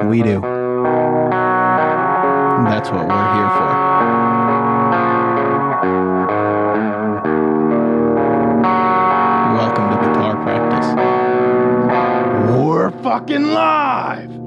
what we do. That's what we're here for. Welcome to Guitar Practice. We're fucking live!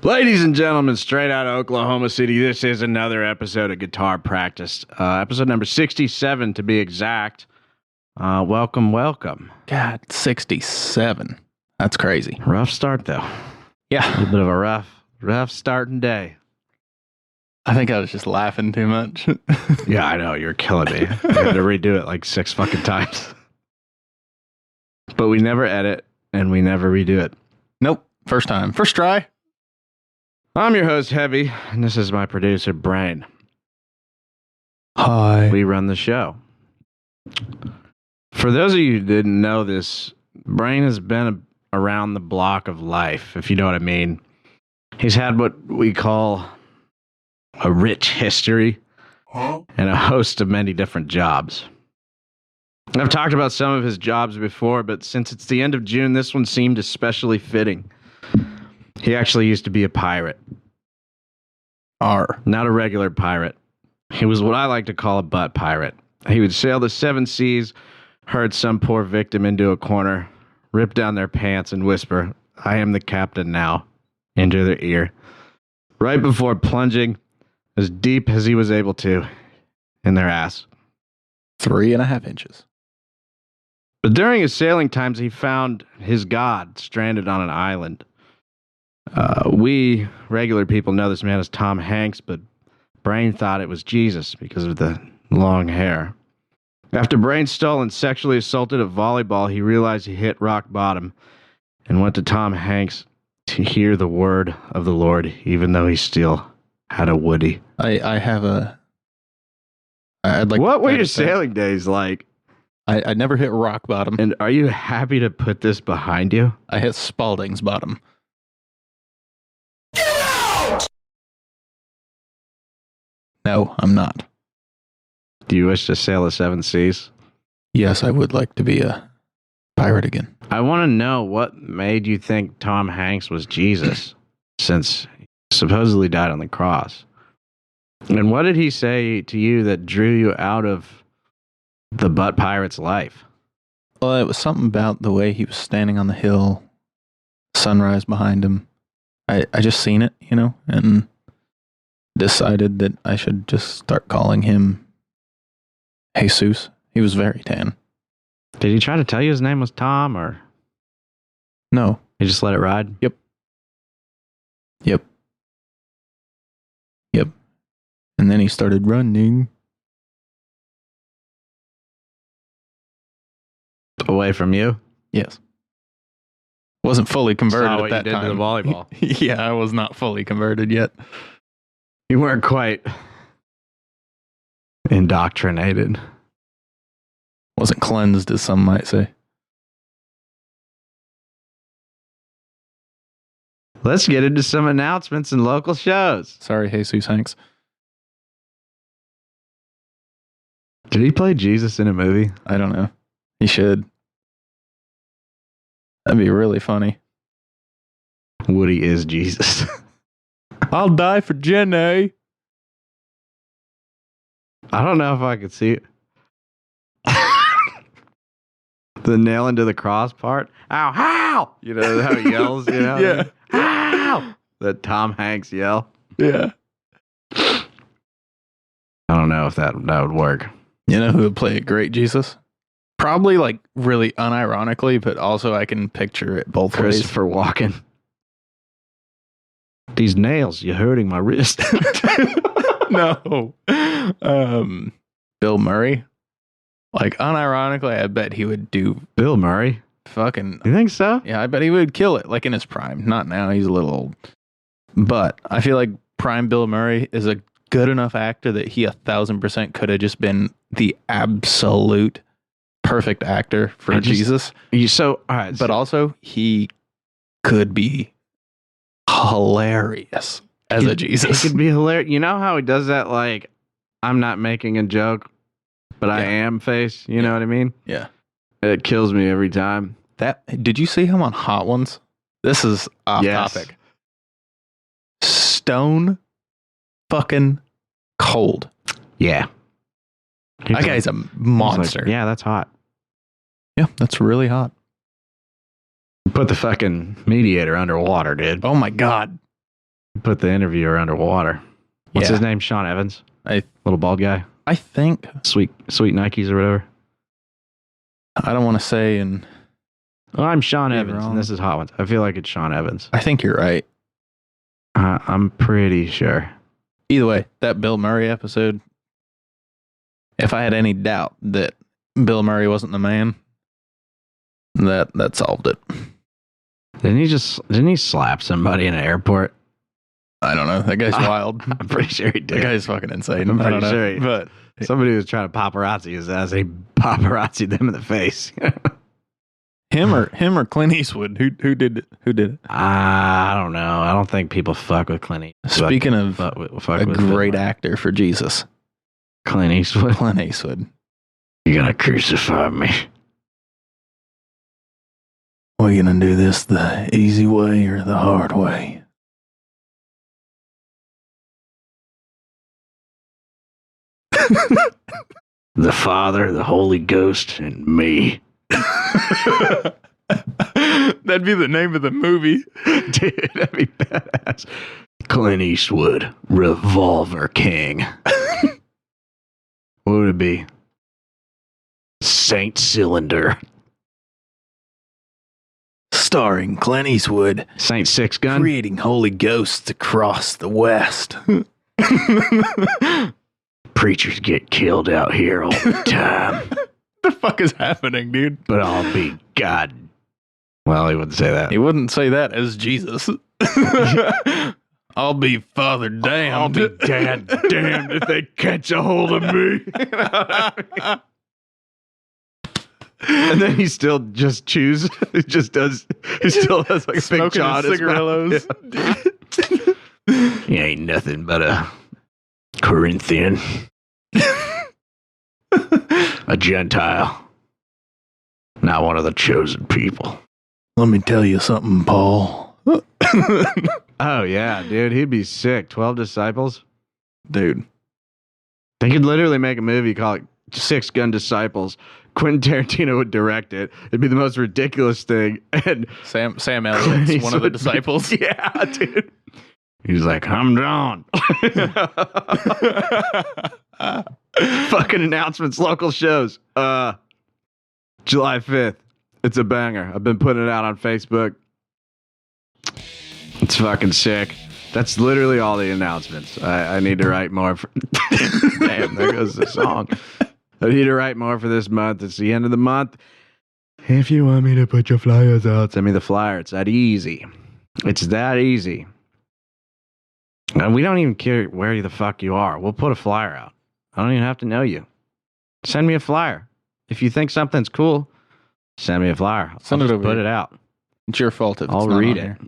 Ladies and gentlemen, straight out of Oklahoma City, this is another episode of Guitar Practice. Episode number 67 to be exact. Welcome. God, 67. That's crazy. Rough start, though. Yeah. A little bit of a rough starting day. I think I was just laughing too much. Yeah, I know. You're killing me. I had to redo it like 6 fucking times. But we never edit, and we never redo it. Nope. First time. First try. I'm your host, Heavy, and this is my producer, Brain. Hi. We run the show. For those of you who didn't know this, Brain has been around the block of life, if you know what I mean. He's had what we call a rich history and a host of many different jobs. I've talked about some of his jobs before, but since it's the end of June, this one seemed especially fitting. He actually used to be a pirate. Not a regular pirate. He was what I like to call a butt pirate. He would sail the 7 seas, herd some poor victim into a corner, rip down their pants and whisper, "I am the captain now," into their ear, right before plunging as deep as he was able to in their ass. 3.5 inches. But during his sailing times, he found his god stranded on an island. We regular people know this man as Tom Hanks, but Brain thought it was Jesus because of the long hair. After Brain stole and sexually assaulted at volleyball, he realized he hit rock bottom and went to Tom Hanks to hear the word of the Lord, even though he still had a Woody. I have a... I'd like. What were your sailing days like? I never hit rock bottom. And are you happy to put this behind you? I hit Spalding's bottom. No, I'm not. Do you wish to sail the 7 seas? Yes, I would like to be a pirate again. I want to know what made you think Tom Hanks was Jesus, since he supposedly died on the cross. And what did he say to you that drew you out of the butt pirate's life? Well, it was something about the way he was standing on the hill, sunrise behind him. I just seen it, and decided that I should just start calling him Jesus. He was very tan. Did he try to tell you his name was Tom, or No. he just let it ride? Yep. And then he started running. Away from you? Yes. Wasn't fully converted Saw at what that you did time. to the volleyball. Yeah, I was not fully converted yet. You weren't quite indoctrinated. Wasn't cleansed, as some might say. Let's get into some announcements and local shows. Sorry, Jesus Hanks. Did he play Jesus in a movie? I don't know. He should. That'd be really funny. Woody is Jesus. I'll die for Jenny. I don't know if I could see it. The nail into the cross part. Ow, how? You know how he yells, you know? Yeah. How? The Tom Hanks yell. Yeah. I don't know if that would work. You know who would play a great Jesus? Probably like really unironically, but also I can picture it both ways. Christopher Walken. These nails, you're hurting my wrist. No. Bill Murray. Like unironically, I bet he would do Bill Murray. fucking. You think so? Yeah, I bet he would kill it. Like in his prime. Not now. He's a little old. But I feel like prime Bill Murray is a good enough actor that he 1,000% could have just been the absolute perfect actor for Jesus. All right, But also, he could be hilarious as a Jesus. He could be hilarious. You know how he does that, like, I'm not making a joke, but I Yeah. am face? You know what I mean? Yeah. It kills me every time. Did you see him on Hot Ones? This is off Yes. topic. Stone fucking cold. Yeah. That guy's a monster. Yeah, that's hot. Yeah, that's really hot. Put the fucking mediator underwater, dude. Oh my God. Put the interviewer underwater. What's Yeah. his name? Sean Evans? I Little bald guy? I think, Sweet Nikes or whatever. I don't want to say, and Oh, I'm Sean You're Evans, wrong. and this is Hot Ones. I feel like it's Sean Evans. I think you're right. I'm pretty sure. Either way, that Bill Murray episode, if I had any doubt that Bill Murray wasn't the man, that solved it. Didn't he slap somebody in an airport? I don't know. That guy's wild. I'm pretty sure he That did. guy's fucking insane. I'm I don't pretty know. sure he- But Somebody was trying to paparazzi his ass. He paparazzi'd them in the face. him or Clint Eastwood, who did it? I don't know. I don't think people fuck with Clint Eastwood. Speaking of Fuck a with great actor for Jesus, Clint Eastwood. Clint Eastwood. You're gonna crucify me. Are you gonna do this the easy way or the hard way? The Father, the Holy Ghost, and me. That'd be the name of the movie. Dude, that'd be badass. Clint Eastwood, Revolver King. What would it be? Saint Cylinder. Starring Clint Eastwood, Saint Six Gun. creating holy ghosts across the West. Preachers get killed out here all the time. The fuck is happening, dude? But I'll be God. Well, he wouldn't say that. He wouldn't say that as Jesus. I'll be Father damned. I'll be dad damned if they catch a hold of me. And then he still just chews. He just does. He still has like a big Smoking jaw his in his mouth. cigarillos. Yeah. He ain't nothing but a Corinthian, a Gentile, not one of the chosen people. Let me tell you something, Paul. Oh yeah, dude, he'd be sick. 12 Disciples. Dude. They could literally make a movie called Six Gun Disciples. Quentin Tarantino would direct it. It'd be the most ridiculous thing. And Sam Elliott's one of the disciples. Yeah, dude. He's like, I'm John. Fucking announcements, local shows. July 5th. It's a banger. I've been putting it out on Facebook. It's fucking sick. That's literally all the announcements. I need to write more. Damn, there goes the song. I need to write more for this month. It's the end of the month. If you want me to put your flyers out, send me the flyer. It's that easy. It's that easy. And we don't even care where the fuck you are. We'll put a flyer out. I don't even have to know you. Send me a flyer. If you think something's cool, send me a flyer. Send I'll it just over put here. it out. It's your fault if I'll it's not read on it. here.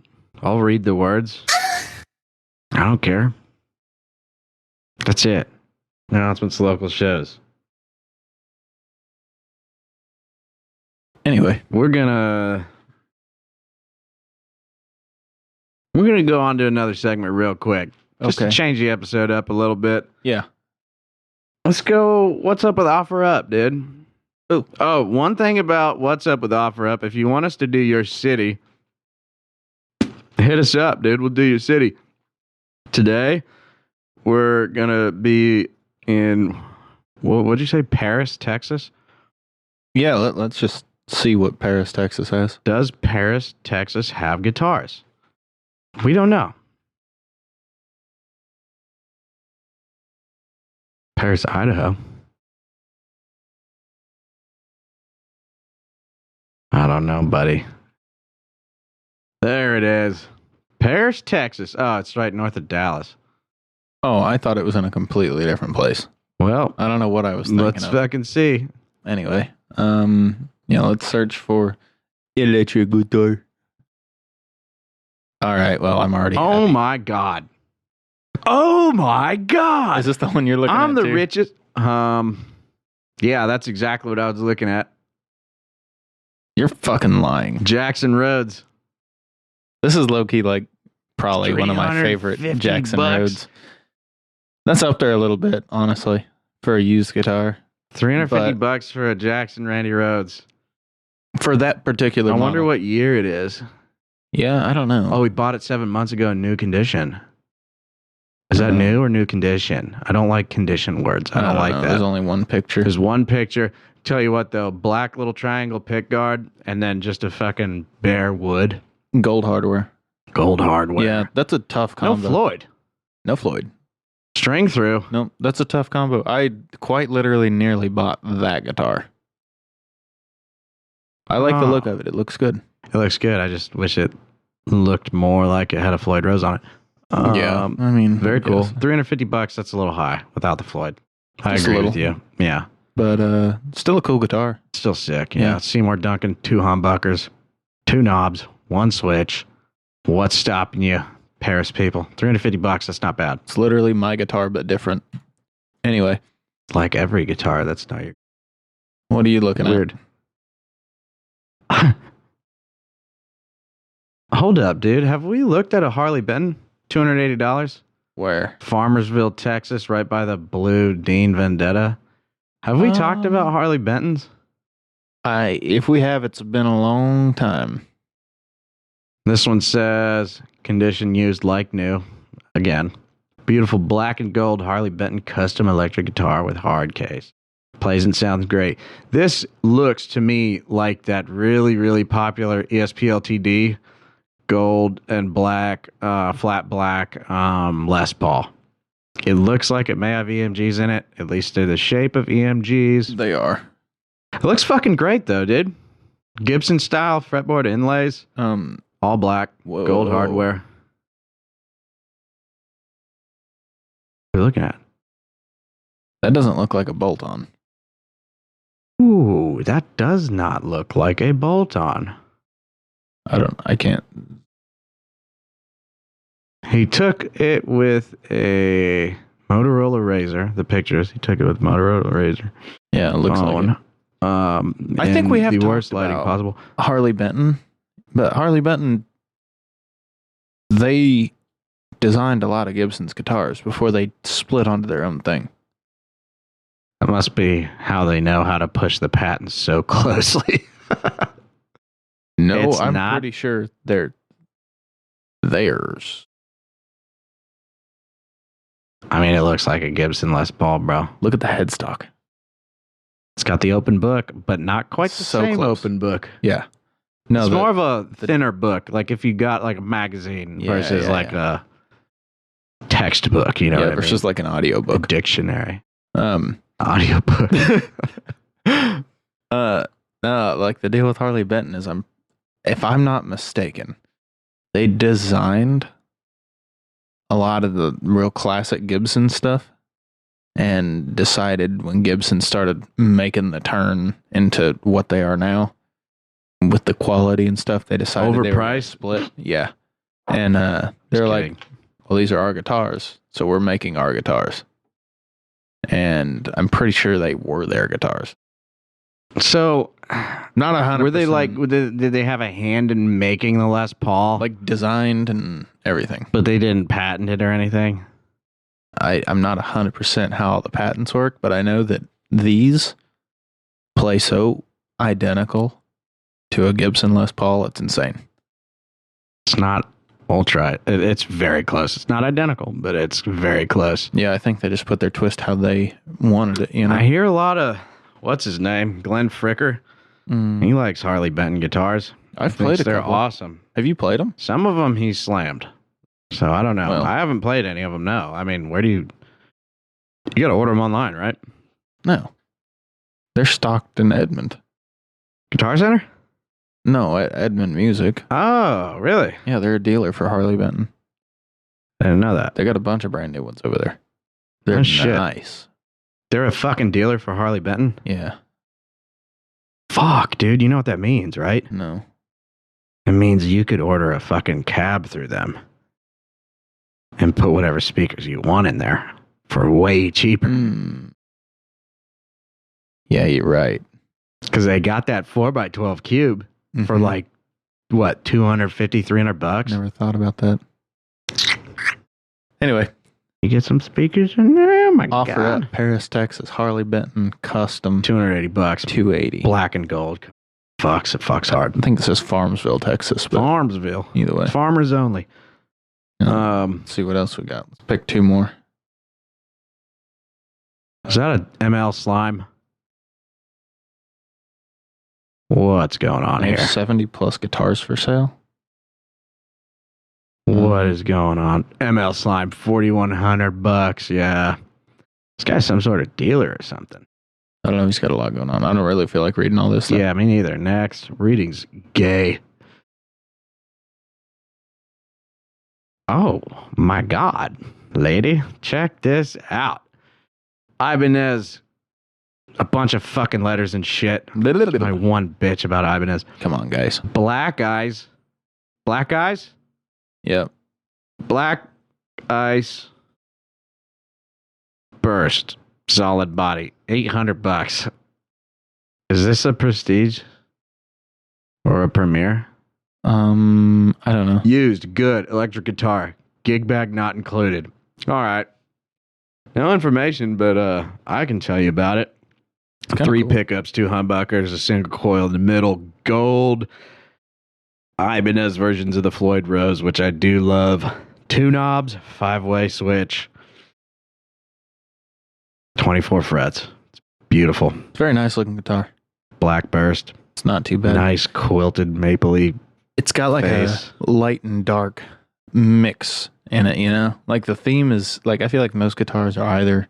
I'll read the words. I don't care. That's it. Announcements, local shows. Anyway, We're gonna go on to another segment real quick. Just to change the episode up a little bit. Yeah. Let's go. What's up with Offer Up, dude? Oh, one thing about What's Up with Offer Up. If you want us to do your city, hit us up, dude. We'll do your city. Today, we're gonna be in what'd you say? Paris, Texas? Yeah, let's just see what Paris, Texas has. Does Paris, Texas have guitars? We don't know. Paris, Idaho. I don't know, buddy. There it is. Paris, Texas. Oh, it's right north of Dallas. Oh, I thought it was in a completely different place. Well, I don't know what I was thinking let's of. fucking see. Anyway, let's search for electric guitar. All right, well, I'm already Oh happy. my God. Oh my God. Is this the one you're looking at? I'm the too? richest. Yeah, that's exactly what I was looking at. You're fucking lying. Jackson Rhodes. This is low-key like probably one of my favorite Jackson Rhodes. That's up there a little bit, honestly, for a used guitar. $350 for a Jackson Randy Rhodes. For that particular model. I wonder what year it is. Yeah, I don't know. Oh, we bought it 7 months ago in new condition. Is that new or new condition? I don't like condition words. I don't like that. There's only one picture. There's one picture. Tell you what, though, black little triangle pick guard and then just a fucking bare wood. Gold hardware. Gold hardware. Yeah, that's a tough combo. No Floyd. No Floyd. String through. No, that's a tough combo. I quite literally nearly bought that guitar. I like the look of it. It looks good. It looks good. I just wish it looked more like it had a Floyd Rose on it. Yeah, I mean, very cool. $350. That's a little high without the Floyd. I Just agree with you. Yeah, but still a cool guitar. Still sick. Yeah. Seymour Duncan, 2 humbuckers, 2 knobs, 1 switch. What's stopping you, Paris people? $350. That's not bad. It's literally my guitar, but different. Anyway, like every guitar, that's not your. What are you looking Weird. Hold up, dude. Have we looked at a Harley Benton? $280. Where? Farmersville, Texas, right by the blue Dean Vendetta. Have we talked about Harley Bentons? If we have, it's been a long time. This one says, condition used like new. Again, beautiful black and gold Harley Benton custom electric guitar with hard case. Plays and sounds great. This looks to me like that really, really popular ESP-LTD gold and black, flat black Les Paul. It looks like it may have EMGs in it. At least they're the shape of EMGs. They are. It looks fucking great though, dude. Gibson style fretboard inlays. All black, gold hardware. What are you looking at? That doesn't look like a bolt-on. Ooh, that does not look like a bolt-on. I can't. He took it with a Motorola Razor. The pictures, he took it with Motorola Razor. Yeah, it looks like it. I think we have the talked worst lighting about possible. Harley Benton, but Harley Benton, they designed a lot of Gibson's guitars before they split onto their own thing. That must be how they know how to push the patents so closely. No, I'm pretty sure they're theirs. I mean, it looks like a Gibson Les Paul, bro. Look at the headstock. It's got the open book, but not quite the So same close. open book. Yeah. No, It's more of a thinner book, like if you got like a magazine versus a textbook, you know what I mean? versus like an audio A book. dictionary. Audiobook. Like the deal with Harley Benton is if I'm not mistaken, they designed a lot of the real classic Gibson stuff and decided when Gibson started making the turn into what they are now with the quality and stuff, they decided they were gonna Overpriced? split. Yeah. And they're like, kidding. well, these are our guitars, so we're making our guitars. And I'm pretty sure they were their guitars. So, Not 100%. were they like? Did they have a hand in making the Les Paul? like designed and everything? but they didn't patent it or anything. I'm not 100% how all the patents work, but I know that these play so identical to a Gibson Les Paul, it's insane. It's not ultra. It's very close. It's not identical, but it's very close. Yeah, I think they just put their twist how they wanted it, you know? I hear a lot of what's his name, Glenn Fricker. He likes Harley Benton guitars. I've played a They're couple. awesome. Have you played them? Some of them he's slammed. So I don't know. Well- I haven't played any of them. No. I mean, where do you got to order them online, right? No. They're stocked in Edmond. Guitar Center? No, at Edmond Music. Oh, really? Yeah, they're a dealer for Harley Benton. I didn't know that. They got a bunch of brand new ones over there. They're Oh, shit. nice. They're a fucking dealer for Harley Benton? Yeah. Fuck, dude. You know what that means, right? No. It means you could order a fucking cab through them and put whatever speakers you want in there for way cheaper. Yeah, you're right. Because they got that 4x12 cube for Mhm. like, what, $250, $300? Never thought about that. Anyway, You get some speakers in there? Oh my offer God. at Paris, Texas, Harley Benton custom $280. 280. Black and gold. Fucks. It fucks hard. I think this is Farmsville, Texas, but Farmsville. either way. Farmers only. Let's see what else we got. Let's pick two more. Is that a ML slime? What's going on They have here? 70 plus guitars for sale. What is going on? ML slime, $4,100. Yeah, this guy's some sort of dealer or something. I don't know. He's got a lot going on. I don't really feel like reading all this stuff. Yeah, me neither. Next, reading's gay. Oh my God, lady, check this out. Ibanez, a bunch of fucking letters and shit. My one bitch about Ibanez. Come on, guys. Black eyes. Black eyes? Yep. Black ice burst solid body $800. Is this a Prestige or a Premier? I don't know. Used good electric guitar, gig bag not included. All right, no information, but I can tell you about it. Kinda 3 cool. pickups, 2 humbuckers, a single coil in the middle, gold Ibanez versions of the Floyd Rose, which I do love. 2 knobs, 5-way switch, 24 frets. It's beautiful. It's a very nice looking guitar. Black burst, It's not too bad. nice quilted mapley. It's got like face. a light and dark mix in it, you know? Like the theme is like, I feel like most guitars are either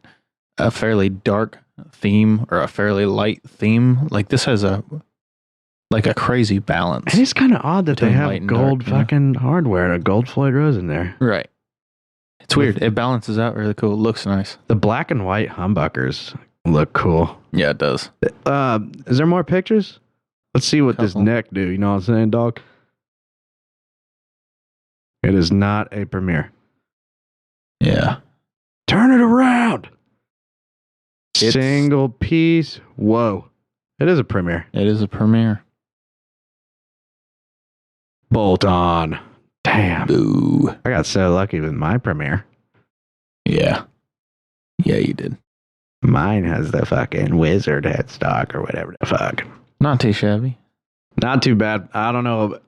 a fairly dark theme or a fairly light theme. Like this has a crazy balance. It is kind of odd that they Between light have and gold dark, you know? fucking hardware, a gold Floyd Rose in there. Right. It's weird. It balances out really cool. It looks nice. The black and white humbuckers look cool. Yeah, it does. Is there more pictures? Let's see what this Couple. neck do. You know what I'm saying, dog? It is not a Premier. Yeah. Turn it around. It's- Single piece. Whoa. It is a Premier. It is a Premier. Bolt on. Damn. Boo. I got so lucky with my Premier. Yeah. Yeah, you did. Mine has the fucking wizard headstock or whatever the fuck. Not too shabby. Not too bad. I don't know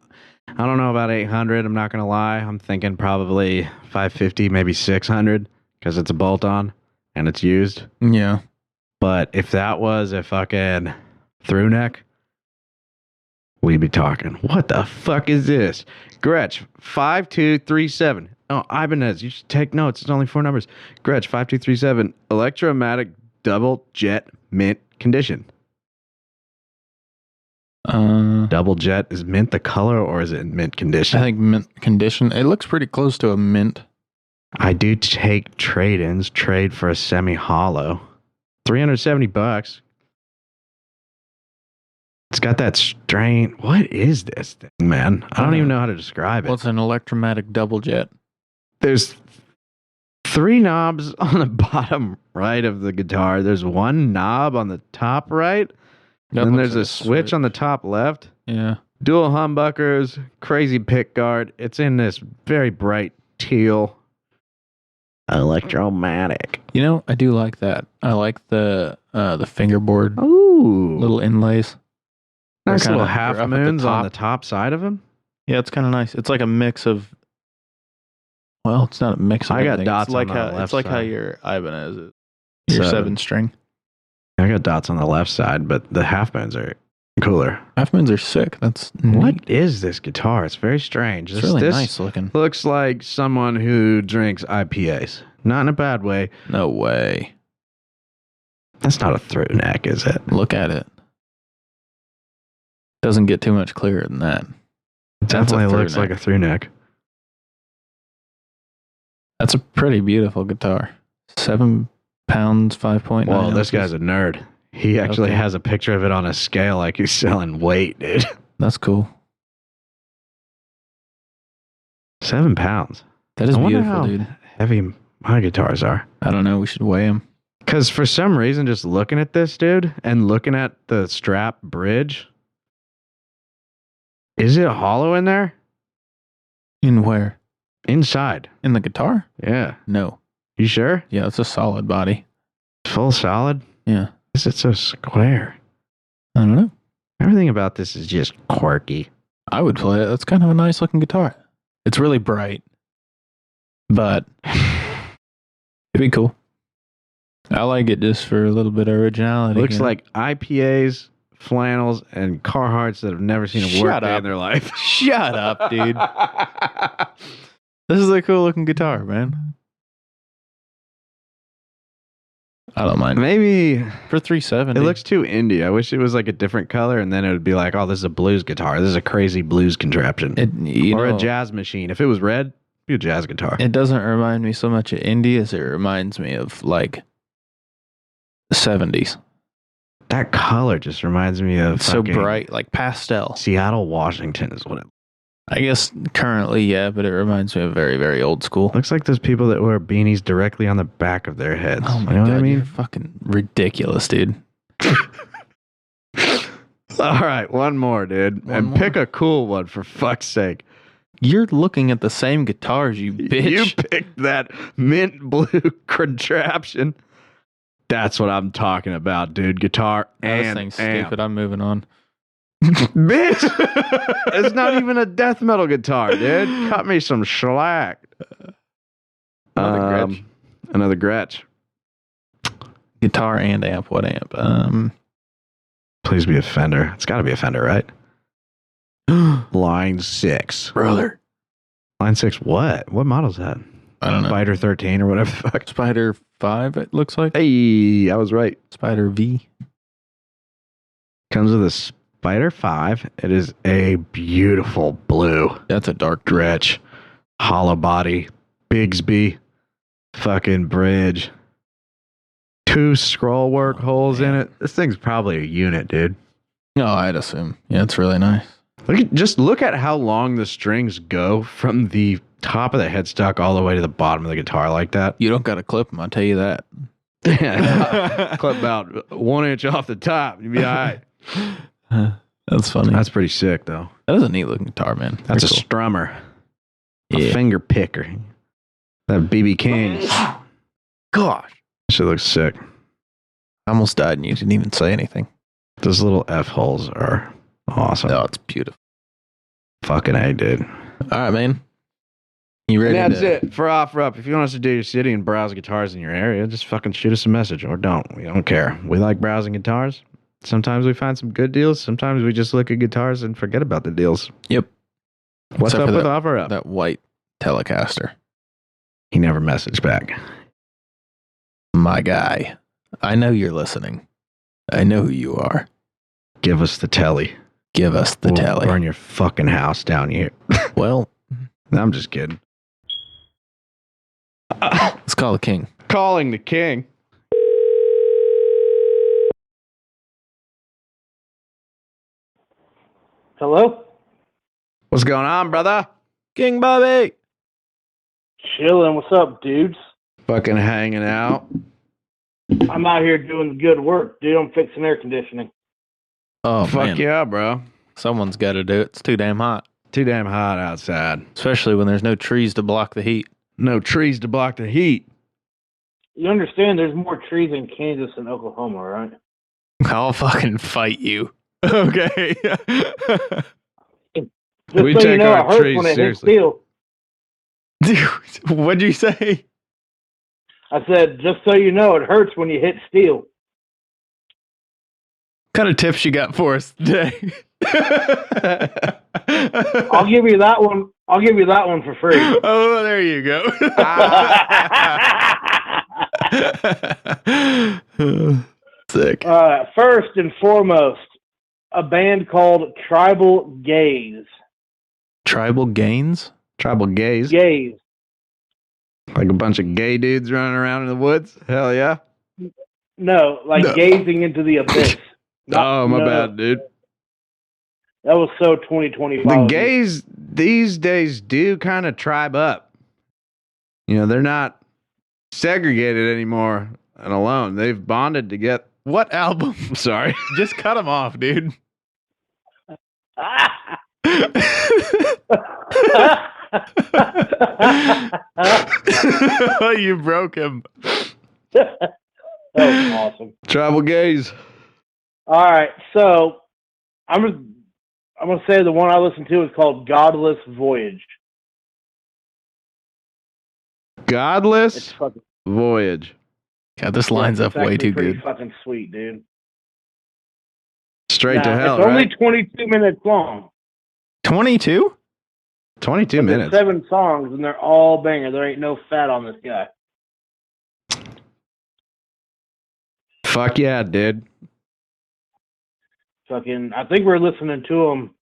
about 800. I'm not going to lie. I'm thinking probably 550, maybe 600 because it's a bolt on and it's used. Yeah. But if that was a fucking through neck, we'd be talking. What the fuck is this? Gretsch 5237. Oh, Ibanez, you should take notes. It's only 4 numbers. Gretsch 5237. Electromatic double jet mint condition. Double jet, is mint the color or is it in mint condition? I think mint condition. It looks pretty close to a mint. I do take trade-ins. Trade for a semi-hollow. $370. It's got that strain. What is this thing, man? I don't even know how to describe it. Well, it's an electromatic double jet. There's 3 knobs on the bottom right of the guitar. There's 1 knob on the top right. That Then looks there's like a switch on the top left. Yeah. Dual humbuckers, crazy pick guard. It's in this very bright teal. Electromatic. You know, I do like that. I like the fingerboard Ooh. little inlays. Nice They're little kinda- half they're up at the moons on top. the top side of him. Yeah, it's kind of nice. It's like a mix of. Well, it's not a mix of. I got everything. dots It's like on the how left it's like how side. your Ibanez is. Your 7-string. I got dots on the left side, but the half moons are cooler. Half moons are sick. That's What neat. is this guitar? It's very strange. It's really this nice looking. looks like someone who drinks IPAs. Not in a bad way. No way. That's not a through neck, is it? Look at it. Doesn't get too much clearer than that. Definitely through looks neck. like a through neck. That's a pretty beautiful guitar. 7 pounds, 5.9. Whoa, this ounces. guy's a nerd. He actually Okay. has a picture of it on a scale like he's selling weight, dude. That's cool. 7 pounds. That is I wonder beautiful, how dude. heavy my guitars are. I don't know. We should weigh them. Because for some reason, just looking at this, dude, and looking at the strap bridge, is it hollow in there? In where? Inside. In the guitar? Yeah. No. You sure? Yeah, it's a solid body. Full solid? Yeah. Is it so square? I don't know. Everything about this is just quirky. I would play it. That's kind of a nice looking guitar. It's really bright, but it'd be cool. I like it just for a little bit of originality. Looks you know? like IPAs, flannels, and Carhartts that have never seen a work Shut day up. in their life. Shut up, dude. This is a cool looking guitar, man. I don't mind. Maybe For 370. it looks too indie. I wish it was like a different color, and then it would be like, oh, this is a blues guitar. This is a crazy blues contraption. Or a jazz machine. If it was red, it'd be a jazz guitar. It doesn't remind me so much of indie as it reminds me of like the 70s. That color just reminds me of It's so fucking bright, like pastel. Seattle, Washington is what it I guess currently, yeah, but it reminds me of very, very old school. looks like. Those people that wear beanies directly on the back of their heads. Oh my you know god, what I you're mean? fucking ridiculous, dude. All right, one more, dude. One and more? pick a cool one for fuck's sake. You're looking at the same guitars, you bitch. You picked that mint blue contraption. That's what I'm talking about, dude. Guitar Oh, this and thing's amp. stupid. I'm moving on. Bitch! It's not even a death metal guitar, dude. Cut me some slack. Another Gretsch. Another Gretsch. Guitar and amp. What amp? Please be a Fender. It's got to be a Fender, right? Line 6. Brother. Line 6 what? What model's that? I don't know. Spider 13 or whatever the fuck. Spider 5, it looks like. Hey, I was right. Spider V. Comes with a Spider 5. It is a beautiful blue That's a dark blue. Gretsch. Hollow body. Bigsby. Fucking bridge. 2 scroll work holes in it. This thing's probably a unit, dude. No, I'd assume. Yeah, it's really nice. Just look at how long the strings go from the top of the headstock all the way to the bottom of the guitar like that. You don't got to clip them, I'll tell you that. Clip about 1 inch off the top. You'd be all right. That's funny. That's pretty sick, though. That is a neat looking guitar, man. That's Very a strummer. A Yeah. finger picker. That BB King. Gosh. Shit looks sick. I almost died and you didn't even say anything. Those little F holes are awesome. No, it's beautiful. Fucking A, dude. All right, man. You ready? And that's it for Offer Up. If you want us to do your city and browse guitars in your area, just fucking shoot us a message or don't. We don't care. We like browsing guitars. Sometimes we find some good deals. Sometimes we just look at guitars and forget about the deals. Yep. What's Except up for with that- Offer Up? That white Telecaster. He never messaged back. My guy. I know you're listening. I know who you are. Give us the telly. Give us the We'll telly. burn your fucking house down here. Well, I'm just kidding. let's call the king. Calling the king. Hello? What's going on, brother? King Bobby. Chilling. What's up, dudes? Fucking hanging out. I'm out here doing good work, dude. I'm fixing air conditioning. Oh, Fuck man. yeah, bro. Someone's got to do it. It's too damn hot. Too damn hot outside. Especially when there's no trees to block the heat. No trees to block the heat. You understand there's more trees in Kansas than Oklahoma, right? I'll fucking fight you. Okay. Just We so you take know, our it hurts trees when it hits seriously. steel. Dude, what'd you say? I said, just so you know, it hurts when you hit steel. What kind of tips you got for us today? I'll give you that one. I'll give you that one for free. Oh, there you go. Sick. First and foremost, a band called Tribal Gaze. Tribal gains? Tribal gays. Gaze. Like a bunch of gay dudes running around in the woods. Hell yeah. No, like No. gazing into the abyss. Oh, my No, bad, dude. That was so 2025. The gays these days do kind of tribe up. You know, they're not segregated anymore and alone. They've bonded to get. What album? Sorry. Just cut him off, dude. You broke him. That was awesome. Tribal gays. All right, so I'm gonna say the one I listened to is called "Godless Voyage." Godless It's fucking voyage. God, this lines it's up way actually too pretty good. fucking sweet, dude. Straight to Now, hell, it's only right? 22 minutes long. 22? 22 But there's minutes. 7 songs, and they're all banger. There ain't no fat on this guy. Fuck yeah, dude. Fucking, I think we were listening to him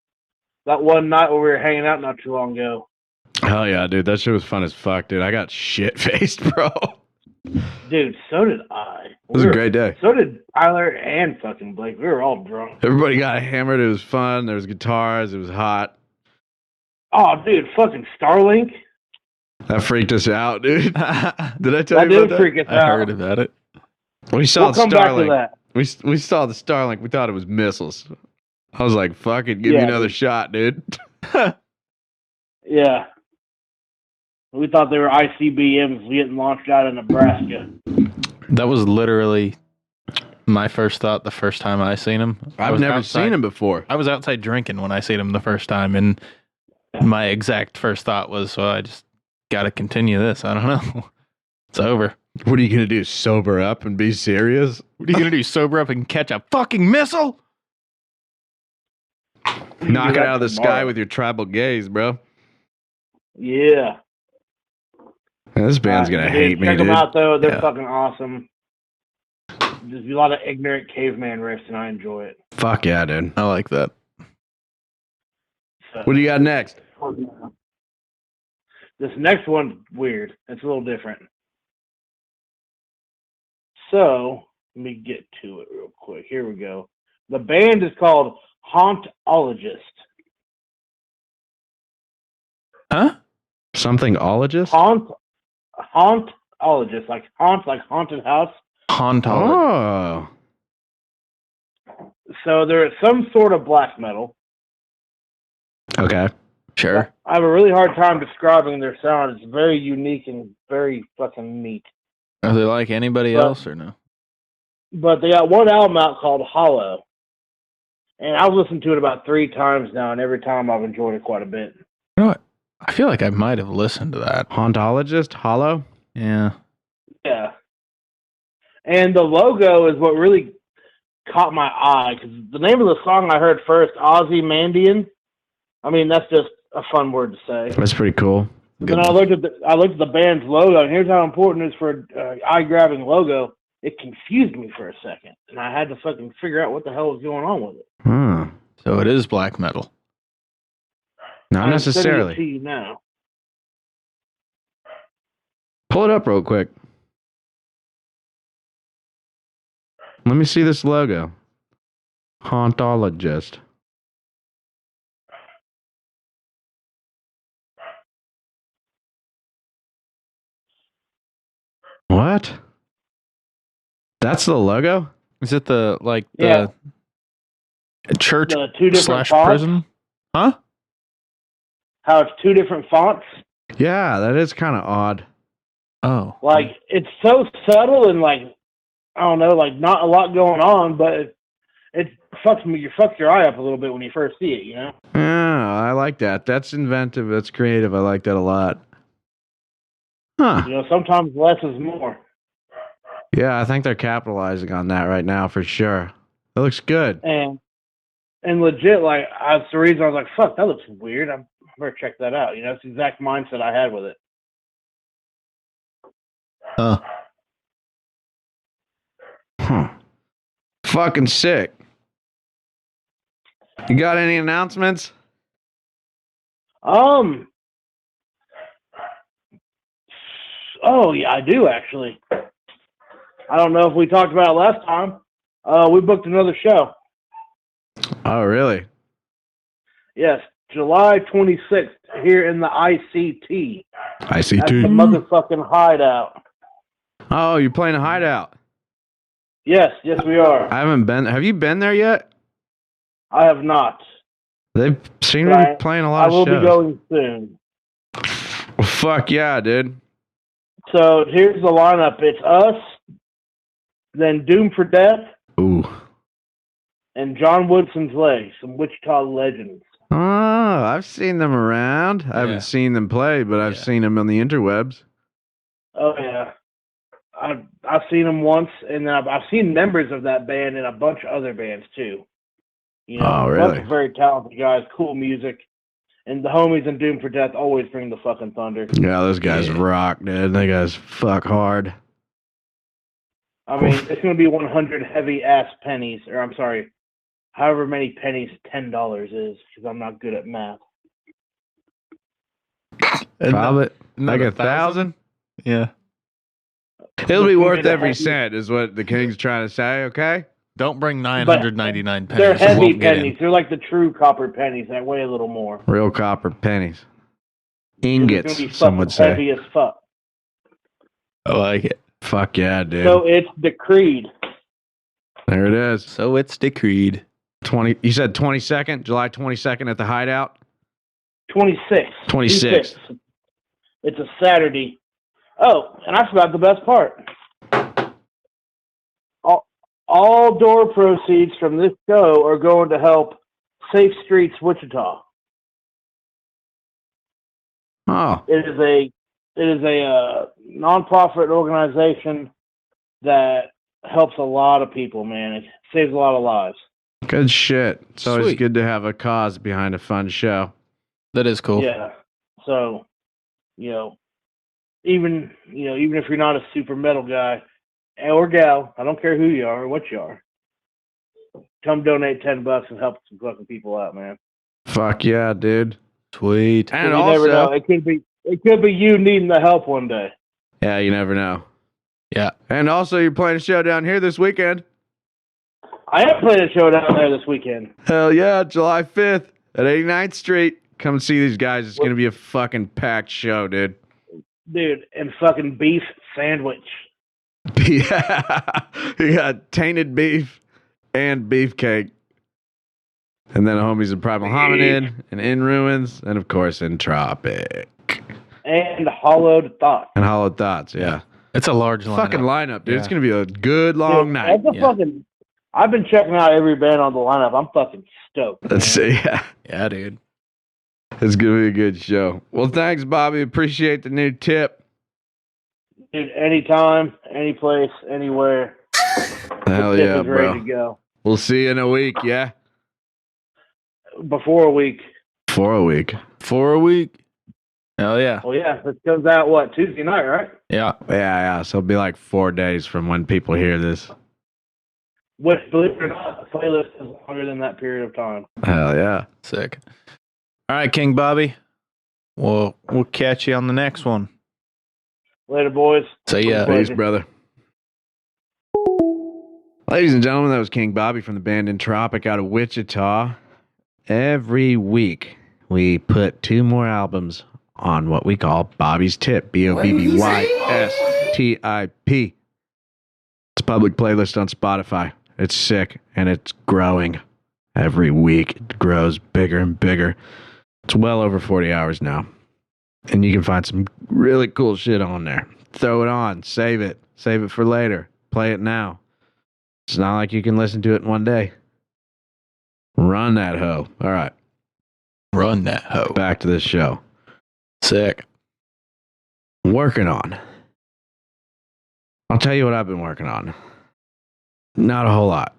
that one night when we were hanging out not too long ago. Hell yeah, dude. That shit was fun as fuck, dude. I got shit faced, bro. Dude, so did I. It was a great day. So did Tyler and fucking Blake. We were all drunk. Everybody got hammered. It was fun. There was guitars. It was hot. Oh, dude, fucking Starlink. That freaked us out, dude. Did I tell That you did about freak that? us out. I heard about it. We saw We'll the come back to Starlink. that. We saw the Starlink. We thought it was missiles. I was like, fuck it. Give me Yeah, another dude. shot, dude. Yeah. We thought they were ICBMs getting launched out of Nebraska. That was literally my first thought the first time I seen him. I've never seen him before. I was outside drinking when I seen him the first time, and my exact first thought was, well, I just got to continue this. I don't know. It's over. What are you going to do? Sober up and be serious? What are you going to do? Sober up and catch a fucking missile? Knock it that out of the sky tomorrow. with your tribal gaze, bro. Yeah. Man, this band's going to hate me, Check dude. them out, though. They're Yeah. fucking awesome. There's a lot of ignorant caveman riffs, and I enjoy it. Fuck yeah, dude. I like that. So, What do you got next? this next one's weird. It's a little different. So, let me get to it real quick. Here we go. The band is called Hauntologist. Huh? Something-ologist? Hauntologist, like haunted house. Hauntologist. Oh. So they're some sort of black metal. Okay. Sure. I have a really hard time describing their sound. It's very unique and very fucking neat. Are they like anybody But- else or no? But they got one album out called Hollow. And I've listened to it about 3 times now, and every time I've enjoyed it quite a bit. You know what? I feel like I might have listened to that. Hauntologist? Hollow? Yeah. Yeah. And the logo is what really caught my eye, because the name of the song I heard first, Ozymandian, I mean, that's just a fun word to say. That's pretty cool. Then I looked at the band's logo, and here's how important it is for an eye-grabbing logo. It confused me for a second, and I had to fucking figure out what the hell was going on with it. Hmm. So it is black metal. Not I'm sending it to necessarily. you now. Pull it up real quick. Let me see this logo. Hauntologist. What? That's the logo? Is it the Yeah. church The two different / fonts. prison? Huh? How it's two different fonts. Yeah, that is kind of odd. Oh. Like, it's so subtle and, like, I don't know, like, not a lot going on, but it fucks your eye up a little bit when you first see it, you know? Yeah, I like that. That's inventive. That's creative. I like that a lot. Huh. You know, sometimes less is more. Yeah, I think they're capitalizing on that right now for sure. It looks good. And legit, like, that's the reason I was like, fuck, that looks weird. I better check that out. You know, it's the exact mindset I had with it. Huh. Fucking sick. You got any announcements? Oh yeah, I do actually. I don't know if we talked about it last time. We booked another show. Oh, really? Yes, July 26th here in the ICT. I see That's the too. motherfucking hideout. Oh, you're playing a hideout. Yes, we are. I haven't been. Have you been there yet? I have not. They seem to But be playing a I lot of will shows. be going soon. Well, fuck yeah, dude. So here's the lineup. It's us, then Doom for Death, Ooh. and John Woodson's Legs, some Wichita legends. Oh, I've seen them around. I Yeah. haven't seen them play, but I've Yeah. seen them on the interwebs. Oh yeah, I've seen them once, and then I've seen members of that band in a bunch of other bands too. You know, Oh, a really? bunch of very talented guys, cool music, and the homies in Doom for Death always bring the fucking thunder. Yeah, those guys Yeah. rock, dude. They guys fuck hard. I mean, it's gonna be 100 heavy ass pennies, or I'm sorry, however many pennies $10 is, because I'm not good at math. Probably like Another 1,000. Yeah. It'll be Looking worth at the every heavy- cent, is what the king's trying to say. Okay. Don't bring 999 pennies. They're You heavy won't get in. pennies. They're like the true copper pennies that weigh a little more. Real copper pennies. It's gonna be Ingots, some would fucking say. heavy as fuck. I like it. Fuck yeah, dude. So it's decreed. There it is. So it's decreed. 20. You said 22nd, July 22nd at the Hideout. 26. 26. It's a Saturday. Oh, and I forgot the best part. All door proceeds from this show are going to help Safe Streets Wichita. Oh, It is a nonprofit organization that helps a lot of people, man. It saves a lot of lives. good shit. It's always Sweet. good to have a cause behind a fun show. That is cool. Yeah. So, even if you're not a super metal guy or gal, I don't care who you are or what you are, come donate $10 and help some fucking people out, man. Fuck yeah, dude. Sweet. And you never know. also, It could be you needing the help one day. yeah, you never know. Yeah. And also, you're playing a show down here this weekend. I am playing a show down there this weekend. Hell yeah, July 5th at 89th Street. Come and see these guys. It's going to be a fucking packed show, dude. Dude, and fucking beef sandwich. Yeah. You got tainted beef and beefcake. And then homies in Primal Hominid and In Ruins. And of course, in Tropic. And hollowed thought. And Hollow Thoughts, yeah. It's a large lineup. Fucking lineup, dude. Yeah. It's going to be a good long Dude, night. that's a Yeah. fucking. I've been checking out every band on the lineup. I'm fucking stoked. Let's see. Yeah. Yeah, dude. It's going to be a good show. Well, thanks, Bobby. Appreciate the new tip. Dude, anytime, any place, anywhere. Hell the tip yeah, is ready bro. to go. We'll see you in a week, yeah? Before a week. For a week. For a week. Hell yeah. Well, yeah, this comes out, what, Tuesday night, right? Yeah. Yeah. So it'll be like 4 days from when people hear this. Which, believe it or not, the playlist is longer than that period of time. Hell yeah. Sick. All right, King Bobby. We'll catch you on the next one. Later, boys. See ya. Pleasure. Peace, brother. Ladies and gentlemen, that was King Bobby from the band Entropic out of Wichita. Every week, we put 2 more albums on what we call Bobby's Tip, Bobby's. TIP. It's a public playlist on Spotify. It's sick, and it's growing every week. It grows bigger and bigger. It's well over 40 hours now. And you can find some really cool shit on there. Throw it on. Save it. Save it for later. Play it now. It's not like you can listen to it in one day. Run that hoe. All right. Run that hoe. Back to this show. Sick. Working on. I'll tell you what I've been working on. Not a whole lot.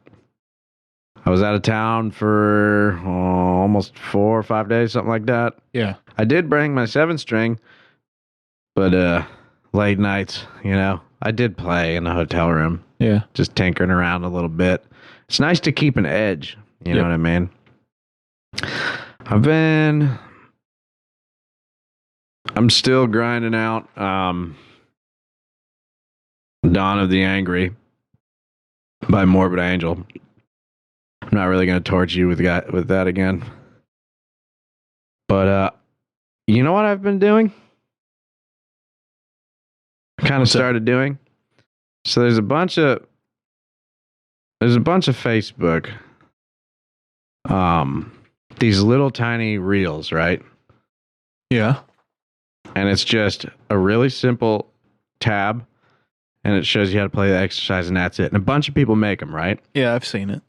I was out of town for almost 4 or 5 days, something like that. Yeah. I did bring my 7-string, but late nights, I did play in the hotel room. Yeah. Just tinkering around a little bit. It's nice to keep an edge, you know what I mean? I'm still grinding out Dawn of the Angry by Morbid Angel. I'm not really going to torture you with that again. But you know what I've been doing? Kind of started doing. So there's a bunch of Facebook these little tiny reels, right? Yeah. And it's just a really simple tab, and it shows you how to play the exercise, and that's it. And a bunch of people make them, right? Yeah, I've seen it.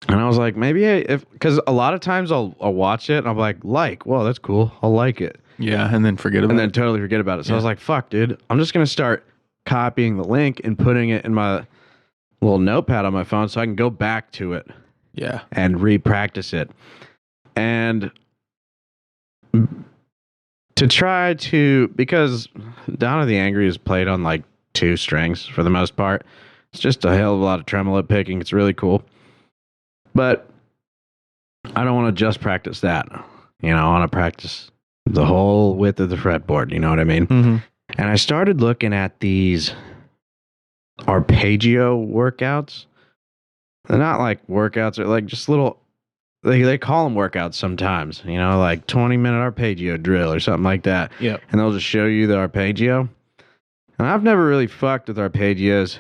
And I was like, maybe because a lot of times I'll watch it and I'm like, whoa, that's cool. I'll like it. Yeah, and then forget about it. And then totally forget about it. So I was like, fuck, dude, I'm just going to start copying the link and putting it in my little notepad on my phone so I can go back to it. Yeah. And re-practice it. And to try to, because Dawn of the Angry is played on like 2 strings for the most part. It's just a hell of a lot of tremolo picking. It's really cool. But I don't want to just practice that. I want to practice the whole width of the fretboard. You know what I mean? Mm-hmm. And I started looking at these arpeggio workouts. They're not like workouts. They're like just little, they call them workouts sometimes, like 20-minute arpeggio drill or something like that. Yep. And they'll just show you the arpeggio. And I've never really fucked with arpeggios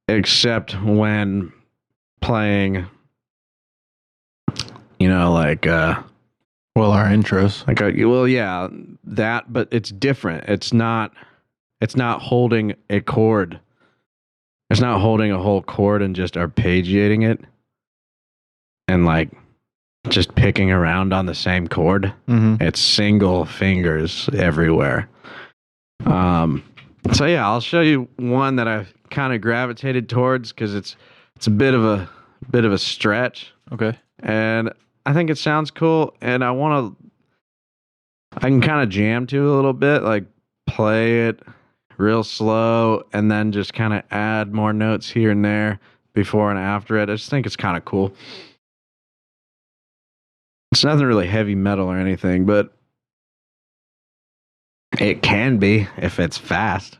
except when playing, well, our intros. That, but it's different. It's not holding a chord. It's not holding a whole chord and just arpeggiating it and like just picking around on the same chord. Mm-hmm. It's single fingers everywhere. So yeah, I'll show you one that I've kind of gravitated towards because it's a bit of a stretch. Okay. And I think it sounds cool, and I can kind of jam to it a little bit, like play it real slow and then just kind of add more notes here and there before and after it. I just think it's kind of cool. It's nothing really heavy metal or anything, but it can be if it's fast.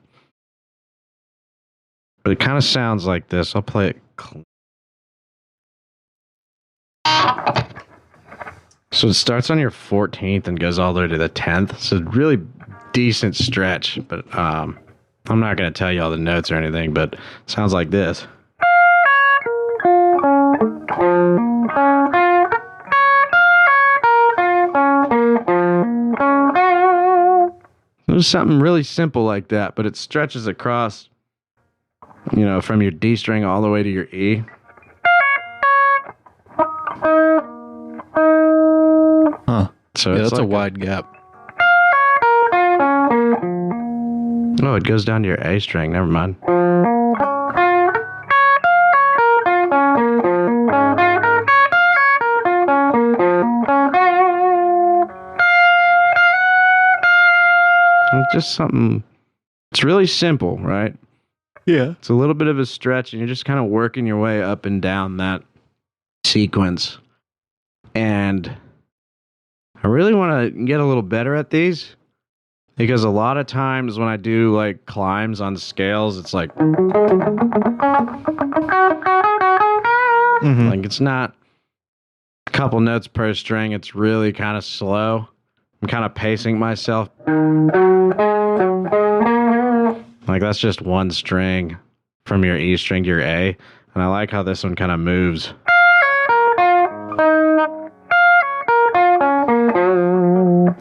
But it kind of sounds like this. I'll play it clean. So it starts on your 14th and goes all the way to the 10th. So really decent stretch, but I'm not going to tell you all the notes or anything, but it sounds like this. There's something really simple like that, but it stretches across, from your D string all the way to your E. Huh. So yeah, it's that's like a wide gap. Oh, it goes down to your A string. Never mind. It's just something. It's really simple, right? Yeah. It's a little bit of a stretch, and you're just kind of working your way up and down that sequence. And I really want to get a little better at these because a lot of times when I do like climbs on scales, it's like, like it's not a couple notes per string. It's really kind of slow. I'm kind of pacing myself. Like that's just one string from your E string to your A. And I like how this one kind of moves.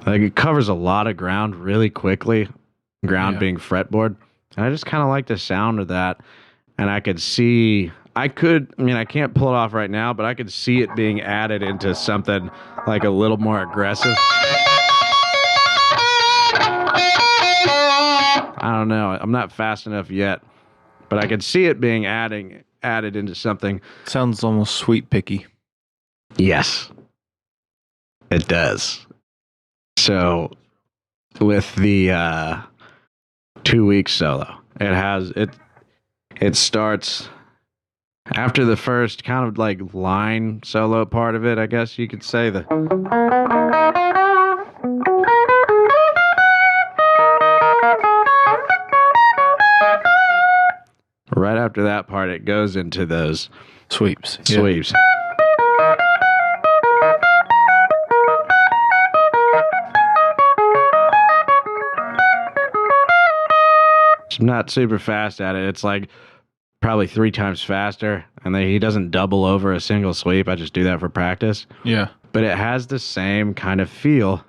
Like it covers a lot of ground really quickly. Ground being fretboard. And I just kind of like the sound of that. And I could see, I can't pull it off right now, but I could see it being added into something like a little more aggressive. I don't know. I'm not fast enough yet, but I could see it being added into something. Sounds almost sweet picky. Yes, it does. So with the 2-week solo, it starts after the first kind of like line solo part of it, I guess you could say. Right after that part, it goes into those sweeps. Sweeps. I'm not super fast at it. It's like probably 3 times faster, and then he doesn't double over a single sweep. I just do that for practice. Yeah. But it has the same kind of feel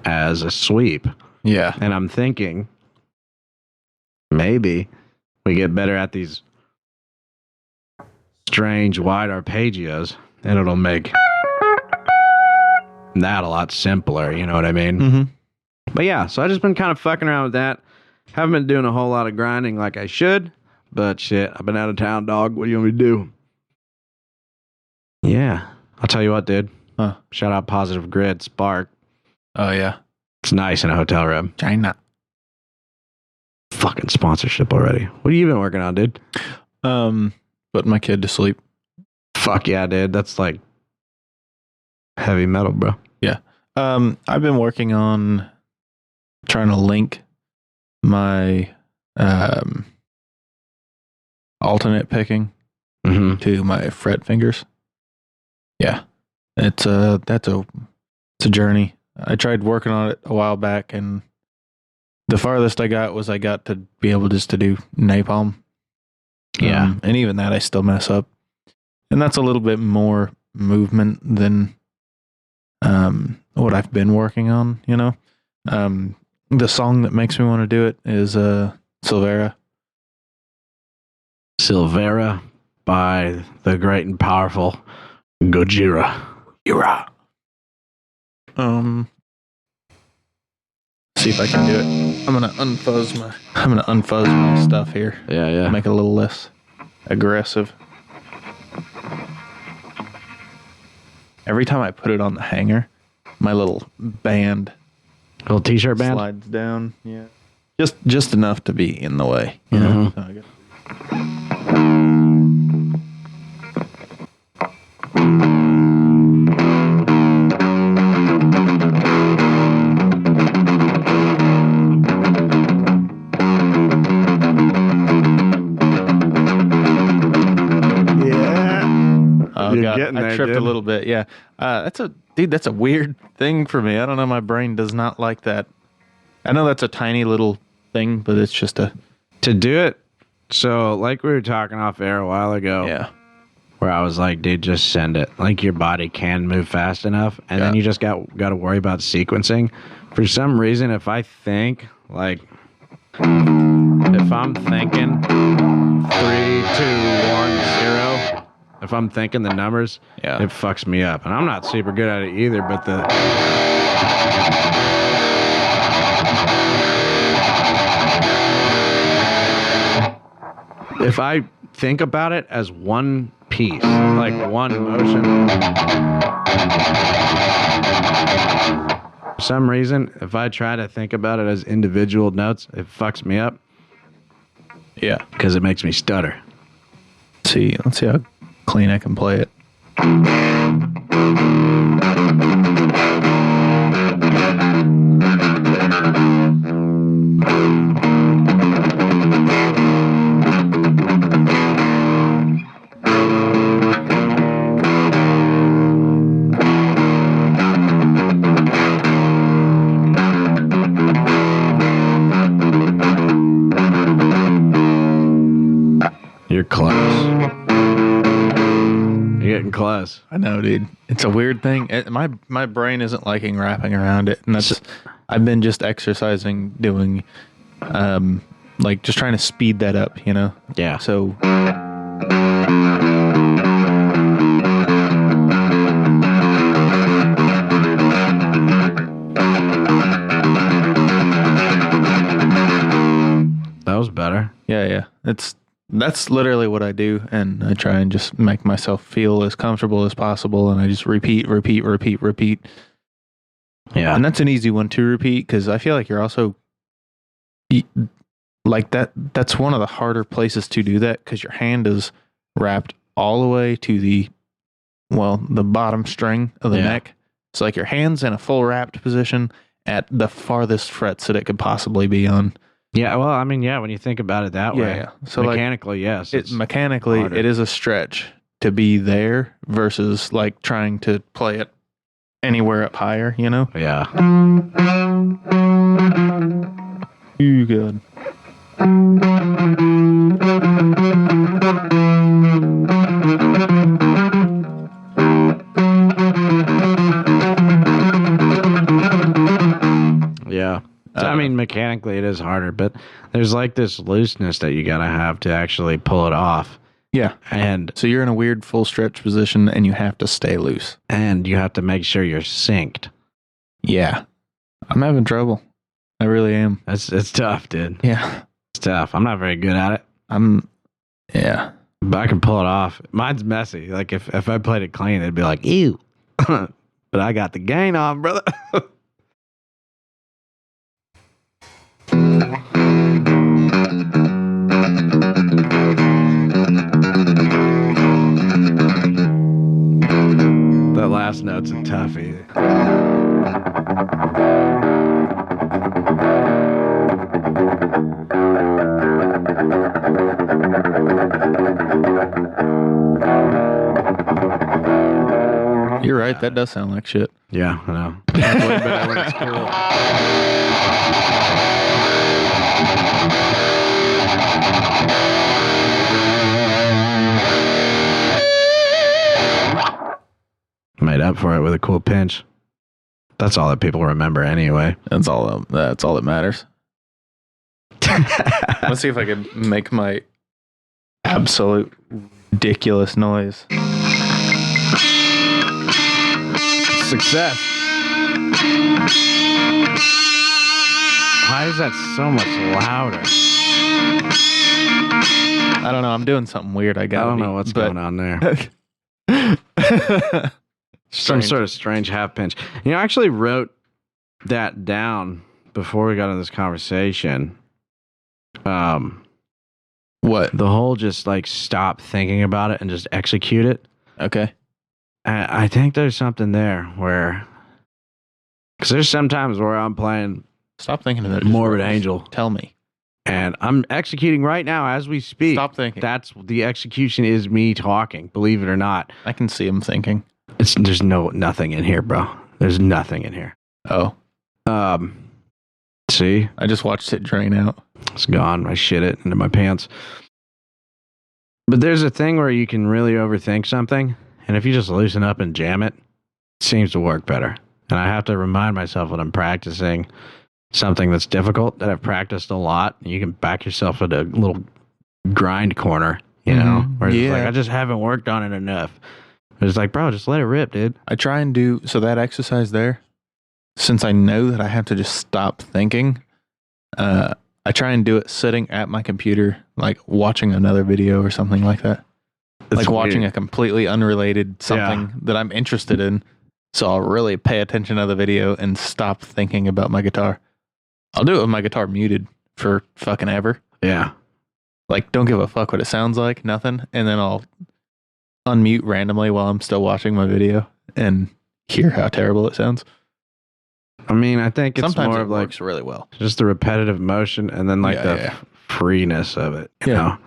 as a sweep. Yeah. And I'm thinking maybe we get better at these strange wide arpeggios, and it'll make that a lot simpler. You know what I mean? Mm-hmm. But yeah, so I just been kind of fucking around with that. Haven't been doing a whole lot of grinding like I should, but shit, I've been out of town, dog. What do you want me to do? Yeah, I'll tell you what, dude. Huh. Shout out Positive Grid Spark. Oh yeah. It's nice in a hotel room. China. Fucking sponsorship already. What have you been working on, dude? Putting my kid to sleep. Fuck yeah, dude. That's like heavy metal, bro. Yeah. I've been working on trying to link my alternate picking to my fret fingers. Yeah. It's a journey. I tried working on it a while back, and the farthest I got to be able just to do napalm. Yeah. And even that I still mess up. And that's a little bit more movement than what I've been working on, you know. The song that makes me want to do it is Silvera. Silvera by the great and powerful Gojira. See if I can do it. I'm gonna unfuzz my stuff here. Yeah. Make it a little less aggressive. Every time I put it on the hanger, my little band, little t-shirt band, slides down. Yeah, just enough to be in the way. You know. So I guess. I tripped a little bit. Yeah. That's a weird thing for me. I don't know. My brain does not like that. I know that's a tiny little thing, but it's just to do it. So like we were talking off air a while ago. Yeah. Where I was like, dude, just send it. Like your body can move fast enough. And then you just got to worry about sequencing. For some reason, if I think like, if I'm thinking 3, 2, 1, 0, if I'm thinking the numbers, it fucks me up. And I'm not super good at it either, but if I think about it as one piece, like one motion, for some reason, if I try to think about it as individual notes, it fucks me up. Yeah. Because it makes me stutter. Let's see how clean I can play it. You're getting close. I know, dude. It's a weird thing. My brain isn't liking wrapping around it, and that's. I've been just exercising, doing, like just trying to speed that up. You know. Yeah. So. That was better. Yeah. That's literally what I do, and I try and just make myself feel as comfortable as possible, and I just repeat. Yeah. And that's an easy one to repeat, because I feel like you're also like that. That's one of the harder places to do that, because your hand is wrapped all the way to the bottom string of the neck. So like your hand's in a full wrapped position at the farthest frets that it could possibly be on. Yeah, well, I mean, when you think about it that way. Yeah. So mechanically, yes. Mechanically, it is a stretch to be there versus like trying to play it anywhere up higher, you know? Yeah. You good. Yeah. So, I mean, mechanically it is harder, but there's like this looseness that you gotta have to actually pull it off. Yeah. And So you're in a weird full stretch position and you have to stay loose. you have to make sure you're synced. Yeah. I'm having trouble. I really am. It's tough, dude. Yeah. It's tough. I'm not very good at it. Yeah. But I can pull it off. Mine's messy. Like if I played it clean, it'd be like, ew. But I got the gain on, brother. That last note's a toughie. You're right. That does sound like shit. Yeah, I know. That's way better when it's cool. Made up for it with a cool pinch. That's all that people remember anyway. That's all that matters. Let's see if I can make my absolute ridiculous noise. Success. Why is that so much louder? I don't know. I'm doing something weird. I don't know what's going on there. Some sort of strange half pinch. You know, I actually wrote that down before we got into this conversation. What? The whole just like stop thinking about it and just execute it. Okay. I think there's something there where, because there's sometimes where I'm playing Stop thinking of that. Morbid Angel. Tell me. And I'm executing right now as we speak. Stop thinking. That's the execution is me talking, believe it or not. I can see him thinking. There's nothing in here, bro. There's nothing in here. Oh. See? I just watched it drain out. It's gone. I shit it into my pants. But there's a thing where you can really overthink something, and if you just loosen up and jam it, it seems to work better. And I have to remind myself when I'm practicing something that's difficult that I've practiced a lot. You can back yourself at a little grind corner, you know, where it's like, I just haven't worked on it enough. It's like, bro, just let it rip, dude. I try and do, so that exercise there, since I know that I have to just stop thinking, I try and do it sitting at my computer, like watching another video or something like that. It's like watching weird. a completely unrelated something that I'm interested in. So I'll really pay attention to the video and stop thinking about my guitar. I'll do it with my guitar muted for fucking ever. Yeah. Like, don't give a fuck what it sounds like, nothing. And then I'll unmute randomly while I'm still watching my video and hear how terrible it sounds. I mean, I think it's Sometimes more it of like works really well. just the repetitive motion and then like the freeness of it, you know?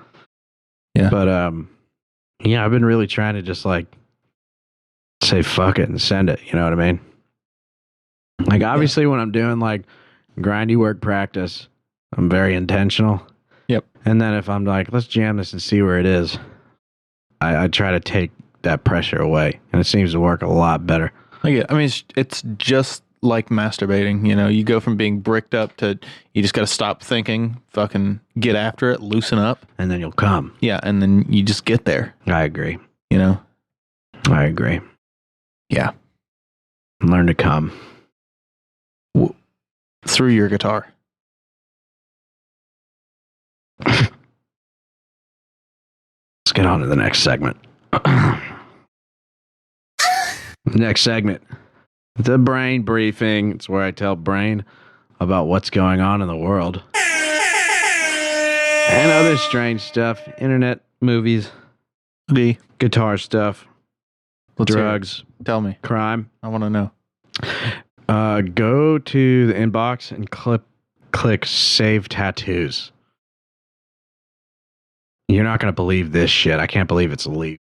Yeah. But, yeah, I've been really trying to just like say fuck it and send it. You know what I mean? Like, obviously, when I'm doing like grindy work practice, I'm very intentional. Yep. And then if I'm like, let's jam this and see where it is, I try to take that pressure away, and it seems to work a lot better. I mean, it's just like masturbating. You know, you go from being bricked up to you just got to stop thinking, fucking get after it, loosen up, And then you'll come. yeah, and then you just get there. I agree. You know, I agree. yeah, Learn to come. through your guitar. Let's get on to the next segment. Next segment. The Brain Briefing. It's where I tell Brain about what's going on in the world. And other strange stuff. Internet, movies, The guitar stuff, let's hear it. drugs, Tell me, crime. I want to know. Go to the inbox and click Save Tattoos. You're not going to believe this shit. I can't believe it's legal.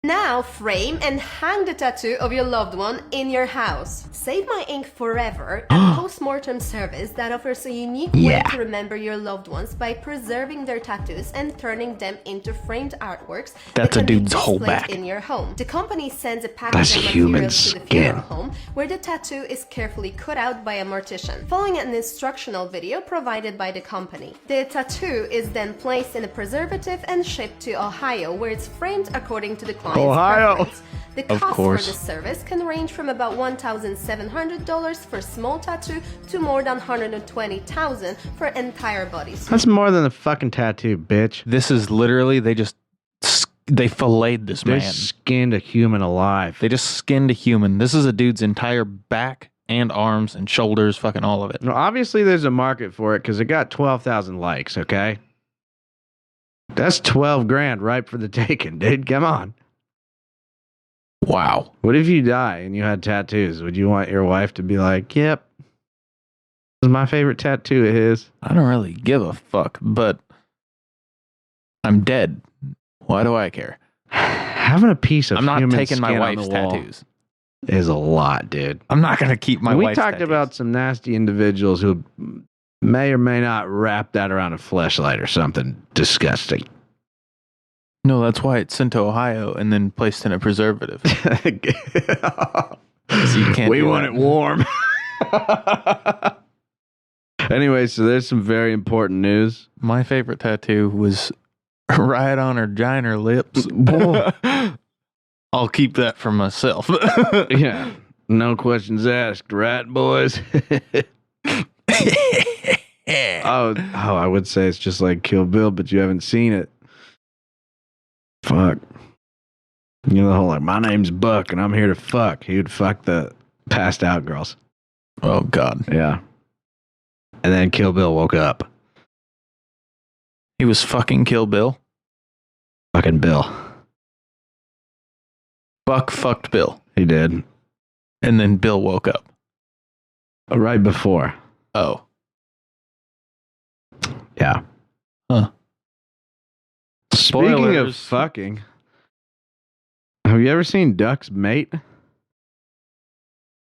Now frame and hang the tattoo of your loved one in your house. Save My Ink Forever, a post-mortem service that offers a unique way to remember your loved ones by preserving their tattoos and turning them into framed artworks That's that a can be dude's whole displayed back. in your home. The company sends a That's package of human materials to the funeral skin. home where the tattoo is carefully cut out by a mortician, following an instructional video provided by the company. The tattoo is then placed in a preservative and shipped to Ohio, where it's framed according to the client's Ohio. preference. The Of cost course. for the service can range from about $1,700 for a small tattoo to more than $120,000 for entire bodies. That's more than a fucking tattoo, bitch. This is literally they filleted this They man. skinned a human alive. They just skinned a human. This is a dude's entire back and arms and shoulders, fucking all of it. Well, obviously, there's a market for it because it got 12,000 likes, okay? That's 12 grand ripe for the taking, dude. Come on. Wow. What if you die and you had tattoos? Would you want your wife to be like, yep, this is my favorite tattoo of his? I don't really give a fuck, but I'm dead. Why do I care? Having a piece of I'm not human taking my skin on wife's the wall tattoos. is a lot, dude. I'm not going to keep my We wife's talked tattoos. about some nasty individuals who may or may not wrap that around a fleshlight or something disgusting. No, that's why it's sent to Ohio and then placed in a preservative. So you can't We do want that. it warm. Anyway, so there's some very important news. My favorite tattoo was right on her giner lips. I'll keep that for myself. Yeah. No questions asked, right, boys? I would say it's just like Kill Bill, but you haven't seen it. Fuck. You know the whole like, my name's Buck and I'm here to fuck. He would fuck the passed out girls. Oh, God. Yeah. And then Kill Bill woke up. He was fucking Kill Bill. Fucking Bill. Buck fucked Bill. He did. And then Bill woke up. Right before. Oh. Yeah. Huh. Speaking of Spoilers. fucking, have you ever seen Duck's Mate?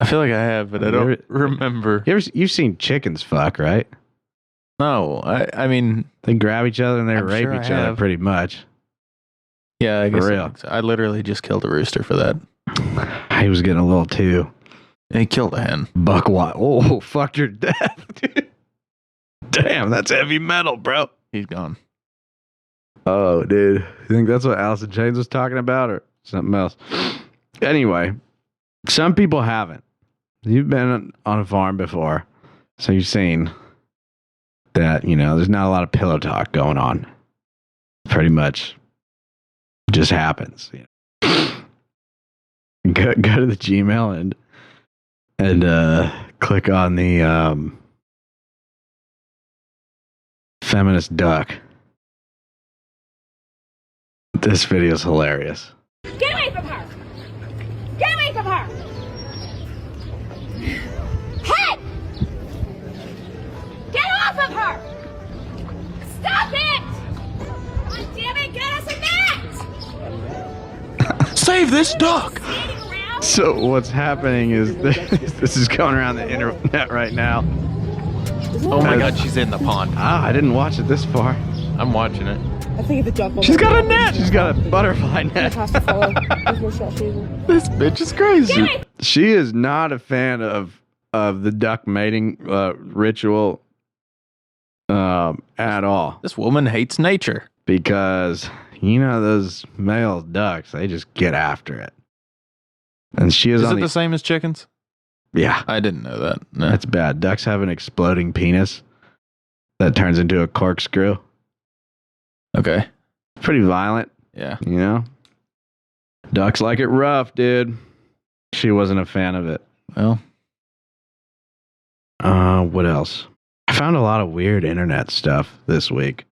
I feel like I have, but I don't There- remember. You've seen chickens fuck, right? No, I mean, They grab each other and they I'm rape sure I each other have. pretty much. yeah, I guess For I real. think so. I literally just killed a rooster for that. He was getting a little too And he killed a hen. buck wild. Oh, fucked her to death, dude. Damn, that's heavy metal, bro. He's gone. Oh, dude. You think that's what Alice in Chains was talking about or something else? Anyway, some people haven't. You've been on a farm before, so you've seen that, there's not a lot of pillow talk going on. Pretty much just happens. Go to the Gmail and click on the feminist duck. This video is hilarious. Get away from her! Get away from her! Hey! Get off of her! Stop it! God damn it, get us a net! Save this duck! Standing around? So what's happening is this is going around the internet right now. Oh my God, she's in the pond. I didn't watch it this far. I'm watching it. I think the duck will. She's got a net. She's got a butterfly It net. has to follow. There's no shot season. This bitch is crazy. She is not a fan of the duck mating ritual at all, This woman hates nature. because you know those male ducks, they just get after it. And she is Is on it the same as chickens? yeah, I didn't know that. No. that's bad. Ducks have an exploding penis that turns into a corkscrew. Okay. Pretty violent, Yeah. you know. Ducks like it rough, dude. She wasn't a fan of it. Well, What else? I found a lot of weird internet stuff this week.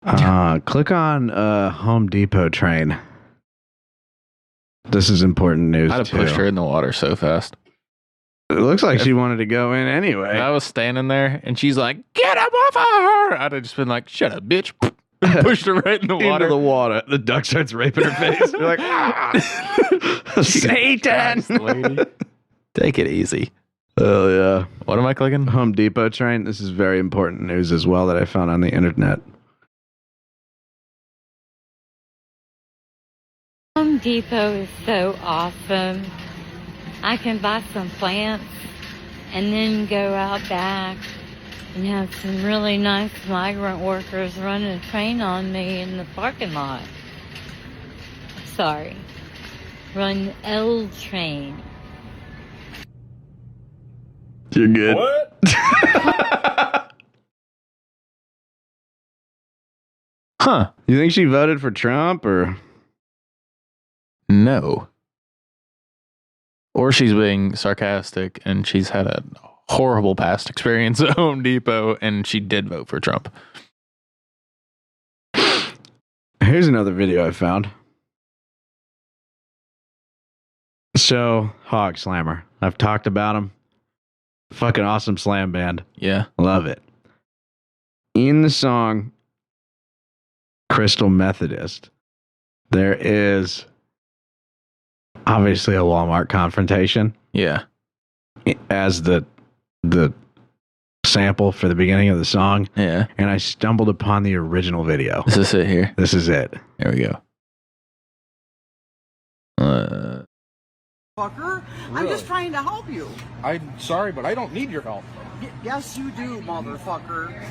Click on Home Depot train. This is important news I'd have too. pushed her in the water so fast. It looks like she wanted to go in anyway. I was standing there and she's like, "Get up off of her!" I'd have just been like, "Shut up, bitch!" And pushed her right in the water. Into the water. The duck starts raping her face. You're like, ah! Satan! Christ, lady. Take it easy. Oh yeah. What am I clicking? Home Depot train. This is very important news as well that I found on the internet. Home Depot is so awesome. I can buy some plants and then go out back and have some really nice migrant workers run a train on me in the parking lot. Sorry. Run L train. You're good. What? Huh. You think she voted for Trump or? No. Or she's being sarcastic and she's had a horrible past experience at Home Depot and she did vote for Trump. Here's another video I found. So, Hog Slammer. I've talked about him. Fucking awesome slam band. Yeah. Love it. In the song Crystal Methodist, there is obviously a Walmart confrontation Yeah. as the sample for the beginning of the song, Yeah. and I stumbled upon the original video. Is this it here? This is it. There we go. Fucker. I'm Really? just trying to help you. I'm sorry, but I don't need your help. Yes, you do, motherfucker.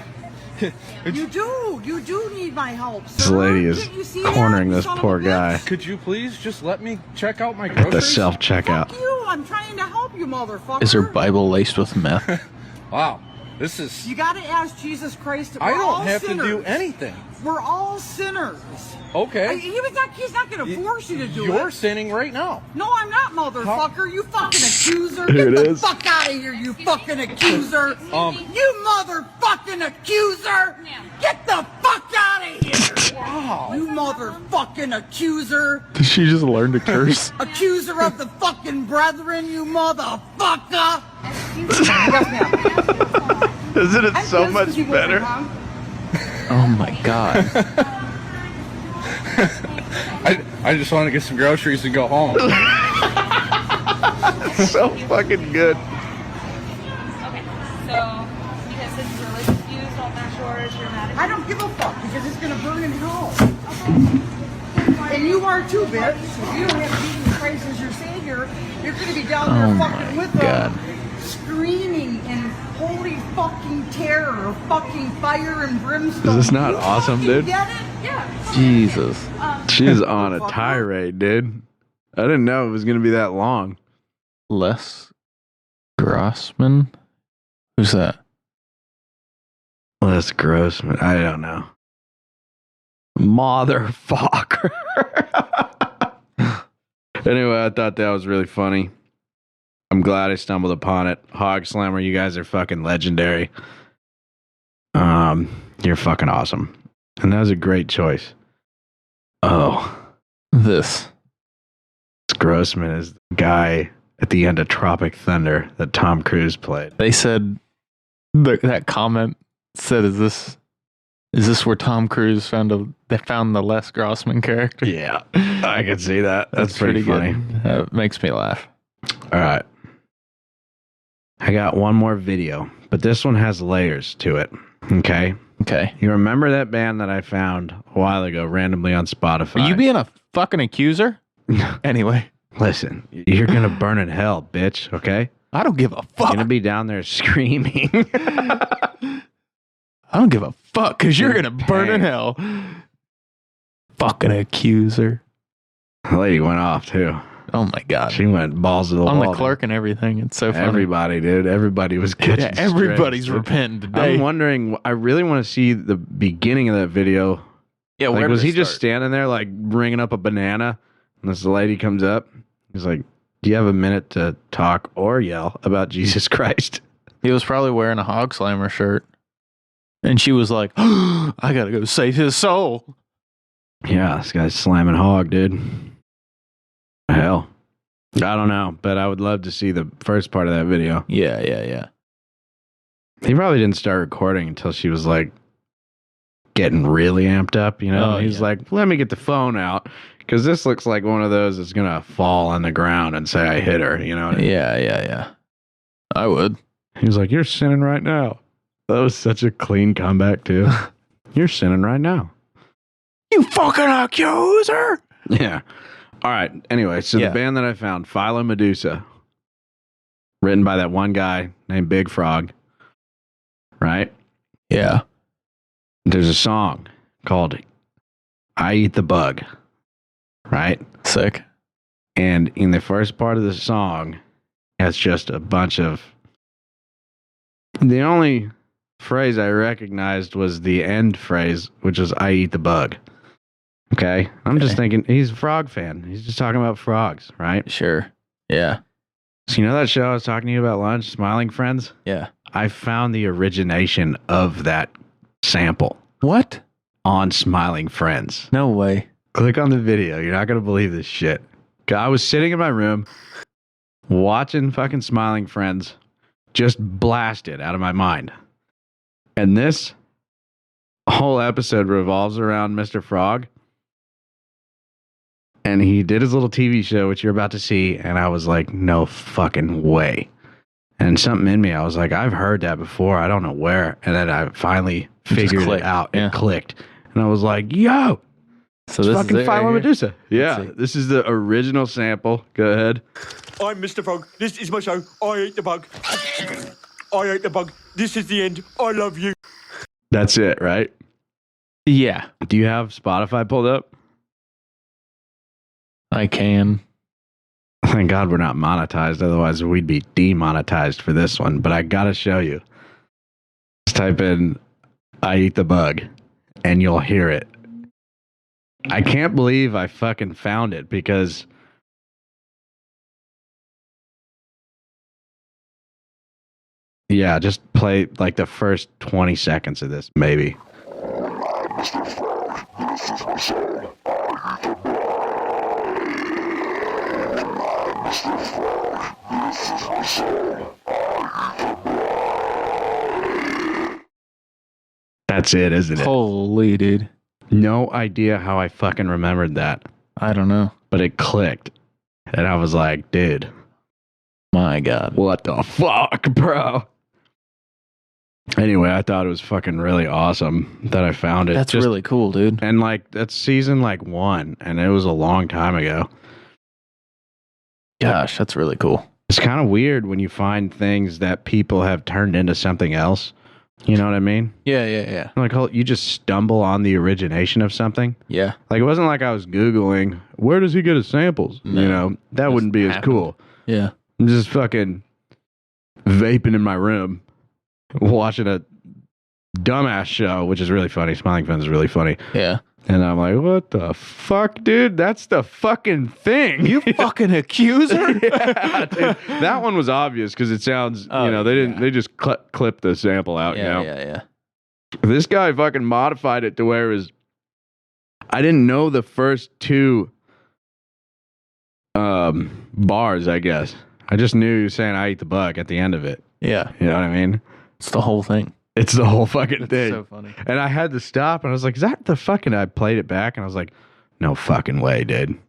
You do need my help, sir. This lady is Can't you see cornering that, this son of poor a bitch? guy Could you please just let me check out my at the groceries? self-checkout. Fuck you. I'm trying to help you, motherfucker. Is her Bible laced with meth? Wow, this is. You gotta ask Jesus Christ. I We're all don't have to sinners. do anything. We're all sinners. Okay. He's not gonna force you to do You're it. sinning right now. No, I'm not, motherfucker. You fucking accuser. Here Get it the is. fuck out of here, you fucking accuser. You motherfucking accuser. Get the fuck out of here. Wow. You motherfucking accuser. Did she just learn to curse? Accuser of the fucking brethren, you motherfucker. Yes, ma'am. Isn't it I'm so pissed much 'cause you went better? wrong. Oh my God. I just want to get some groceries and go home. So fucking good. Okay, so because it's really confused on that shortage, you're mad at I don't give a fuck because it's gonna burn in hell. And you are too, bitch. If you don't have Jesus Christ as your savior, you're gonna be down there Oh fucking my with God. them, screaming in holy fucking terror, fucking fire and brimstone. Is this not You awesome, fucking dude? Get it? Yeah. Jesus. She's on a tirade, dude. I didn't know it was going to be that long. Les Grossman? Who's that? Les Grossman. I don't know. Motherfucker. Anyway, I thought that was really funny. I'm glad I stumbled upon it. Hog Slammer, you guys are fucking legendary. You're fucking awesome. And that was a great choice. Oh, This. Grossman is the guy at the end of Tropic Thunder that Tom Cruise played. They said that comment said, "Is this where Tom Cruise they found the Les Grossman character?" Yeah, I can see that. That's pretty funny. good. That makes me laugh. All right. I got one more video, but this one has layers to it. Okay. Okay. You remember that band that I found a while ago randomly on Spotify? Are you being a fucking accuser? Anyway. Listen, you're going to burn in hell, bitch, okay? I don't give a fuck. You're going to be down there screaming. I don't give a fuck because you're going to burn in hell. Fucking accuser. The lady went off, too. Oh, my God. She went balls to the On wall. the clerk and everything. It's so funny. Everybody, dude. Everybody was catching Yeah, everybody's strays. repenting today. I'm wondering, I really want to see the beginning of that video. Yeah, Like, where was did he it just start? standing there, like, ringing up a banana? And this lady comes up. He's like, do you have a minute to talk or yell about Jesus Christ? He was probably wearing a Hog Slammer shirt. And she was like, I got to go save his soul. Yeah, this guy's slamming hog, dude. Hell. I don't know, but I would love to see the first part of that video. Yeah. He probably didn't start recording until she was like getting really amped up, you know? Oh, He's yeah. like, let me get the phone out because this looks like one of those that's going to fall on the ground and say I hit her, you know? Yeah. I would. He was like, you're sinning right now. That was such a clean comeback, too. You're sinning right now. You fucking accuser. Yeah. All right. Anyway, so Yeah. the band that I found, Philo Medusa, written by that one guy named Big Frog, right? Yeah. There's a song called I Eat the Bug, right? Sick. And in the first part of the song, it's just a bunch of. The only phrase I recognized was the end phrase, which was I eat the bug. Okay? I'm just thinking, he's a frog fan. He's just talking about frogs, right? Sure. Yeah. So, you know that show I was talking to you about lunch, Smiling Friends? Yeah. I I found the origination of that sample What? on Smiling Friends. No way. Click on the video. You're not going to believe this shit. I was sitting in my room watching fucking Smiling Friends, just blasted out of my mind. And this whole episode revolves around Mr. Frog. And he did his little TV show, which you're about to see. And I was like, no fucking way. And something in me, I was like, I've heard that before. I don't know where. And then I finally figured it clicked. out. Yeah. It clicked. And I was like, yo, So it's this fucking is it Philo right here? Medusa. Yeah, see. this is the original sample. Go ahead. I'm Mr. Frog. This is my show. I eat the bug. I ate the bug. This is the end. I love you. That's it, right? Yeah. Do you have Spotify pulled up? I can. Thank God we're not monetized. Otherwise, we'd be demonetized for this one. But I got to show you. Just type in I eat the bug and you'll hear it. I can't believe I fucking found it because yeah, just play like the first 20 seconds of this, maybe. That's it, isn't it? Holy dude. No idea how I fucking remembered that, I don't know. but it clicked. And I was like, dude, My God. what the fuck, bro? Anyway, I thought it was fucking really awesome that I found it. That's Just- really cool, dude. And like, that's season like 1, and it was a long time ago. Gosh, that's really cool. It's kind of weird when you find things that people have turned into something else. You know what I mean? Yeah. Like, you just stumble on the origination of something. Yeah. Like, it wasn't like I was Googling, where does he get his samples? No, you know, that just wouldn't be as happened. cool. Yeah. I'm just fucking vaping in my room, watching a dumbass show, which is really funny. Smiling Friends is really funny. Yeah. And I'm like, what the fuck, dude? That's the fucking thing. You fucking accuser? Yeah, dude. That one was obvious because it sounds, Oh, you know, they just clipped the sample out, you know? Yeah. This guy fucking modified it to where it was, I didn't know the first 2 bars, I guess. I just knew he was saying I eat the bug at the end of it. Yeah. You know what I mean? It's the whole thing. It's the whole fucking It's thing. so funny. And I had to stop and I was like, is that the fucking, I played it back and I was like, no fucking way, dude.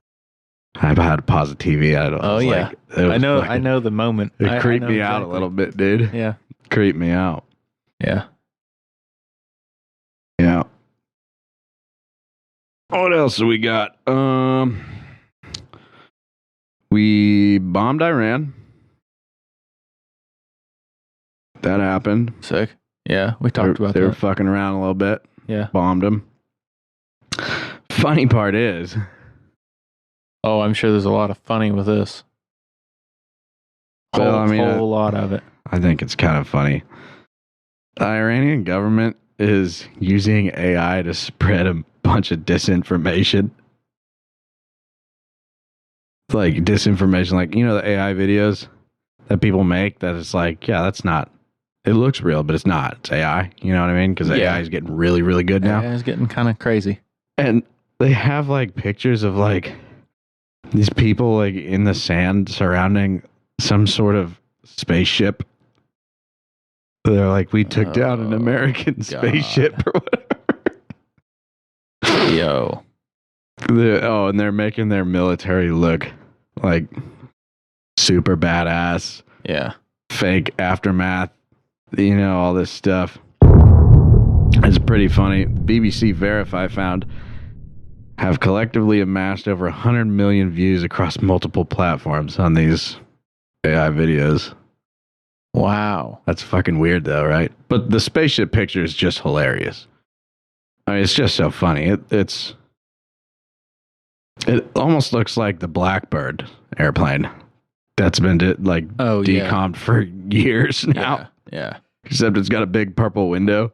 I had to pause the TV. Oh yeah. Like, it was I know the moment. It creeped I know me out a exactly. little bit, dude. Yeah. Creeped me out. Yeah. What else do we got? We bombed Iran. That happened. Sick. Yeah, we talked about They were that. fucking around a little bit. Yeah. Bombed them. Funny part is, Oh, I'm sure there's a lot of funny with this. Well, I mean, whole lot of it. I think it's kind of funny. The Iranian government is using AI to spread a bunch of disinformation. Like disinformation, like, you know, the AI videos that people make that it's like, yeah, that's not, it looks real, but it's not. It's AI. You know what I mean? Because AI is getting really, really good now. Yeah, it's getting kind of crazy. And they have like pictures of like these people like in the sand surrounding some sort of spaceship. They're like, we took down an American spaceship or whatever. Yo. And they're making their military look like super badass. Yeah. Fake aftermath, you know, all this stuff. It's pretty funny. BBC Verify found have collectively amassed over 100 million views across multiple platforms on these AI videos. Wow. That's fucking weird though, right? But the spaceship picture is just hilarious. I mean, it's just so funny. It almost looks like the Blackbird airplane that's been decommed for years now. Yeah. Except it's got a big purple window.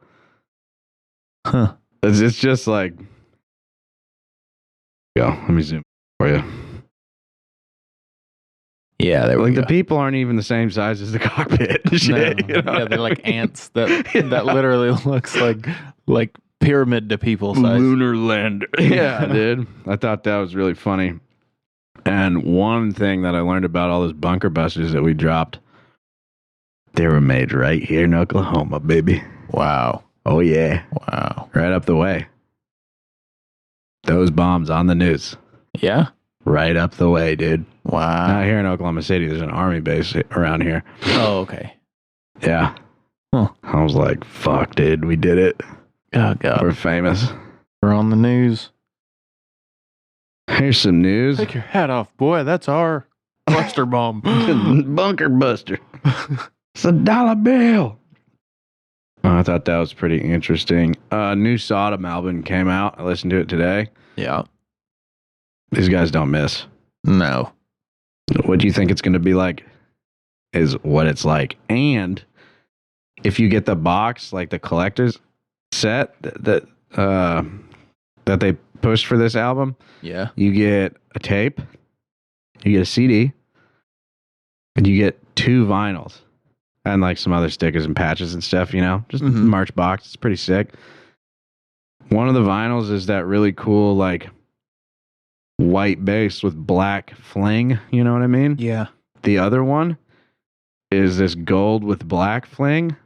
Huh. It's just like, let me zoom for you. Yeah, there we Like go. the people aren't even the same size as the cockpit. And shit, No. you know? Yeah, they're like ants that literally looks like pyramid to people size. Lunar lander. Yeah, dude. I thought that was really funny. And one thing that I learned about all those bunker busters that we dropped, they were made right here in Oklahoma, baby. Wow. Oh, yeah. Wow. Right up the way. Those bombs on the news. Yeah? Right up the way, dude. Wow. Not here in Oklahoma City. There's an army base around here. Oh, okay. Yeah. Huh. I was like, fuck, dude. We did it. Oh, God. We're famous. We're on the news. Here's some news. Take your hat off, boy. That's our cluster bomb. Bunker buster. It's $1 bill. I thought that was pretty interesting. New Sodom album came out. I listened to it today. Yeah. These guys don't miss. No. What do you think it's going to be like is what it's like. And if you get the box, like the collector's set that they pushed for this album, Yeah. you get a tape, you get a CD, and you get 2 vinyls and like some other stickers and patches and stuff, you know, just merch box. It's pretty sick. One of the vinyls is that really cool, like white base with black fling. You know what I mean? Yeah. The other one is this gold with black fling,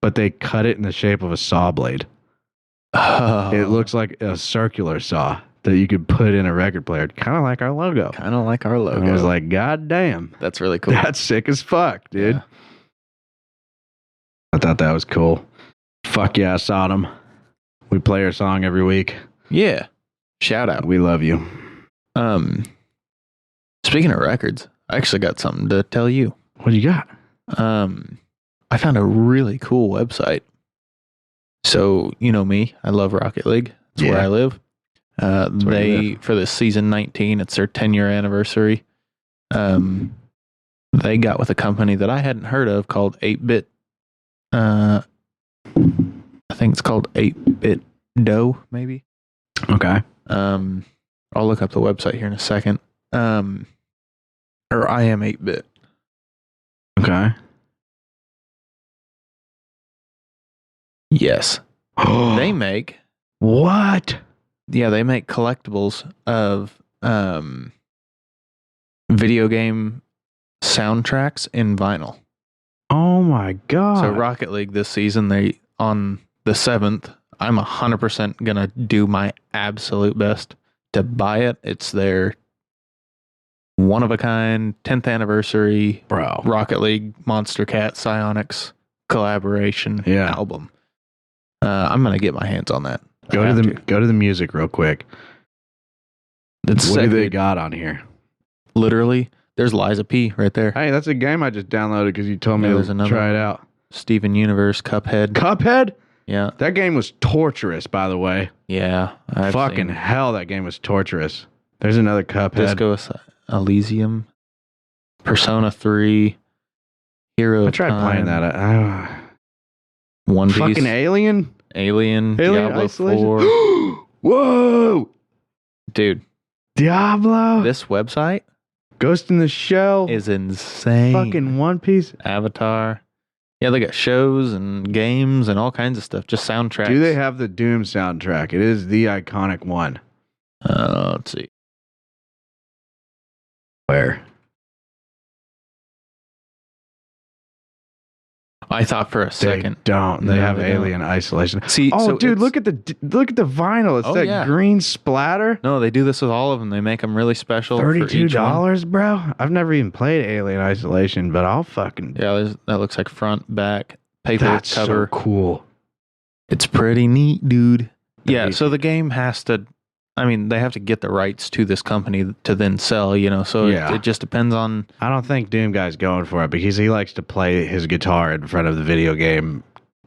but they cut it in the shape of a saw blade. Oh. It looks like a circular saw that you could put in a record player, kind of like our logo. Kind of like our logo. And I was like, God damn. That's really cool. That's sick as fuck, dude. Yeah. I thought that was cool. Fuck yeah, Sodom. We play our song every week. Yeah. Shout out. We love you. Speaking of records, I actually got something to tell you. What do you got? I found a really cool website. So, you know me, I love Rocket League. That's where I live. For the season 19, it's their 10-year anniversary. They got with a company that I hadn't heard of called 8-Bit. I think it's called 8-Bit Dough, maybe. Okay. I'll look up the website here in a second. Or I am 8-Bit. Okay. Yes. They make what? Yeah, they make collectibles of video game soundtracks in vinyl. Oh my god. So Rocket League this season, they on the 7th, I'm 100% gonna do my absolute best to buy it. It's their one of a kind 10th anniversary Rocket League Monster Cat Psionics collaboration album. I'm gonna get my hands on that. Go to the music real quick. It's What do sick, they dude. got on here? Literally, there's Liza P right there. Hey, that's a game I just downloaded because you told me Yeah, there's to another try it one. out. Steven Universe, Cuphead. Cuphead? Yeah. That game was torturous, by the way. Yeah. I've Fucking seen hell, that game was torturous. There's another Cuphead. Disco Elysium, Persona 3, Hero I of tried Time, playing that. One Piece, Fucking Alien? Alien, Diablo Isolation? 4. Whoa! Dude, Diablo? this website Ghost in the Shell? is insane. Fucking One Piece? Avatar. Yeah, they got shows and games and all kinds of stuff. Just soundtracks. Do they have the Doom soundtrack? It is the iconic one. Let's see. Where? I thought for a second. They don't. They No, have they don't. Alien Isolation. See, Oh, so dude, it's- look at the vinyl. It's Oh, that yeah. green splatter. No, they do this with all of them. They make them really special. For each one. $32, bro. I've never even played Alien Isolation, but I'll fucking. Yeah, that looks like front, back, paper That's cover. so cool. It's pretty neat, dude. Yeah, That'd be- so the game has to, I mean, they have to get the rights to this company to then sell, so Yeah. it just depends on, I don't think Doom Guy's going for it because he likes to play his guitar in front of the video game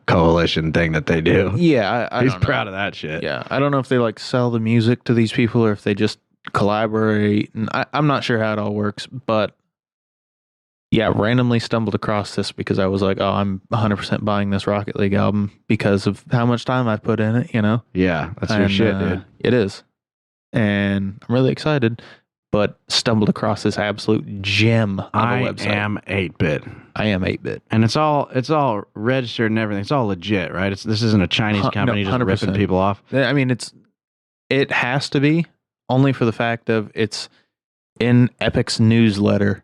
coalition thing that they do. yeah, I He's don't know. proud of that shit. Yeah, I don't know if they like sell the music to these people or if they just collaborate, and I'm not sure how it all works, but yeah, randomly stumbled across this because I was like, oh, I'm 100% buying this Rocket League album because of how much time I've put in it, Yeah, that's your And, shit, dude. It is. And I'm really excited, but stumbled across this absolute gem on I the website. am 8-bit. I am 8-bit. And it's all registered and everything. It's all legit, right? This isn't a Chinese company just 100%. ripping people off. I mean, it has to be only for the fact of it's in Epic's newsletter.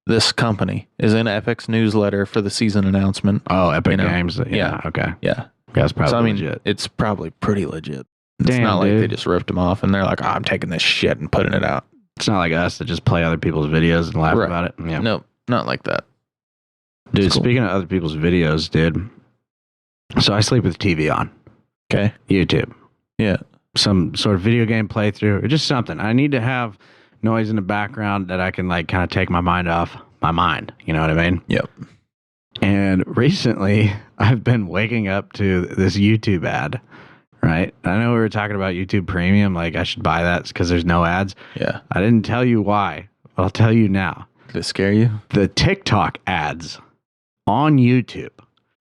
This company is in Epic's newsletter for the season announcement. Oh, Epic You know? Games. Yeah, okay. Yeah. That's probably So, I mean, legit. it's probably pretty legit. It's Damn, not like dude. they just ripped them off and they're like, oh, I'm taking this shit and putting it out. It's not like us that just play other people's videos and laugh Right. about it. Yeah. No, not like that. Dude, It's cool. speaking of other people's videos, dude. So I sleep with TV on. Okay. YouTube. Yeah. Some sort of video game playthrough or just something. I need to have noise in the background that I can like kind of take my mind off my mind. You know what I mean? Yep. And recently I've been waking up to this YouTube ad, right? I know we were talking about YouTube Premium. Like I should buy that because there's no ads. Yeah. I didn't tell you why. I'll tell you now. Did it scare you? The TikTok ads on YouTube.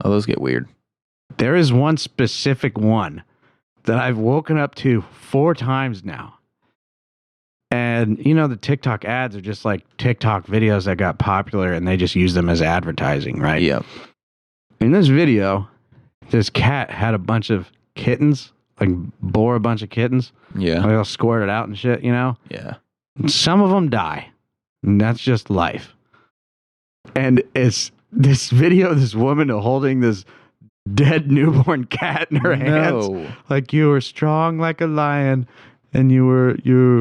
Oh, those get weird. There is one specific one that I've woken up to 4 times now. And the TikTok ads are just like TikTok videos that got popular and they just use them as advertising, right? Yep. In this video, this cat had a bunch of kittens, like bore a bunch of kittens. Yeah. Like all squirted out and shit, Yeah. Some of them die. And that's just life. And it's this video, this woman holding this dead newborn cat in her hands. No. Like you were strong like a lion and you were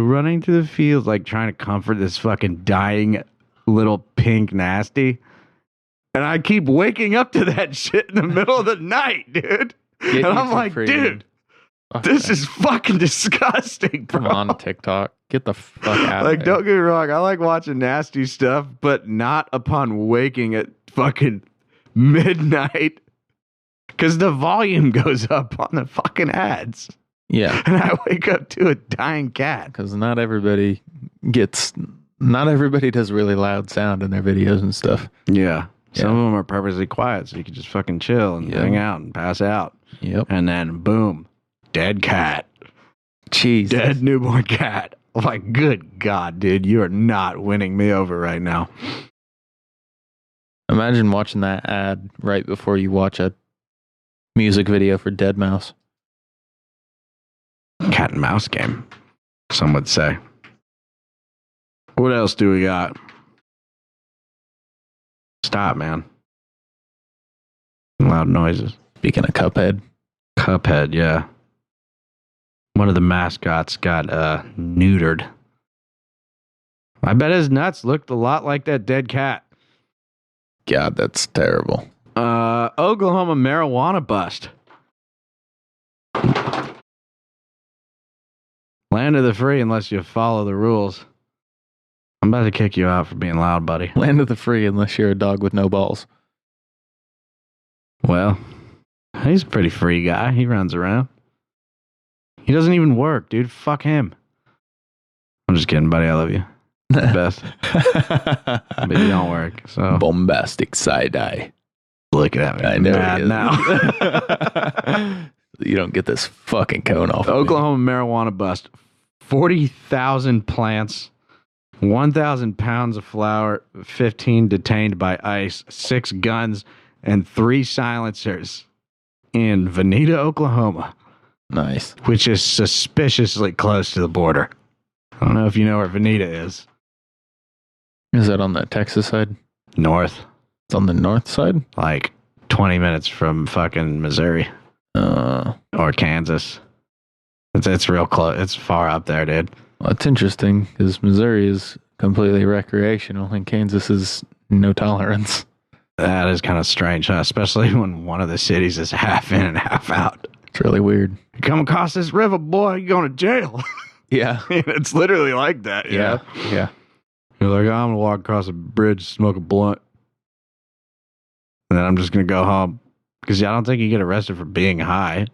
running through the fields like trying to comfort this fucking dying little pink nasty. And I keep waking up to that shit in the middle of the night, dude. Get and I'm YouTube like, Premium. dude, this is fucking disgusting, bro. Come on, TikTok. Get the fuck out Like, of here. don't get me wrong. I like watching nasty stuff, but not upon waking at fucking midnight. Because the volume goes up on the fucking ads. Yeah. And I wake up to a dying cat. Because not everybody does really loud sound in their videos and stuff. Yeah. Some Yeah. of them are purposely quiet, so you can just fucking chill and Yeah. hang out and pass out. Yep. And then, boom, dead cat. Jeez. Dead newborn cat. Like, good God, dude, you are not winning me over right now. Imagine watching that ad right before you watch a music video for Dead Mouse. Cat and mouse game, some would say. What else do we got? Stop, man. Loud noises. Speaking of Cuphead. Cuphead, yeah. One of the mascots got neutered. I bet his nuts looked a lot like that dead cat. God, that's terrible. Oklahoma marijuana bust. Land of the free unless you follow the rules. I'm about to kick you out for being loud, buddy. Land of the free unless you're a dog with no balls. Well, he's a pretty free guy. He runs around. He doesn't even work, dude. Fuck him. I'm just kidding, buddy. I love you. The best. But you don't work, so. Bombastic side eye. Look at me. I know mad he is. now. You don't get this fucking cone off. of me. Oklahoma marijuana bust. 40,000 plants, 1,000 pounds of flour, 15 detained by ICE, 6 guns, and 3 silencers in Veneta, Oklahoma. Nice. Which is suspiciously close to the border. I don't know if you know where Veneta is. Is that on the Texas side? North. It's on the north side? Like 20 minutes from fucking Missouri. Or Kansas. It's real close. It's far up there, dude. Well, it's interesting because Missouri is completely recreational and Kansas is no tolerance. That is kind of strange, huh? Especially when one of the cities is half in and half out. It's really weird. You come across this river, boy, you're going to jail. Yeah. It's literally like that. Yeah. Yeah. You're like, I'm going to walk across a bridge, smoke a blunt. And then I'm just going to go home. Because I don't think you get arrested for being high.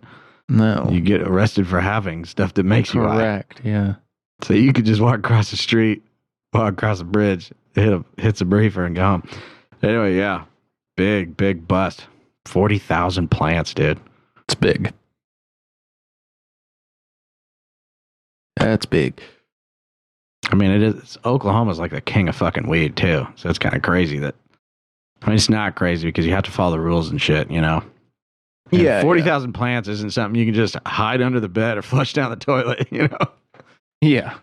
No. You get arrested for having stuff that makes you high. Correct. Yeah. So you could just walk across the street, walk across a bridge, hits a briefer and go home. Anyway, yeah. Big bust. 40,000 plants, dude. It's big. That's big. I mean, it is. Oklahoma's like the king of fucking weed, too. So it's kind of crazy that. I mean, it's not crazy because you have to follow the rules and shit, you know? And Yeah. 40,000 plants isn't something you can just hide under the bed or flush down the toilet, you know? Yeah.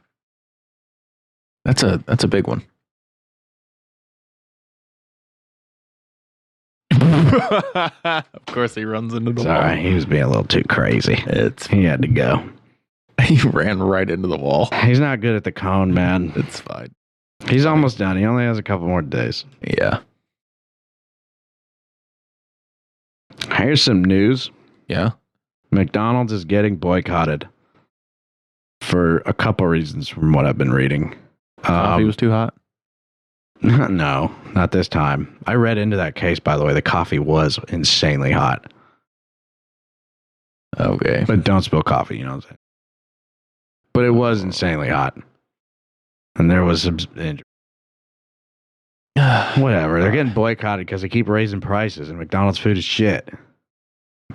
That's a big one. Of course he runs into the wall. Sorry, he was being a little too crazy. He had to go. He ran right into the wall. He's not good at the cone, man. It's fine. He's almost done. He only has a couple more days. Yeah. Here's some news. Yeah. McDonald's is getting boycotted for a couple reasons from what I've been reading. Coffee was too hot. No, not this time. I read into that case, by the way. The coffee was insanely hot. Okay. But don't spill coffee, you know what I'm saying? But it was insanely hot. And there was some injury. Whatever. They're getting boycotted because they keep raising prices and McDonald's food is shit.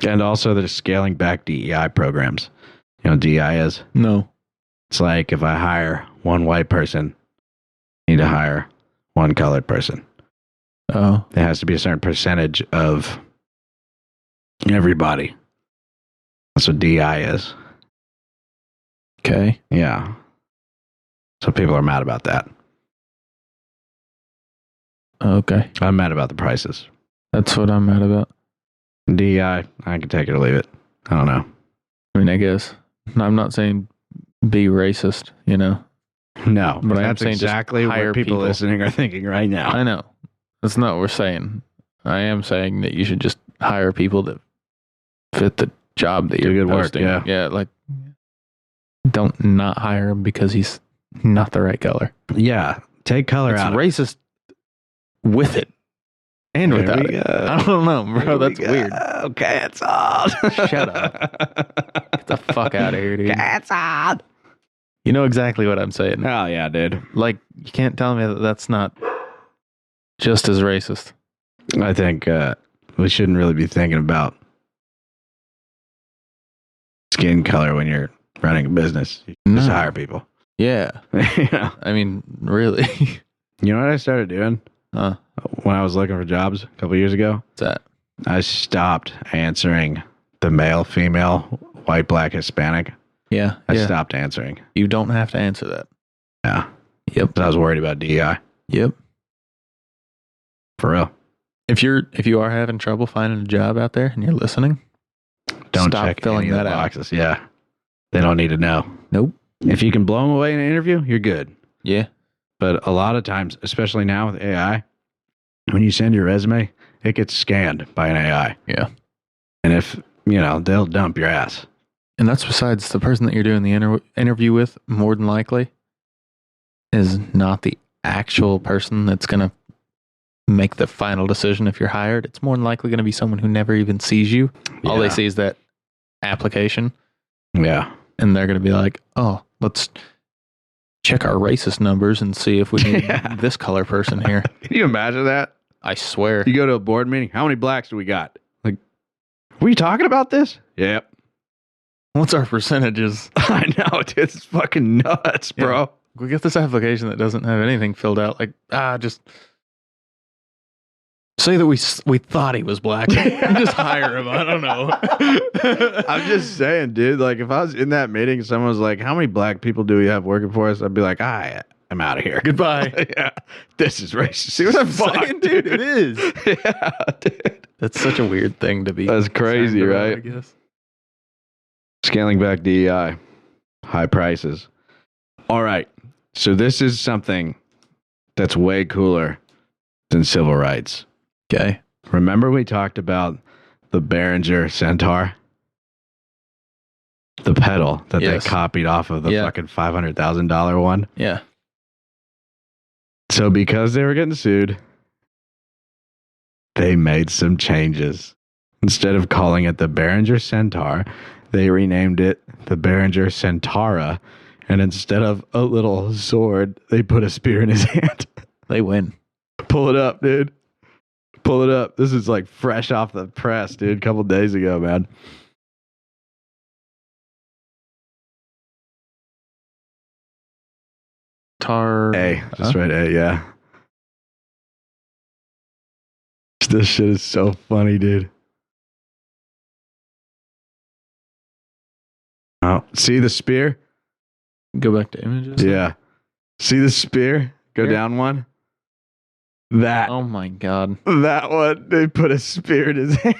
And also they're scaling back DEI programs. You know what DEI is? No. It's like if I hire one white person, I need to hire one colored person. Oh. It has to be a certain percentage of everybody. That's what DEI is. Okay. Yeah. So people are mad about that. Okay. I'm mad about the prices. That's what I'm mad about. DEI, I can take it or leave it. I don't know. I mean, I guess. I'm not saying be racist, you know. No, But I am that's saying just exactly hire what people people. listening are thinking right now. I know. That's not what we're saying. I am saying that you should just hire people that fit the job that Do you're good work, posting. yeah. Yeah, like don't not hire him because he's not the right color. Yeah, take color It's out. racist with it and Here without we it. go. I don't know, bro. That's weird. Okay, it's on. Shut up. Get the fuck out of here, dude. It's on. You know exactly what I'm saying. Oh yeah, dude. Like, you can't tell me that that's not just as racist. I think we shouldn't really be thinking about skin color when you're running a business. You just No. hire people. Yeah. Yeah. I mean, really. You know what I started doing Huh. when I was looking for jobs a couple years ago? What's that? I stopped answering the male, female, white, black, Hispanic. Yeah. I yeah. stopped answering. You don't have to answer that. Yeah. Yep. 'Cause I was worried about DEI. Yep. For real. If you are having trouble finding a job out there and you're listening, Don't stop check filling any of the that out. boxes. Yeah. They don't need to know. Nope. If you can blow them away in an interview, you're good. Yeah. But a lot of times, especially now with AI, when you send your resume, it gets scanned by an AI. Yeah. And if, they'll dump your ass. And that's besides the person that you're doing the interview with, more than likely, is not the actual person that's going to make the final decision if you're hired. It's more than likely going to be someone who never even sees you. All they see is that application. Yeah. And they're going to be like, oh, let's check our racist numbers and see if we need this color person here. Can you imagine that? I swear. You go to a board meeting. How many blacks do we got? Like, were you talking about this? Yep. What's our percentages? I know, dude. It's fucking nuts, bro. Yeah. We get this application that doesn't have anything filled out. Like, just say that we thought he was black. Just hire him. I don't know. I'm just saying, dude. Like, if I was in that meeting, someone was like, "How many black people do we have working for us?" I'd be like, I'm out of here. Goodbye. Yeah, this is racist. See what I'm saying, dude? It is. Yeah, dude. That's such a weird thing to be. That's crazy, about, right? I guess. Scaling back DEI, high prices. All right, so this is something that's way cooler than civil rights. Okay. Remember we talked about the Behringer Centaur? The pedal that they copied off of the fucking $500,000 one? Yeah. So because they were getting sued, they made some changes. Instead of calling it the Behringer Centaur, they renamed it the Behringer Centaura. And instead of a little sword, they put a spear in his hand. They win. Pull it up, dude. Pull it up. This is like fresh off the press, dude. A couple days ago, man. A. Just right, A, yeah. This shit is so funny, dude. Oh, see the spear? Go back to images. Yeah. See the spear? Go down one. That. Oh my God. That one. They put a spear in his hand.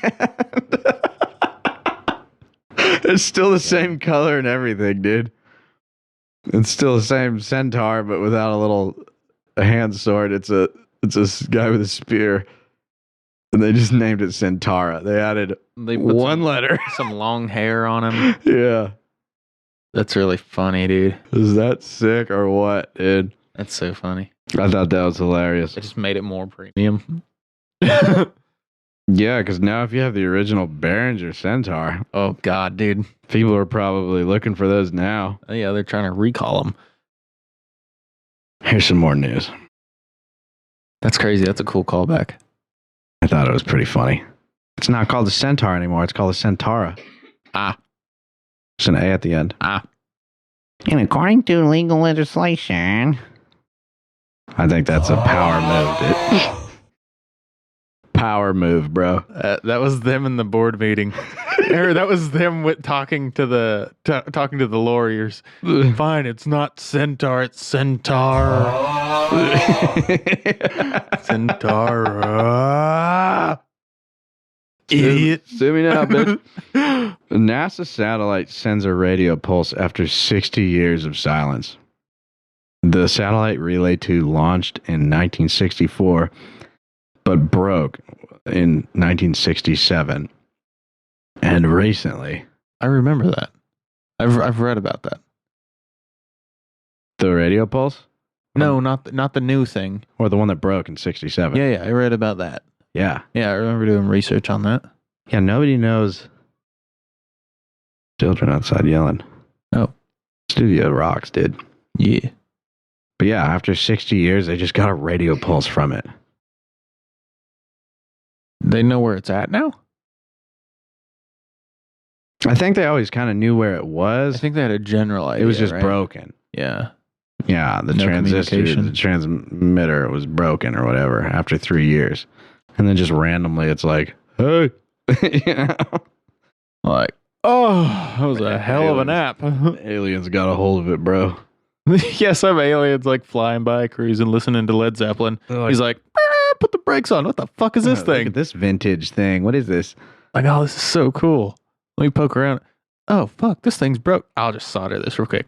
It's still the same color and everything, dude. It's still the same centaur, but without a hand sword. It's a guy with a spear. And they just named it Centaura. They added one letter. Some long hair on him. Yeah. That's really funny, dude. Is that sick or what, dude? That's so funny. I thought that was hilarious. They just made it more premium. Yeah, because now if you have the original Behringer Centaur, oh God, dude, people are probably looking for those now. Yeah, they're trying to recall them. Here's some more news. That's crazy. That's a cool callback. I thought it was pretty funny. It's not called the Centaur anymore. It's called the Centaura. Ah. There's an A at the end. Ah. And according to legal legislation, I think that's a power move, dude. Power move, bro. That was them in the board meeting. Or that was them talking to the lawyers. Fine, it's not centaur, it's centaur. Centaur. Idiot. Sue me now, bitch. A NASA satellite sends a radio pulse after 60 years of silence. The satellite Relay 2 launched in 1964, but broke in 1967. And recently, I remember that. I've read about that. The radio pulse? No, not the new thing. Or the one that broke in 67. Yeah, I read about that. Yeah. Yeah, I remember doing research on that. Yeah, nobody knows. Children outside yelling. Oh. Studio rocks, dude. Yeah. But yeah, after 60 years, they just got a radio pulse from it. They know where it's at now? I think they always kind of knew where it was. I think they had a general idea. It was just right? broken. Yeah. Yeah, the transistor, the transmitter was broken or whatever after 3 years. And then just randomly it's like, hey. You know? Like, oh, that was a hell of a nap. Aliens got a hold of it, bro. Yeah, some aliens like flying by, cruising, listening to Led Zeppelin. He's like, put the brakes on. What the fuck is this thing? Look at this vintage thing. What is this? Like, oh, this is so cool. Let me poke around. Oh, fuck, this thing's broke. I'll just solder this real quick.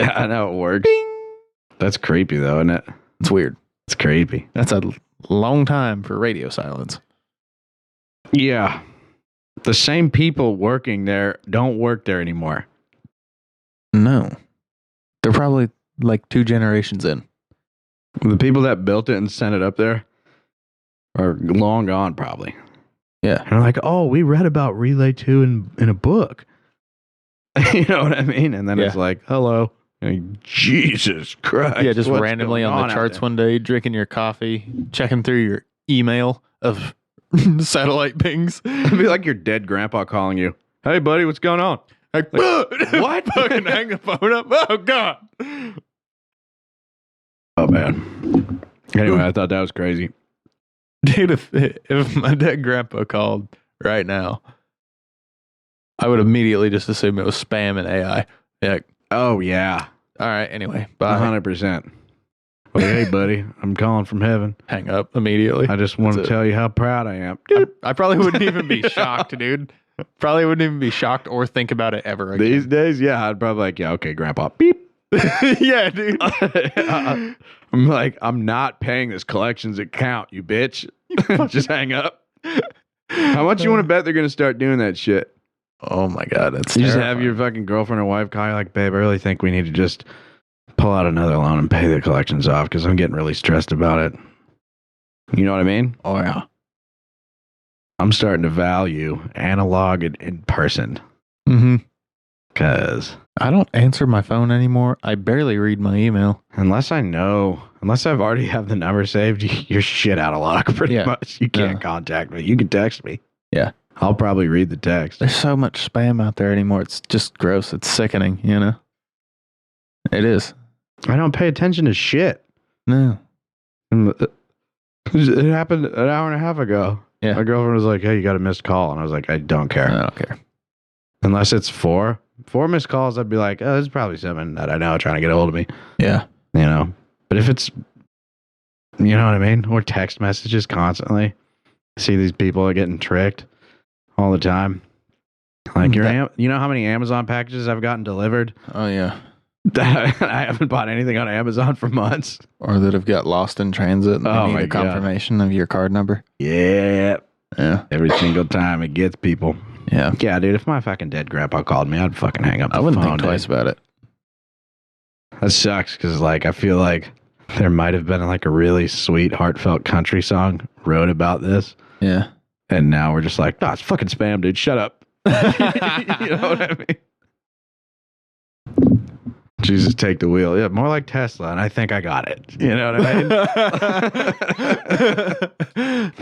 I know it works. Bing. That's creepy, though, isn't it? It's weird. It's creepy. That's a long time for radio silence. Yeah. The same people working there don't work there anymore. No. They're probably like 2 generations in. The people that built it and sent it up there are long gone, probably. Yeah. And they're like, oh, we read about Relay 2 in a book. You know what I mean? And then it's like, hello. Like, Jesus Christ. Yeah, just what's randomly going on out the charts there? one day, drinking your coffee, checking through your email of satellite pings. It'd be like your dead grandpa calling you. Hey, buddy, what's going on? Like, what? Fucking hang the phone up. Oh, God. Oh, man. Anyway, I thought that was crazy. Dude, if my dead grandpa called right now, I would immediately just assume it was spam and AI. Like, oh, yeah. All right, anyway. Bye. 100%. Well, hey, buddy, I'm calling from heaven. Hang up immediately. I just want to tell you how proud I am. Dude, I probably wouldn't even be shocked, dude. Probably wouldn't even be shocked or think about it ever again. These days, yeah, I'd probably like, yeah, okay, grandpa, beep. Yeah, dude. I'm like, I'm not paying this collections account, you bitch. Just hang up. How much you want to bet they're going to start doing that shit? Oh my God, that's You just terrifying. have your fucking girlfriend or wife call you like, babe, I really think we need to just pull out another loan and pay the collections off because I'm getting really stressed about it. You know what I mean? Oh, yeah. I'm starting to value analog and in person. Mm-hmm. Because I don't answer my phone anymore. I barely read my email. unless I've already have the number saved, you're shit out of luck pretty Yeah. much. You can't contact me. You can text me. Yeah. I'll probably read the text. There's so much spam out there anymore. It's just gross. It's sickening, you know? It is. I don't pay attention to shit. No. It happened an hour and a half ago. Yeah. My girlfriend was like, hey, you got a missed call. And I was like, I don't care. I don't care. Unless it's four missed calls, I'd be like, oh, this is probably someone that I know trying to get a hold of me. Yeah. You know? But if it's, you know what I mean? Or text messages constantly. I see these people are getting tricked all the time. Like, you know how many Amazon packages I've gotten delivered? Oh, yeah. That I haven't bought anything on Amazon for months. Or that have got lost in transit and Oh they my need a God. confirmation of your card number. Yeah. Yeah. Every single time it gets people. Yeah. Yeah, dude, if my fucking dead grandpa called me, I'd fucking hang up the I wouldn't phone, think twice about it. That sucks because, like, I feel like there might have been, like, a really sweet, heartfelt country song wrote about this. Yeah. And now we're just like, it's fucking spam, dude. Shut up. You know what I mean? Jesus, take the wheel. Yeah, more like Tesla, and I think I got it. You know what I mean?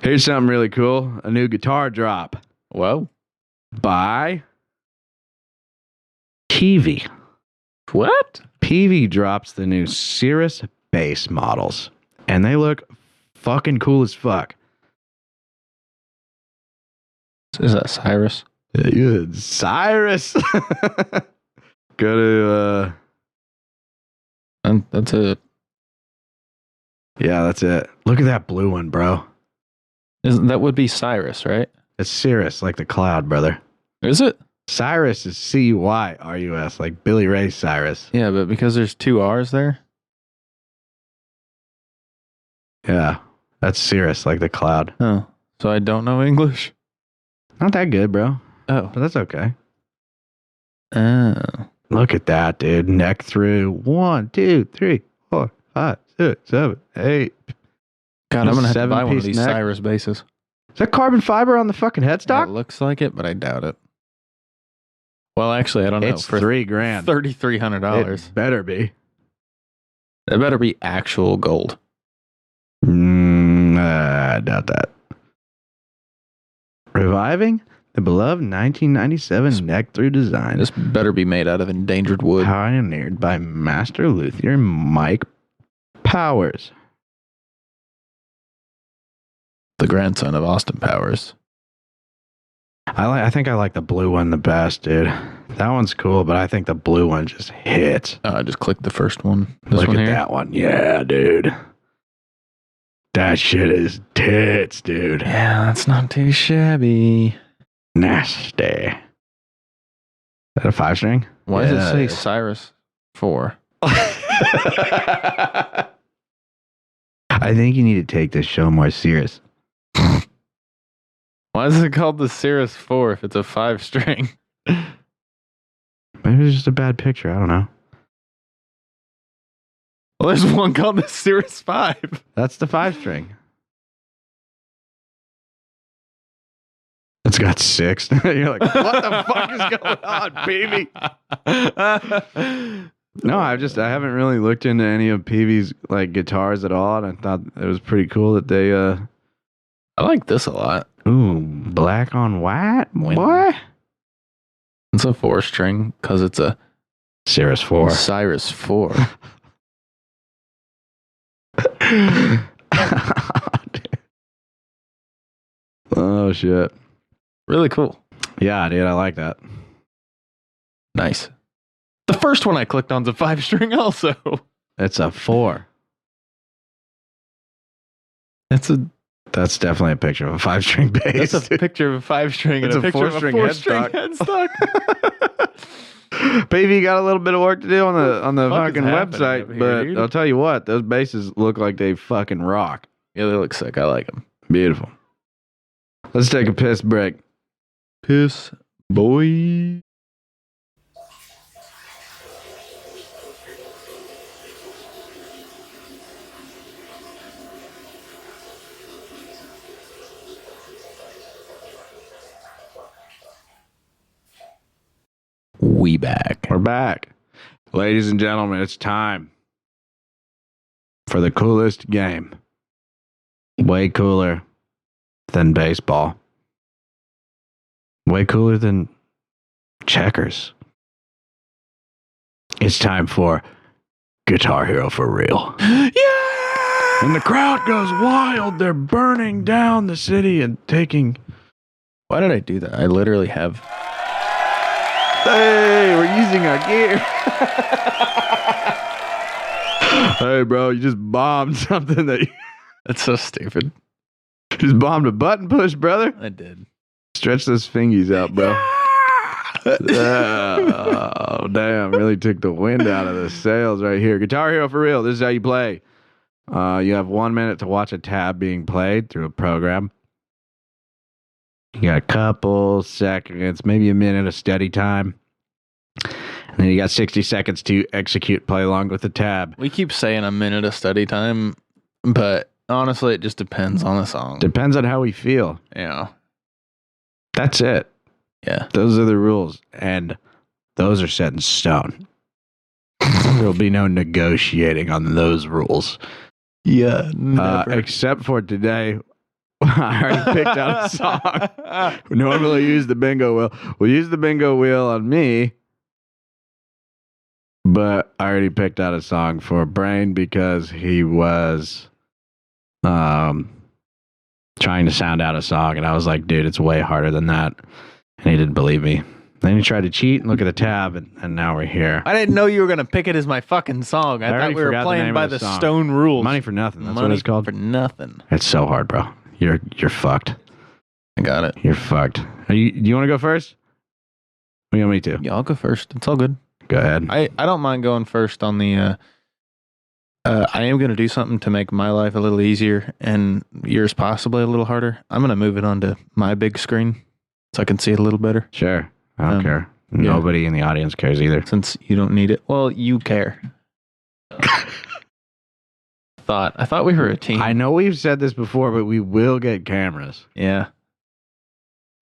Here's something really cool. A new guitar drop. Whoa. By Peavy. What? Peavy drops the new Cirrus bass models, and they look fucking cool as fuck. Is that Cyrus? Yeah, Cyrus. Go to, And that's it. yeah, that's it. Look at that blue one, bro. That would be Cyrus, right? It's Cirrus, like the cloud, brother. Is it? Cyrus is Cyrus, like Billy Ray Cyrus. Yeah, but because there's 2 R's there. Yeah, that's Cirrus, like the cloud. Oh, so I don't know English. Not that good, bro, Oh. but that's okay. Oh. Look at that, dude. Neck through. 1, 2, 3, 4, 5, 6, 7, 8. God, I'm going to have to buy one of 7-piece these neck. Cyrus bases. Is that carbon fiber on the fucking headstock? It looks like it, but I doubt it. Well, actually, I don't know. It's For $3,000. $3,300. It better be. It better be actual gold. I doubt that. Reviving the beloved 1997 neck through design. This better be made out of endangered wood. Pioneered by master luthier Mike Powers. The grandson of Austin Powers. I think I like the blue one the best, dude. That one's cool, but I think the blue one just hits. I just clicked the first one. This Look one at here. that one. Yeah, dude. That shit is tits, dude. Yeah, that's not too shabby. Nasty. Is that a 5-string? Why does it say is. Cyrus 4? I think you need to take this show more serious. Why is it called the Cirrus 4 if it's a 5-string? Maybe it's just a bad picture. I don't know. Well, there's one called the Cirrus 5. That's the 5-string. It's got 6. You're like, what the fuck is going on, baby? No, I haven't really looked into any of Peavy's like guitars at all, and I thought it was pretty cool that they I like this a lot. ooh, black on white, When- boy. It's a 4-string because it's a Cirrus 4. Cyrus 4. Oh shit. Really cool. Yeah, dude, I like that. Nice. The first one I clicked on's a 5-string also. It's a 4. That's That's definitely a picture of a 5-string bass. a picture of a 5-string and It's a a picture of a 4-string 4-string headstock. headstock. Baby, you got a little bit of work to do on the Fuck is fucking happening website, up here, but dude? I'll tell you what, those basses look like they fucking rock. Yeah, they look sick. I like them. Beautiful. Let's take a piss break. Piss boy. We back. We're back. Ladies and gentlemen, it's time for the coolest game. Way cooler than baseball. Way cooler than checkers. It's time for Guitar Hero for real. Yeah! And the crowd goes wild. They're burning down the city and taking... Why did I do that? I literally have... Hey, we're using our gear. Hey, bro, you just bombed something that you That's so stupid. just bombed a button push, brother. I did. Stretch those fingies out, bro. Oh, damn. Really took the wind out of the sails right here. Guitar Hero for real. This is how you play. You have 1 minute to watch a tab being played through a program. You got a couple seconds, maybe a minute of study time. And then you got 60 seconds to execute play along with the tab. We keep saying a minute of study time, but honestly, it just depends on the song. Depends on how we feel. Yeah. That's it. Yeah. Those are the rules. And those are set in stone. There'll be no negotiating on those rules. Yeah. Never. Except for today. I already picked out a song. We normally use the bingo wheel. We'll use the bingo wheel on me. But I already picked out a song for Brain because he was trying to sound out a song. And I was like, dude, it's way harder than that. And he didn't believe me. Then he tried to cheat and look at the tab, and now we're here. I didn't know you were going to pick it as my fucking song. I thought already we were forgot the playing name by of the the song. stone rules. Money for nothing. That's Money what it's called. for nothing. It's so hard, bro. You're fucked. I got it. You're fucked. Do you want to go first? Or you want me to? Yeah, I'll go first. It's all good. Go ahead. I don't mind going first on the... I am going to do something to make my life a little easier and yours possibly a little harder. I'm going to move it onto my big screen so I can see it a little better. Sure. I don't care. Nobody in the audience cares either. Since you don't need it. Well, you care. I thought we were a team. I know we've said this before, but we will get cameras. Yeah.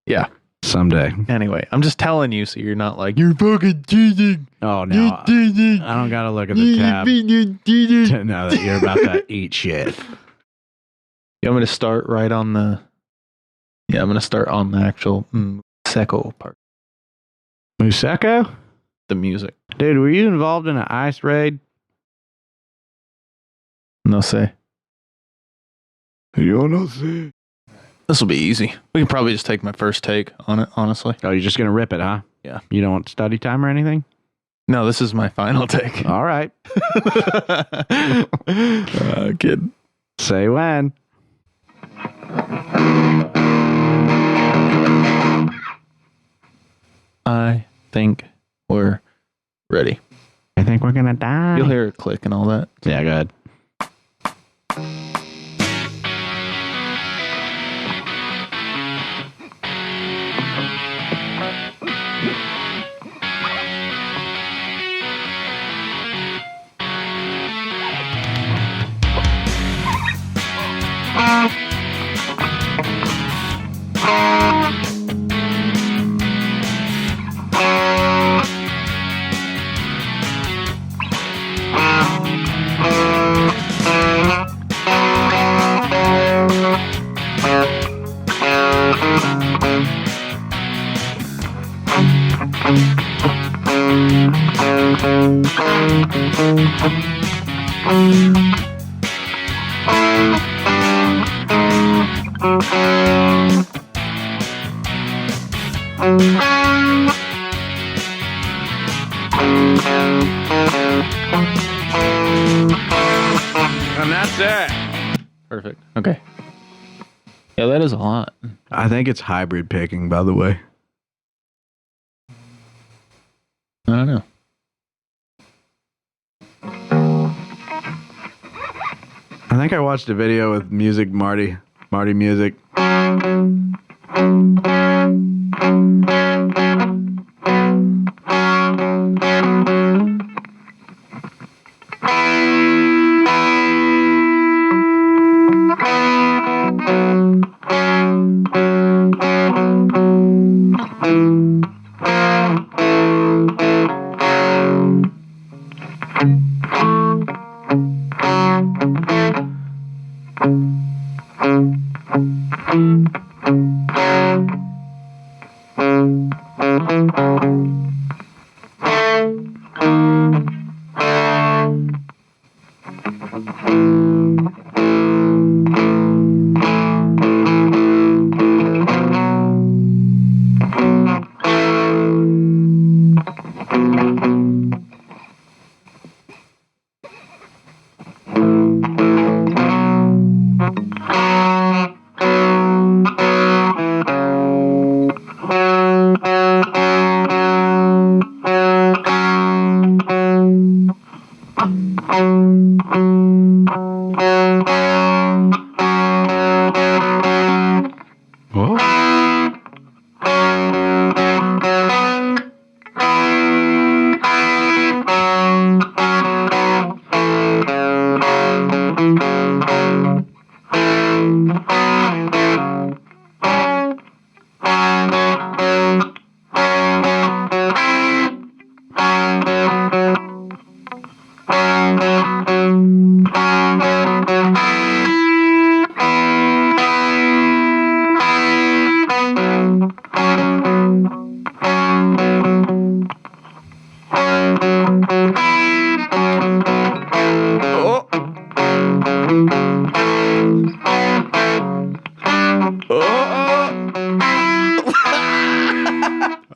Yeah. Someday. Anyway, I'm just telling you so you're not like, you're fucking cheating. Oh, no. I don't got to look at the tab to know that you're about to eat shit. You want me to start right on the... Yeah, I'm going to start on the actual Museko part. Museko? The music. Dude, were you involved in an ice raid? No say. You don't say. This will be easy. We can probably just take my first take on it, honestly. Oh, you're just going to rip it, huh? Yeah. You don't want study time or anything? No, this is my final take. All right. Kid. Say when. I think we're ready. I think we're going to die. You'll hear a click and all that. Yeah, go ahead. And that's it. Perfect. Okay. Yeah, that is a lot. I think it's hybrid picking, by the way. I don't know. I think I watched a video with Marty Music.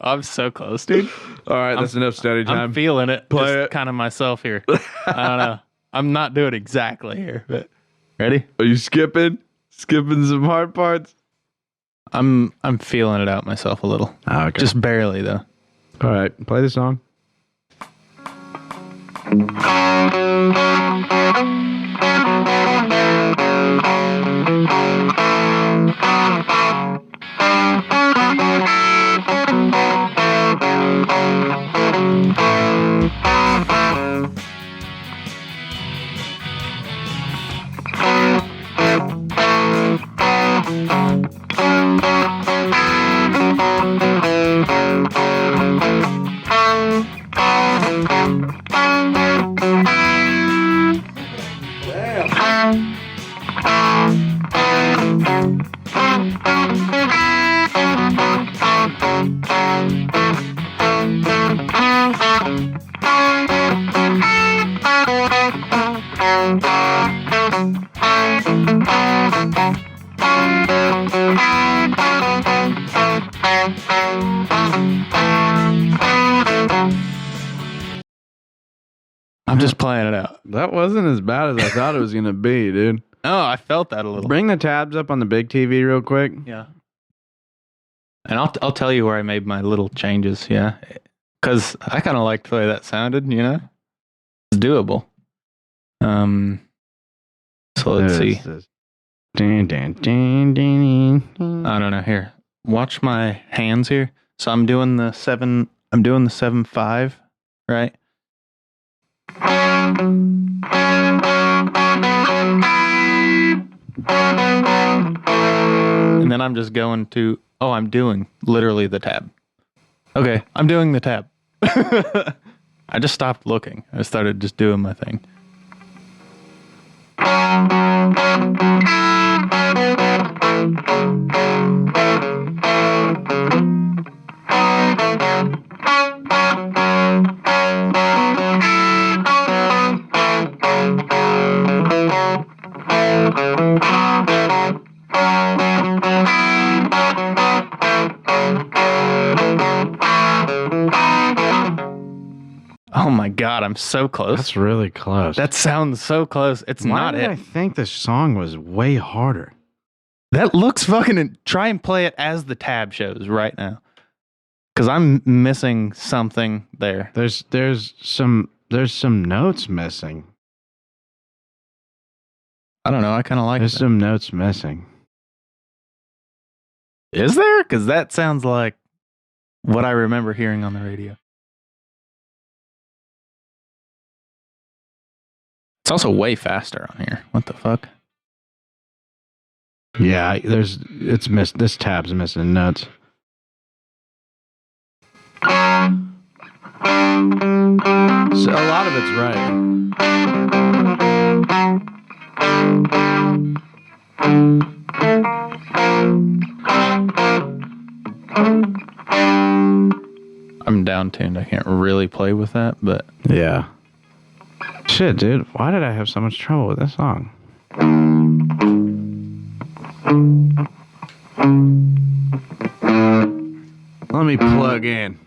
I'm so close, dude. All right, that's enough study time. I'm feeling it. Play Just it. kind of myself here. I don't know. I'm not doing exactly here, but ready? Are you skipping? Skipping some hard parts? I'm feeling it out myself a little. Okay. Just barely though. All right, play the song. I'm just playing it out. That wasn't as bad as I thought it was going to be, dude. Oh, I felt that a little. Bring the tabs up on the big TV real quick. Yeah. And I'll tell you where I made my little changes, yeah. Because I kind of liked the way that sounded, you know? It's doable. So let's see. I don't know. Here. Watch my hands here. So I'm doing the 7/5, right? And then I'm just going to, I'm doing literally the tab. Okay, I'm doing the tab. I just stopped looking. I started just doing my thing. Oh my God, I'm so close. That's really close. That sounds so close. It's Why not did it. I think this song was way harder? That looks fucking. Try and play it as the tab shows right now, because I'm missing something there. There's some notes missing. I don't know. I kind of like. There's some notes missing. Is there? Because that sounds like what I remember hearing on the radio. It's also way faster on here. What the fuck? Yeah, this tab's missing notes. So a lot of it's right. I'm down tuned. I can't really play with that, but yeah. Shit, dude. Why did I have so much trouble with this song? Let me plug in.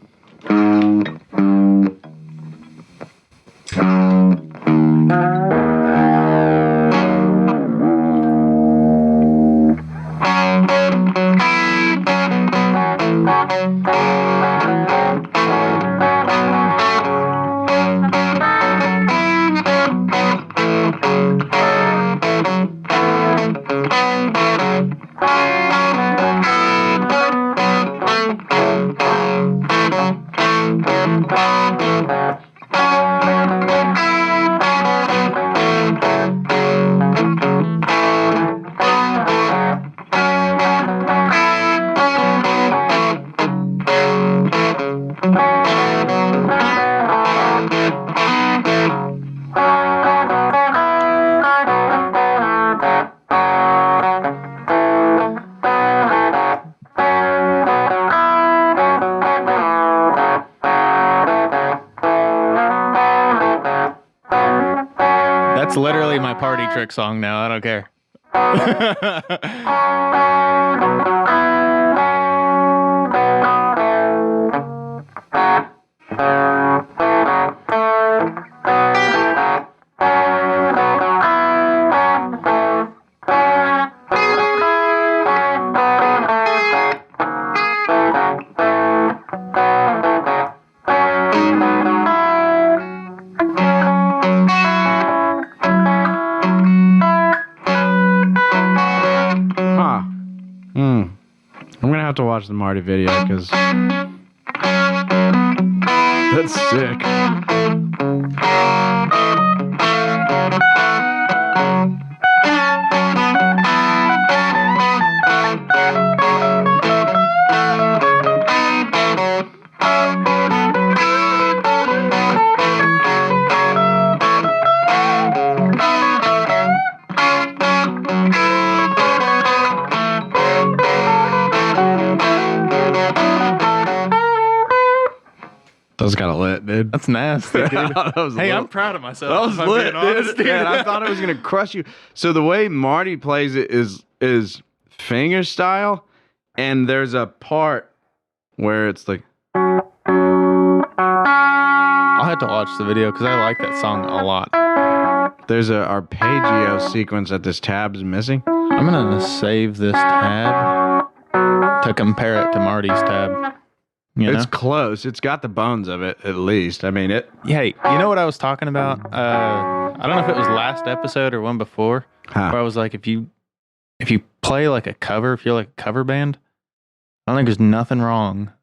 that's literally my party trick song now. I don't care. I'm gonna have to watch the Marty video because that's sick. That was kind of lit, dude. That's nasty, dude. Hey, I'm proud of myself. That was lit, dude. Man, I thought it was gonna crush you. So the way Marty plays it is finger style, and there's a part where it's like. I'll have to watch the video because I like that song a lot. There's a arpeggio sequence that this tab's missing. I'm gonna save this tab to compare it to Marty's tab. You know? It's close. It's got the bones of it, at least. I mean, it. Hey, you know what I was talking about? I don't know if it was last episode or one before, where I was like, if you play like a cover, if you're like a cover band, I don't think there's nothing wrong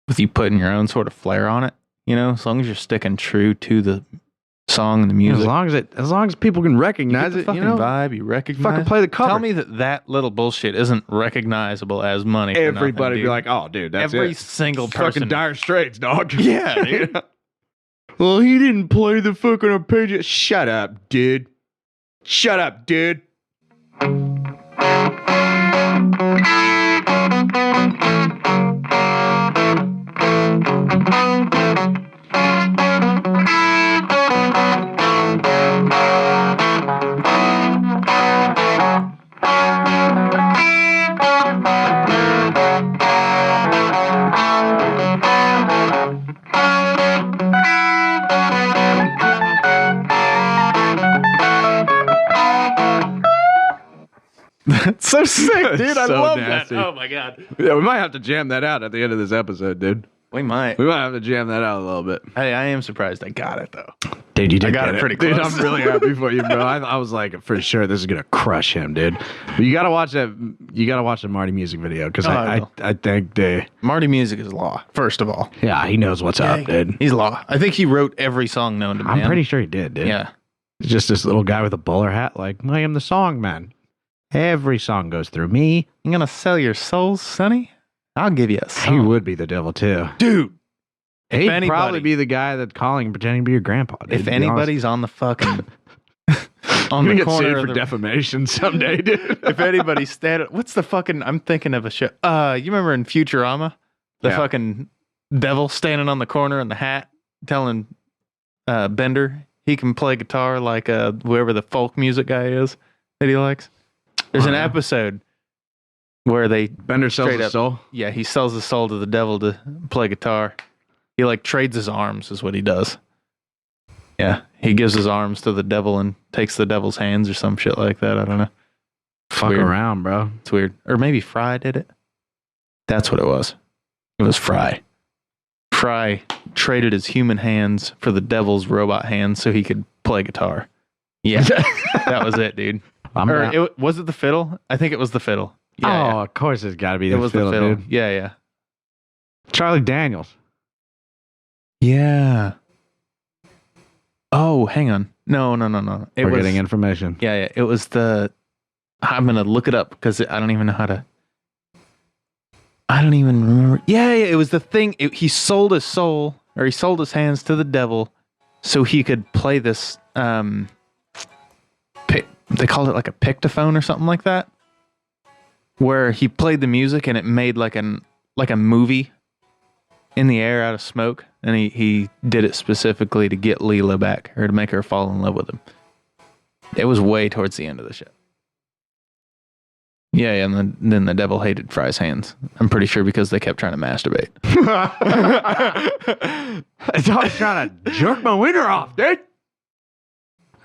with you putting your own sort of flair on it. You know, as long as you're sticking true to the song and the Yeah, music. as long as people can You recognize get the it, fucking vibe, you recognize. fucking play the cover. Tell me that little bullshit isn't recognizable as money. For everybody nothing, be like, "Oh, dude, that's every it." single Fucking person. Dire Straits, dog. Yeah, dude. Well, he didn't play the fucking arpeggio. Shut up, dude. Shut up, dude. That's so sick, dude. I So love nasty. that. Oh my god. Yeah, we might have to jam that out at the end of this episode, dude. We might. We might have to jam that out a little bit. Hey, I am surprised I got it though. Dude, you did I got get it pretty Dude, close. I'm really happy for you, bro. I was like, for sure, this is gonna crush him, dude. But you gotta watch that. You gotta watch the Marty music video because Oh, I will. I think Marty Music is law, first of all. yeah, he knows what's up, dude. He's law. I think he wrote every song known to man. I'm pretty sure he did, dude. Yeah. It's just this little guy with a bowler hat, like I am the song man. Every song goes through me. You gonna sell your soul, Sonny? I'll give you a song. He would be the devil too, Dude. He'd If anybody, probably be the guy that's calling and pretending to be your grandpa. Dude, if to be honest. anybody's on the fucking on You're the gonna get corner sued of for the, defamation someday, dude. if anybody's standing, what's the fucking? I'm thinking of a show. You remember in Futurama, the Yeah. fucking devil standing on the corner in the hat, telling Bender he can play guitar like whoever the folk music guy is that he likes. There's an episode where they Bender sells straight his up- soul. Yeah, he sells his soul to the devil to play guitar. He like trades his arms, is what he does. Yeah, he gives his arms to the devil and takes the devil's hands or some shit like that. I don't know. Fuck weird. around, bro. It's weird. Or maybe Fry did it. That's what it was. It was Fry. Fry traded his human hands for the devil's robot hands so he could play guitar. Yeah, that was it, dude. Was it the fiddle? I think it was the fiddle. Yeah, Of course it's got to be it the was fiddle, the fiddle. dude. Yeah, yeah. Charlie Daniels. Yeah. Oh, hang on. No. It We're was, getting information. Yeah. It was the. I'm gonna look it up because I don't even know how to. I don't even remember. Yeah. It was the thing. He sold his soul, or he sold his hands to the devil, so he could play this. They called it like a pictophone or something like that, where he played the music and it made like a movie in the air out of smoke, and he did it specifically to get Leela back, or to make her fall in love with him. It was way towards the end of the show. Yeah, and then the devil hated Fry's hands. I'm pretty sure because they kept trying to masturbate. It's always trying to jerk my wiener off, dude.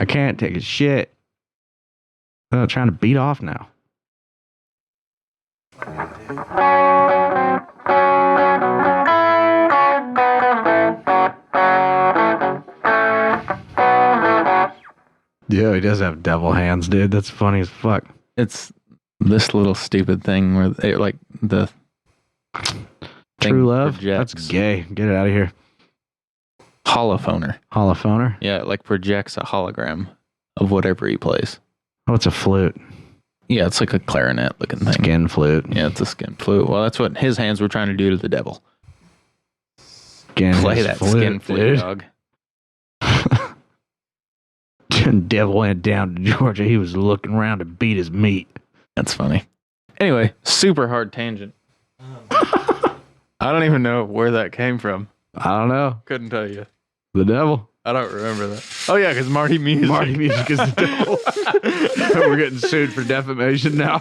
I can't take a shit. I'm trying to beat off now. Yeah, he does have devil hands, dude. That's funny as fuck. It's this little stupid thing where they like the True love? projects. That's gay. Get it out of here. Holophoner. Holophoner? Yeah, it like projects a hologram of whatever he plays. Oh, it's a flute. Yeah, it's like a clarinet looking thing. Skin flute. Yeah, it's a skin flute. Well, that's what his hands were trying to do to the devil. Skin Play his that skin flute, dude. dog. Devil went down to Georgia. He was looking around to beat his meat. That's funny. Anyway, super hard tangent. I don't even know where that came from. I don't know. Couldn't tell you. The devil. I don't remember that. Oh yeah, because Marty Music. Marty Music is the devil. We're getting sued for defamation now.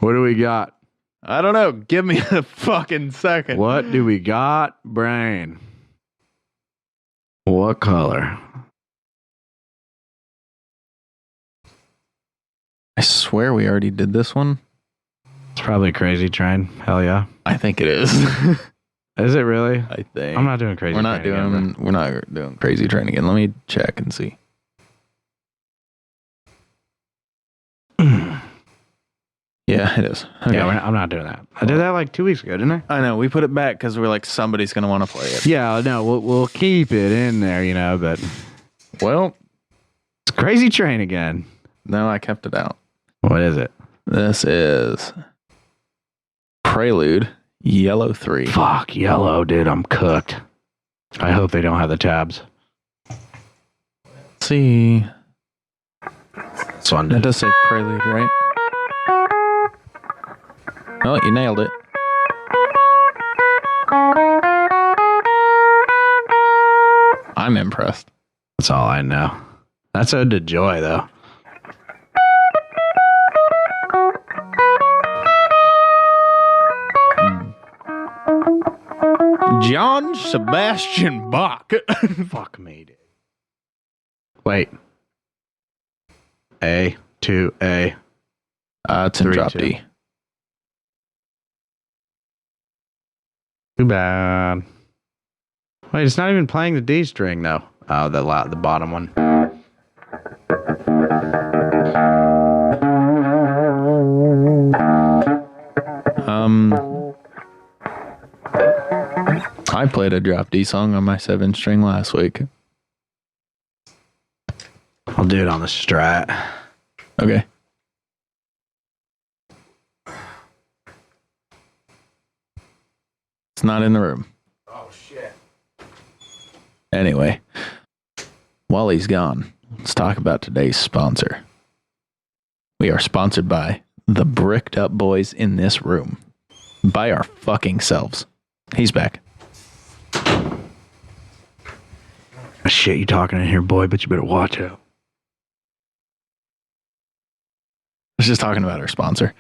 What do we got? I don't know. Give me a fucking second. What do we got, Brain? What color? I swear we already did this one. It's probably Crazy Train. Hell yeah. I think it is. Is it really? I think. I'm not doing Crazy We're not Train doing. again, We're not doing Crazy Train again. Let me check and see. Yeah, Yeah, it is. Okay. Yeah, I'm not doing that. I did that like 2 weeks ago, didn't I? I know. We put it back because we're like, somebody's going to want to play it. Yeah, no, we'll keep it in there, but Well, it's Crazy Train again. no, I kept it out. What is it? This is Prelude Yellow 3. Fuck, Yellow, dude. I'm cooked. I hope they don't have the tabs. Let's see. This one That does say Prelude, right? Oh, you nailed it. I'm impressed. That's all I know. That's Ode to Joy, though. John Sebastian Bach. Fuck me, dude. Wait. A, 2A. It's in 3, drop 2. D. Too bad. Wait, it's not even playing the D string, though. Oh, the bottom one. I played a drop D song on my 7-string last week. I'll do it on the Strat. Okay. It's not in the room. Oh, shit. Anyway, while he's gone, let's talk about today's sponsor. We are sponsored by the bricked up boys in this room. By our fucking selves. He's back. Shit, you talking in here, boy, but you better watch out. I was just talking about our sponsor.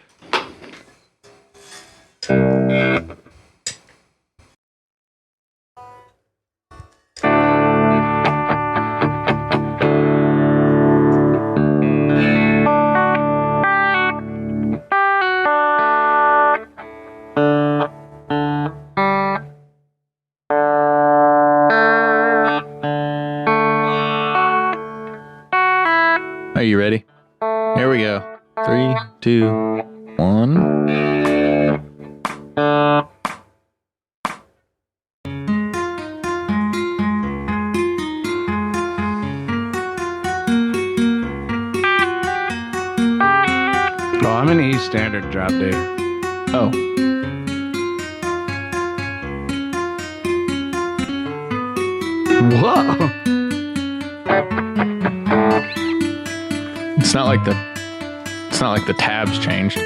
Are you ready? Here we go. 3, 2, 1. Oh, I'm in E standard drop D. Oh. Whoa! It's not like the tabs changed.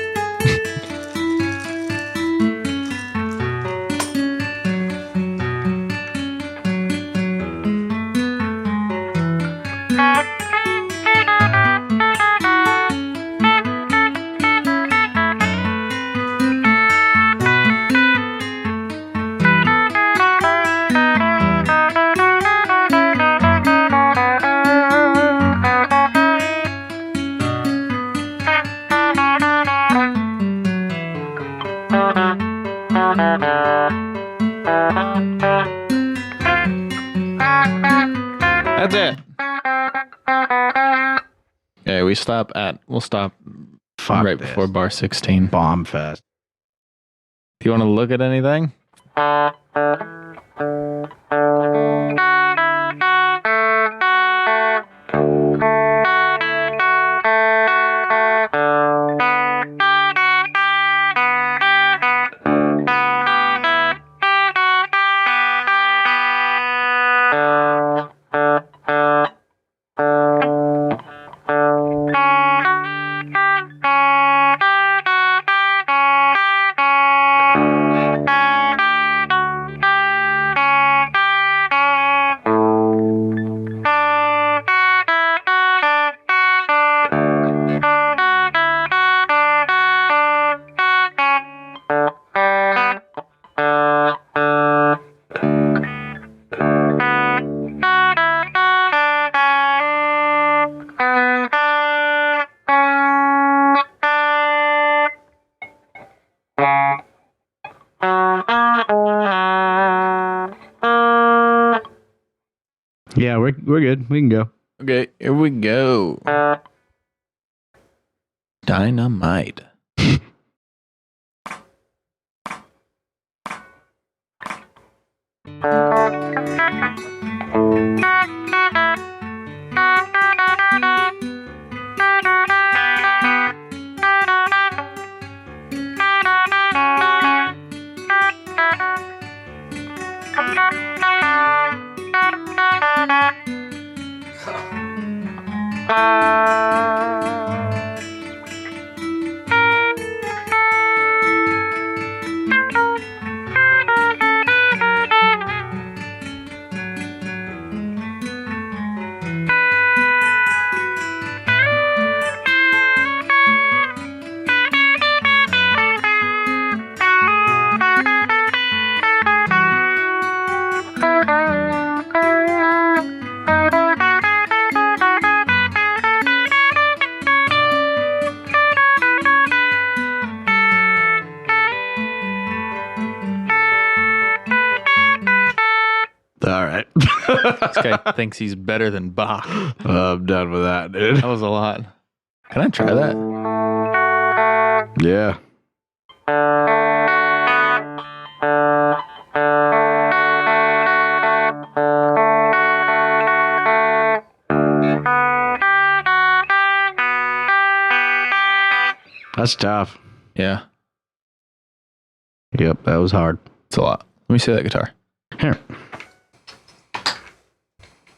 That's it. Okay, we'll stop Fuck right this. before bar 16. Bomb fest. Do you want to look at anything? Yeah, we're good. We can go. Okay, here we go. Dynamite. All right. This guy thinks he's better than Bach. I'm done with that, dude. That was a lot. Can I try that? Yeah. That's tough. Yeah, Yep, that was hard. it's a lot. Let me see that guitar. Here.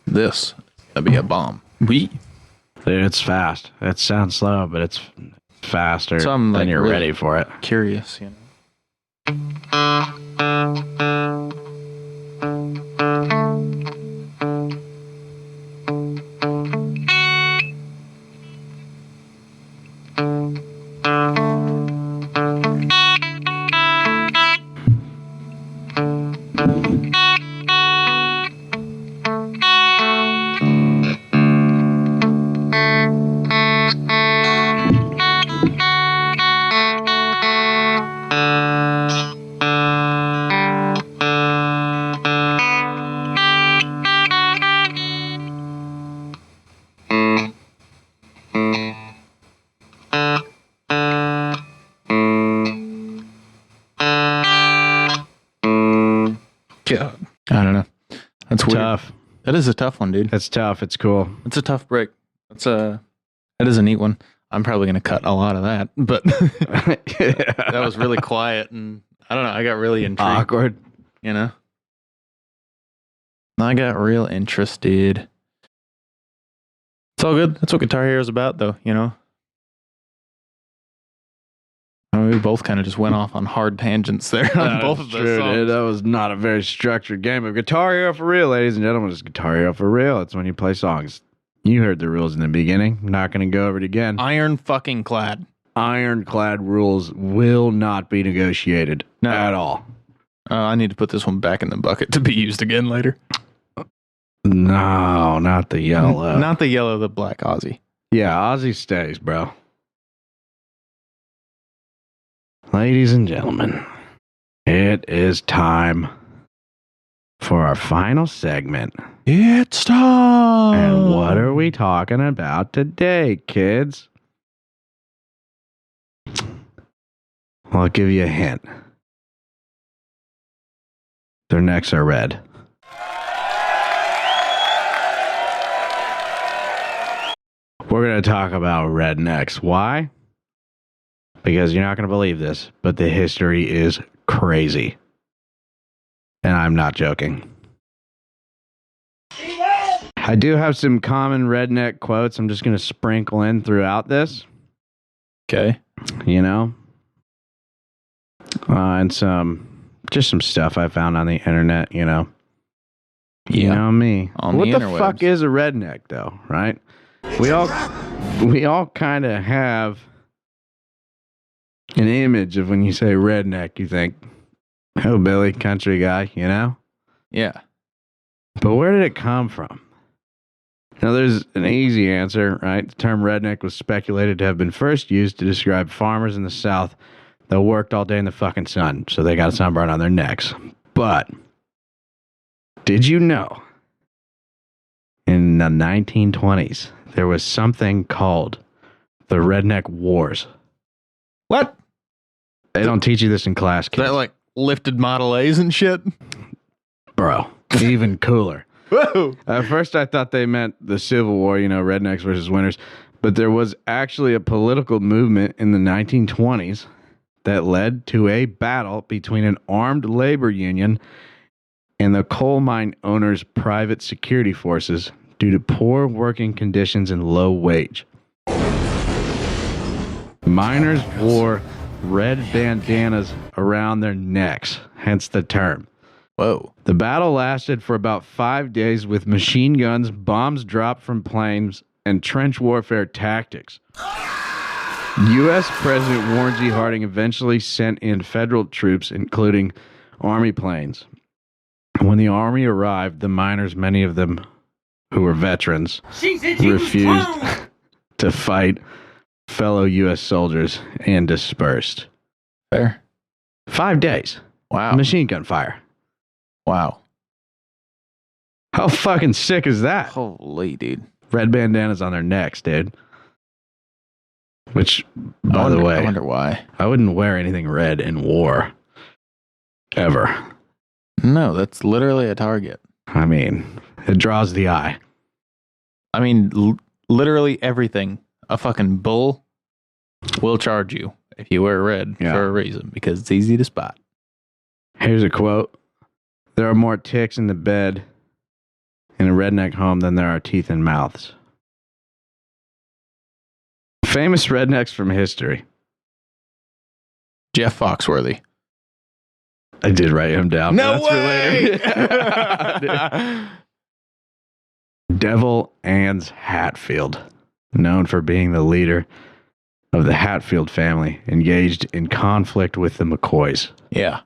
That'd be a bomb. Dude, it's fast. It sounds slow, but it's faster So I'm, than like, you're really ready for it. Curious, you know. God. I don't know. That's weird. Tough. That is a tough one, dude. It's tough. It's cool. It's a tough break. That is a neat one. I'm probably going to cut a lot of that, but that was really quiet, and I don't know. I got really intrigued. Awkward. You know, I got real interested. It's all good. That's what Guitar Hero is about, though. You know, I mean, we both kind of just went off on hard tangents there on both of those True, songs. dude. That was not a very structured game of Guitar Hero for real, ladies and gentlemen. It's Guitar Hero for real. It's when you play songs. You heard the rules in the beginning. Not going to go over it again. Iron fucking clad. Ironclad rules will not be negotiated No. at all. I need to put this one back in the bucket to be used again later. No, not the yellow. Not the yellow, the black Aussie. Yeah, Ozzy stays, bro. Ladies and gentlemen, it is time for our final segment. It's time. And what are we talking about today, kids? Well, I'll give you a hint. Their necks are red. We're going to talk about rednecks. Why? Because you're not going to believe this, but the history is crazy. And I'm not joking. I do have some common redneck quotes I'm just going to sprinkle in throughout this. Okay. You know? And just some stuff I found on the internet, you know? You Yeah. know me. On What the the interwebs. fuck is a redneck, though, right? We all kind of have an image of when you say redneck, you think, oh, Billy, country guy, you know? Yeah. But where did it come from? Now, there's an easy answer, right? The term redneck was speculated to have been first used to describe farmers in the South that worked all day in the fucking sun, so they got a sunburn on their necks. But did you know in the 1920s, there was something called the Redneck Wars? What? They don't teach you this in class, Is kids. that like lifted Model A's and shit? Bro, even cooler. Whoa. At first, I thought they meant the Civil War, rednecks versus winners. But there was actually a political movement in the 1920s that led to a battle between an armed labor union and the coal mine owners' private security forces due to poor working conditions and low wage. Miners wore red bandanas around their necks, hence the term. Whoa. The battle lasted for about 5 days with machine guns, bombs dropped from planes, and trench warfare tactics. U.S. President Warren G. Harding eventually sent in federal troops, including Army planes. When the Army arrived, the miners, many of them who were veterans, refused to fight fellow U.S. soldiers and dispersed. Fair. 5 days. Wow. Machine gun fire. Wow. How fucking sick is that? Holy, dude. Red bandanas on their necks, dude. Which, by the way, I wonder why. I wouldn't wear anything red in war. Ever. No, that's literally a target. I mean, it draws the eye. I mean, literally everything. A fucking bull will charge you if you wear red for a reason, because it's easy to spot. Here's a quote. There are more ticks in the bed in a redneck home than there are teeth in mouths. Famous rednecks from history. Jeff Foxworthy. I did write him down. No way! way! Devil Anse Hatfield, known for being the leader of the Hatfield family, engaged in conflict with the McCoys. Yeah.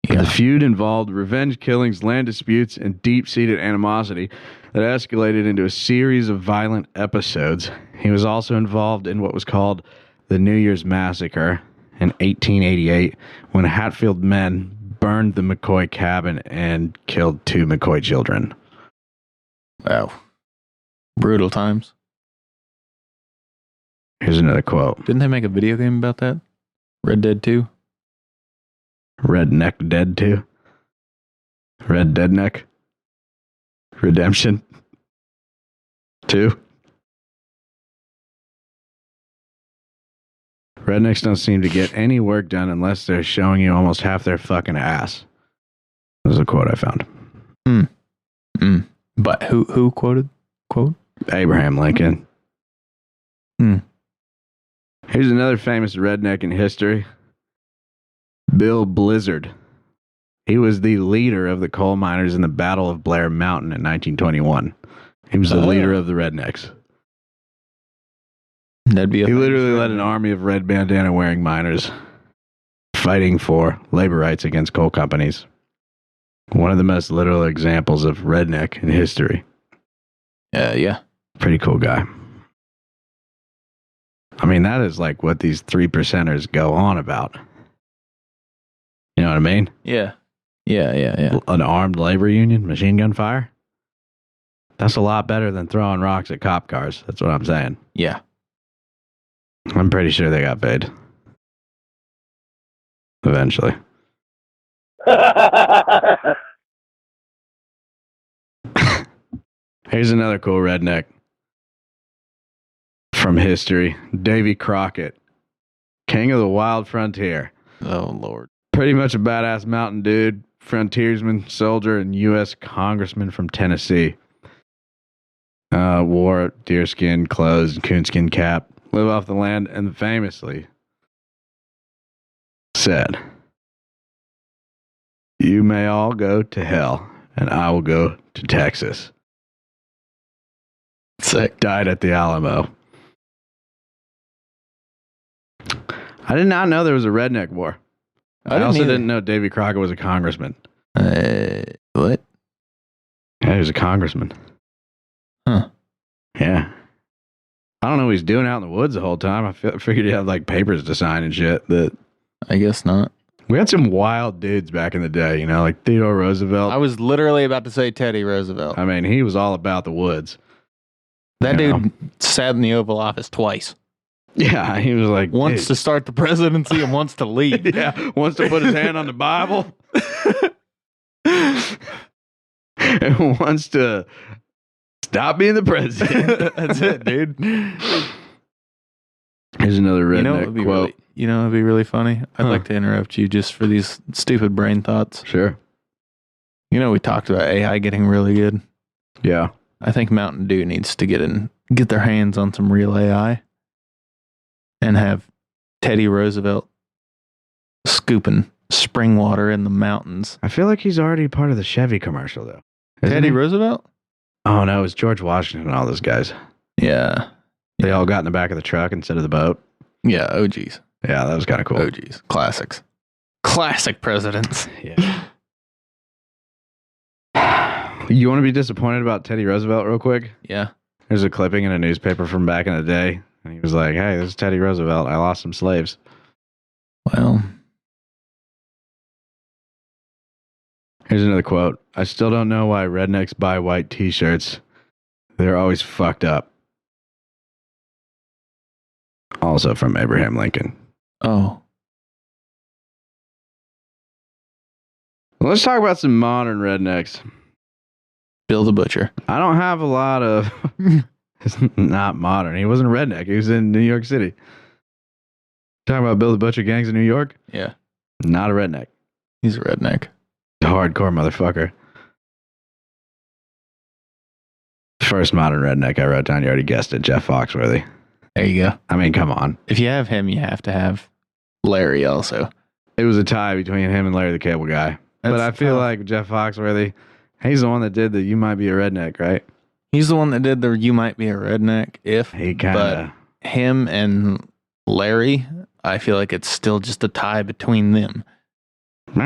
The feud involved revenge killings, land disputes, and deep-seated animosity that escalated into a series of violent episodes. He was also involved in what was called the New Year's Massacre in 1888, when Hatfield men burned the McCoy cabin and killed 2 McCoy children. Wow. Brutal times. Here's another quote. Didn't they make a video game about that? Red Dead 2? Redneck Dead 2? Red Dead Neck? Redemption 2? Rednecks don't seem to get any work done unless they're showing you almost half their fucking ass. There's a quote I found. But who quoted? Quote? Abraham Lincoln. Here's another famous redneck in history. Bill Blizzard. He was the leader of the coal miners in the Battle of Blair Mountain in 1921. He was the leader of the rednecks. That'd be He literally led an army of red bandana wearing miners fighting for labor rights against coal companies. One of the most literal examples of redneck in history. Yeah. Pretty cool guy. I mean, that is like what these 3%ers go on about. You know what I mean? Yeah. Yeah. An armed labor union, machine gun fire. That's a lot better than throwing rocks at cop cars. That's what I'm saying. Yeah. I'm pretty sure they got paid. Eventually. Here's another cool redneck from history. Davy Crockett, king of the wild frontier. Oh, Lord. Pretty much a badass mountain dude, frontiersman, soldier, and U.S. congressman from Tennessee. Wore deerskin clothes and coonskin cap, lived off the land, and famously said, "You may all go to hell, and I will go to Texas." Sick. Died at the Alamo. I did not know there was a redneck war. I also didn't know Davy Crockett was a congressman. What? Yeah, he was a congressman. Huh. Yeah. I don't know what he's doing out in the woods the whole time. I figured he had like papers to sign and shit. That I guess not. We had some wild dudes back in the day, like Theodore Roosevelt. I was literally about to say Teddy Roosevelt. I mean, he was all about the woods. That dude sat in the Oval Office twice. Yeah, he was like... Once to start the presidency and once to leave. Yeah, wants to put his hand on the Bible. and wants to stop being the president. That's it, dude. Here's another redneck It'd be quote. it'd be really funny. I'd like to interrupt you just for these stupid brain thoughts. Sure. We talked about AI getting really good. Yeah. I think Mountain Dew needs to get their hands on some real AI and have Teddy Roosevelt scooping spring water in the mountains. I feel like he's already part of the Chevy commercial, though. Isn't Teddy he? Roosevelt? Oh, no, it was George Washington and all those guys. Yeah. They all got in the back of the truck instead of the boat. Yeah, OGs. Yeah, that was kind of cool. OGs. Classics. Classic presidents. Yeah. You want to be disappointed about Teddy Roosevelt real quick? Yeah. There's a clipping in a newspaper from back in the day. And he was like, hey, this is Teddy Roosevelt. I lost some slaves. Well, here's another quote. I still don't know why rednecks buy white t-shirts. They're always fucked up. Also from Abraham Lincoln. oh. Let's talk about some modern rednecks. Bill the Butcher. I don't have a lot of... It's not modern. He wasn't a redneck. He was in New York City. Talking about Bill the Butcher gangs in New York? Yeah. Not a redneck. He's a redneck. Hardcore motherfucker. First modern redneck I wrote down, you already guessed it, Jeff Foxworthy. There you go. I mean, come on. If you have him, you have to have Larry also. It was a tie between him and Larry the Cable Guy. But I feel like Jeff Foxworthy, he's the one that did the You Might Be a Redneck, right? He's the one that did the You Might Be a Redneck He kind of... But him and Larry, I feel like it's still just a tie between them. They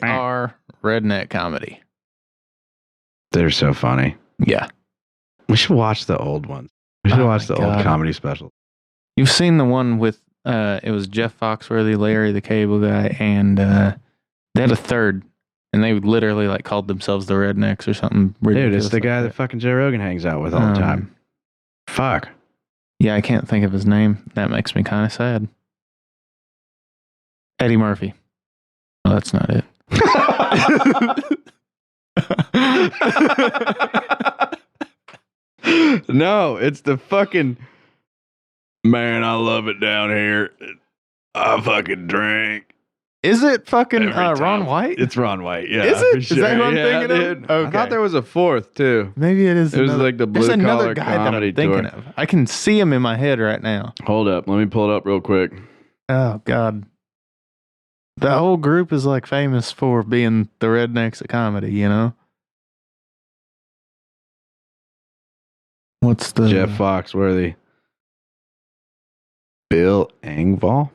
are redneck comedy. They're so funny. Yeah. We should watch the old ones. We should watch the old God. comedy specials. You've seen the one with, it was Jeff Foxworthy, Larry the Cable Guy, and they had a third, and they literally like called themselves the Rednecks or something ridiculous. Dude, it's the like guy that fucking Joe Rogan hangs out with all the time. Fuck. Yeah, I can't think of his name. That makes me kind of sad. Eddie Murphy. Oh, that's not it. No, it's the fucking... Man, I love it down here. I fucking drink. Is it fucking Every time. Ron White? It's Ron White, yeah. Is it? for Is sure. that who I'm Yeah, thinking of? dude. I thought there was a fourth, too. Maybe it is. It was like the There's blue another collar guy that I'm comedy thinking tour. of. I can see him in my head right now. Hold up. Let me pull it up real quick. Oh, God. That whole group is like famous for being the rednecks of comedy, you know? What's the... Jeff Foxworthy. Bill Engvall?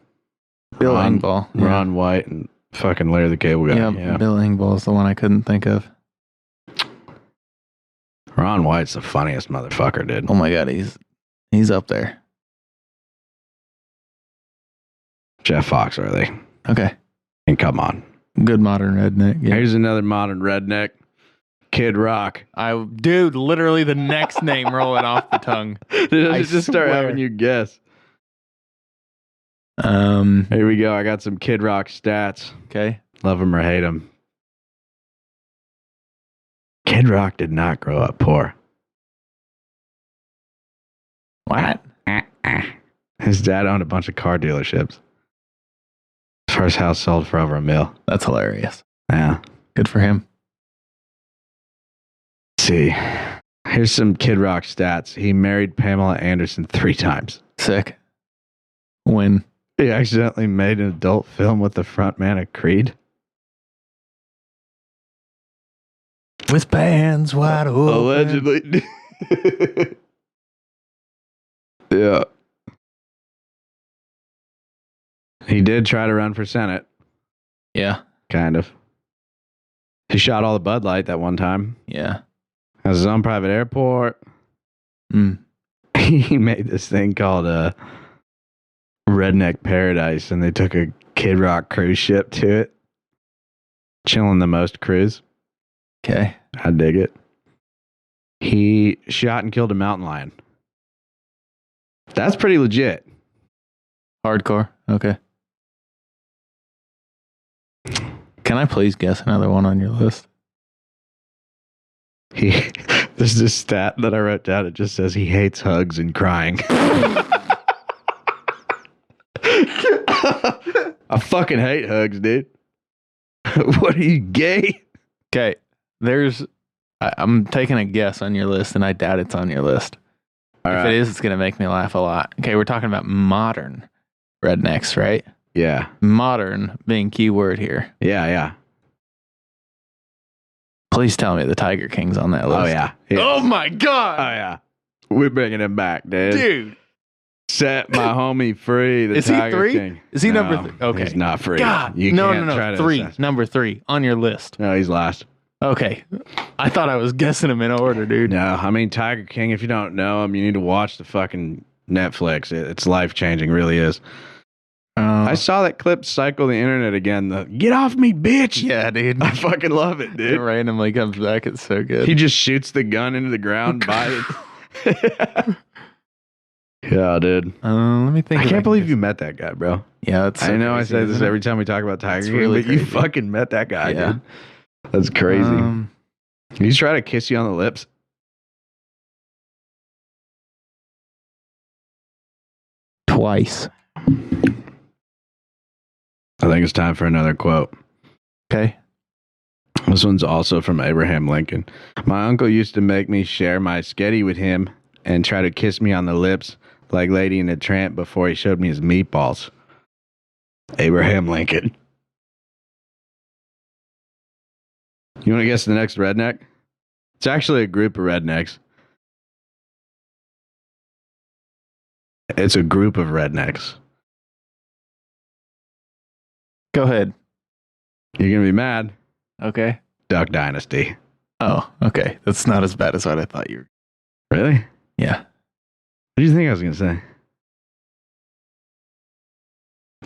Bill Ron, Engvall. Yeah. Ron White and fucking Larry the Cable Guy. Yeah, Bill Engvall is the one I couldn't think of. Ron White's the funniest motherfucker, dude. Oh my God, he's up there. Jeff Foxworthy. Okay. And come on. Good modern redneck. Yeah. Here's another modern redneck. Kid Rock. Dude, literally the next name rolling off the tongue. Dude, I let's just start swear. having you guess. Here we go. I got some Kid Rock stats. Okay. Love him or hate him. Kid Rock did not grow up poor. What? His dad owned a bunch of car dealerships. First house sold for over $1 million. That's hilarious. Yeah. Good for him. Let's see. Here's some Kid Rock stats. He married Pamela Anderson 3 times. Sick. When? He accidentally made an adult film with the front man of Creed. With pants wide open. Allegedly. Yeah. He did try to run for Senate. Yeah. Kind of. He shot all the Bud Light that one time. Yeah. Has his own private airport. He made this thing called Redneck Paradise, and they took a Kid Rock cruise ship to it. Chilling the most cruise. Okay. I dig it. He shot and killed a mountain lion. That's pretty legit. Hardcore. Okay. Can I please guess another one on your list? There's this stat that I wrote down. It just says he hates hugs and crying. I fucking hate hugs, dude. What are you, gay? Okay, I'm taking a guess on your list, and I doubt it's on your list. If it is, it's going to make me laugh a lot. Okay, we're talking about modern rednecks, right? Yeah. Modern being keyword here. Yeah. Please tell me the Tiger King's on that list. Oh, yeah. Oh, my God. Oh, yeah. We're bringing him back, dude. Dude. Set my homie free. The Is he Tiger 3? King. Is he No, number 3? Okay. He's not free. God. You can't try No. to 3. assess. Number 3 on your list. No, he's last. Okay. I thought I was guessing him in order, dude. No, I mean, Tiger King, if you don't know him, you need to watch the fucking Netflix. It's life-changing, really is. I saw that clip cycle the internet again. The "get off me, bitch." Yeah, dude. I fucking love it, It dude. randomly comes back. It's so good. He just shoots the gun into the ground by it. Yeah, dude. Let me think. I can't believe you met that guy, bro. Yeah, that's. I know I say this every time we talk about Tiger King, really but you crazy. fucking met that guy, Yeah. dude. That's crazy. He's trying to kiss you on the lips. Twice. I think it's time for another quote. Okay. This one's also from Abraham Lincoln. My uncle used to make me share my sketty with him and try to kiss me on the lips like Lady in a Tramp before he showed me his meatballs. Abraham Lincoln. You want to guess the next redneck? It's actually a group of rednecks. It's a group of rednecks. Go ahead. You're going to be mad. Okay. Duck Dynasty. Oh, okay. That's not as bad as what I thought you were. Really? Yeah. What do you think I was going to say?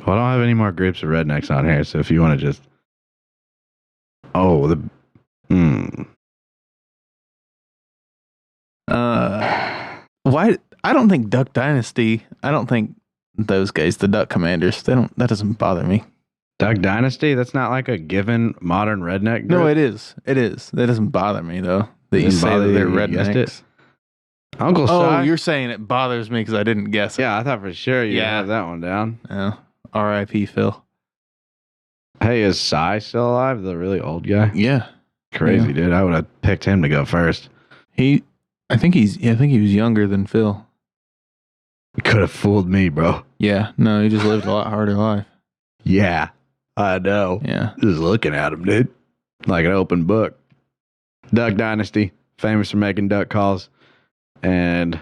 Well, I don't have any more groups of rednecks on here, so if you want to just... Oh, the... Why? I don't think Duck Dynasty. I don't think those guys, the Duck Commanders. That doesn't bother me. Duck Dynasty? That's not like a given modern redneck group? No, it is. It is. That doesn't bother me though. That you Doesn't say bother that they're you, you guessed rednecks. Uncle Oh, Si? you're saying it bothers me because I didn't guess it. Yeah, I thought for sure you'd Yeah. have that one down. Oh, R.I.P. Phil. Hey, is Si still alive? The really old guy? Yeah. Crazy, Yeah. dude. I would have picked him to go first. I think he was younger than Phil. Could have fooled me, bro. Yeah. No, he just lived a lot harder life. Yeah, I know. Yeah. Just looking at him, dude. Like an open book. Duck Dynasty, famous for making duck calls and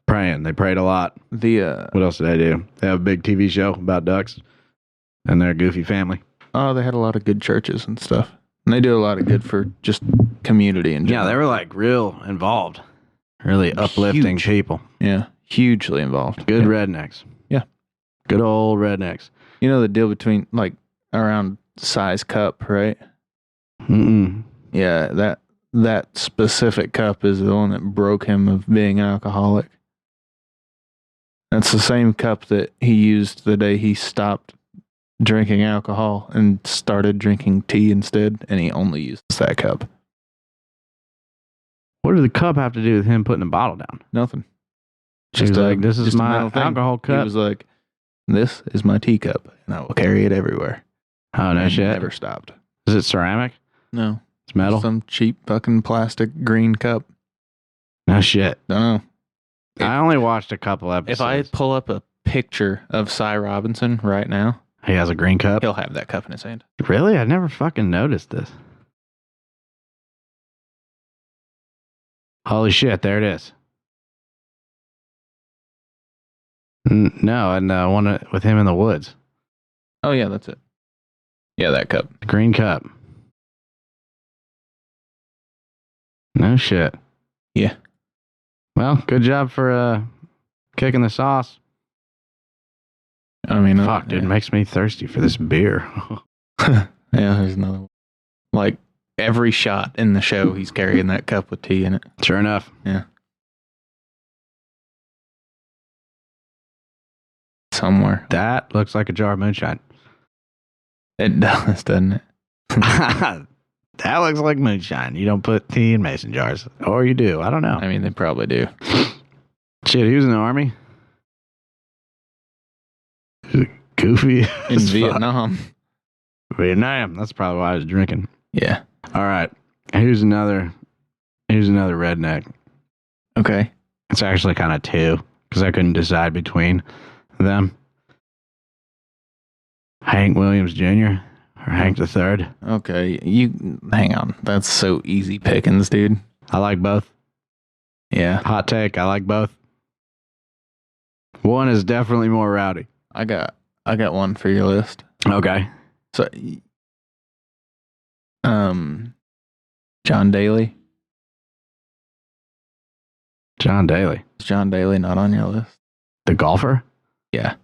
praying. They prayed a lot. What else did they do? They have a big TV show about ducks and their goofy family. Oh, they had a lot of good churches and stuff. And they do a lot of good for just community in general. Yeah, they were like real involved. Really uplifting Huge. people. Yeah. Hugely involved. Good Yeah. rednecks. Yeah. Good old rednecks. You know the deal between like around size cup, right? Mm-mm. Yeah, that specific cup is the one that broke him of being alcoholic. That's the same cup that he used the day he stopped drinking alcohol and started drinking tea instead, and he only used that cup. What did the cup have to do with him putting the bottle down? Nothing. He was like, this is just a my mental thing. alcohol cup. He was like, this is my teacup, and I will carry it everywhere. Oh, no And shit. Never stopped. Is it ceramic? No. It's metal? Some cheap fucking plastic green cup. No shit. Don't know. I only watched a couple episodes. If I pull up a picture of Cy Robinson right now, He has a green cup? he'll have that cup in his hand. Really? I never fucking noticed this. Holy shit, there it is. No, and one with him in the woods. Oh, yeah, that's it. Yeah, that cup. The green cup. No shit. Yeah. Well, good job for kicking the sauce. I mean, Fuck, dude, it makes me thirsty for this beer. Yeah, there's another one. Like, every shot in the show, he's carrying that cup with tea in it. Sure enough. Yeah. Somewhere. That looks like a jar of moonshine. It does, doesn't it? That looks like moonshine. You don't put tea in mason jars. Or you do. I don't know. I mean, they probably do. Shit, he was in the army. Goofy. In as fuck. Vietnam. Vietnam. That's probably why I was drinking. Yeah. All right. Here's another redneck. Okay. It's actually kind of two because I couldn't decide between them. Hank Williams Jr. or Hank the Third. Okay. You hang on. That's so easy pickings, dude. I like both. Yeah. Hot take. I like both. One is definitely more rowdy. I got one for your list. Okay. So, John Daly. John Daly. Is John Daly not on your list? The golfer? Yeah.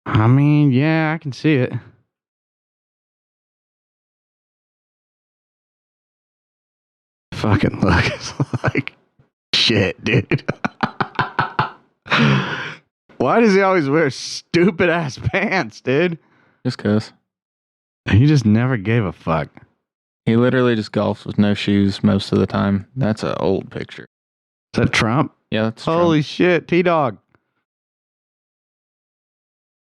I mean, yeah, I can see it. Fucking look. It's like shit, dude. Why does he always wear stupid ass pants, dude? Just cause. He just never gave a fuck. He literally just golfs with no shoes most of the time. That's an old picture. Is that Trump? Yeah, that's Holy shit, T-Dog.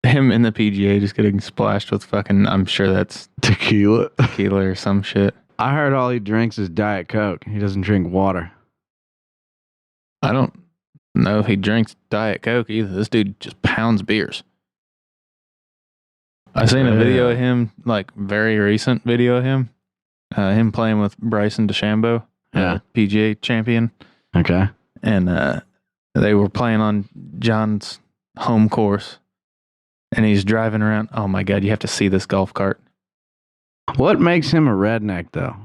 him in the PGA just getting splashed with fucking, I'm sure that's Tequila. or some shit. I heard all he drinks is Diet Coke. He doesn't drink water. I don't know if he drinks Diet Coke either. This dude just pounds beers. I seen a video of him, like very recent video of him playing with Bryson DeChambeau, PGA champion. Okay. And they were playing on John's home course, and he's driving around. Oh my God, you have to see this golf cart. What makes him a redneck, though?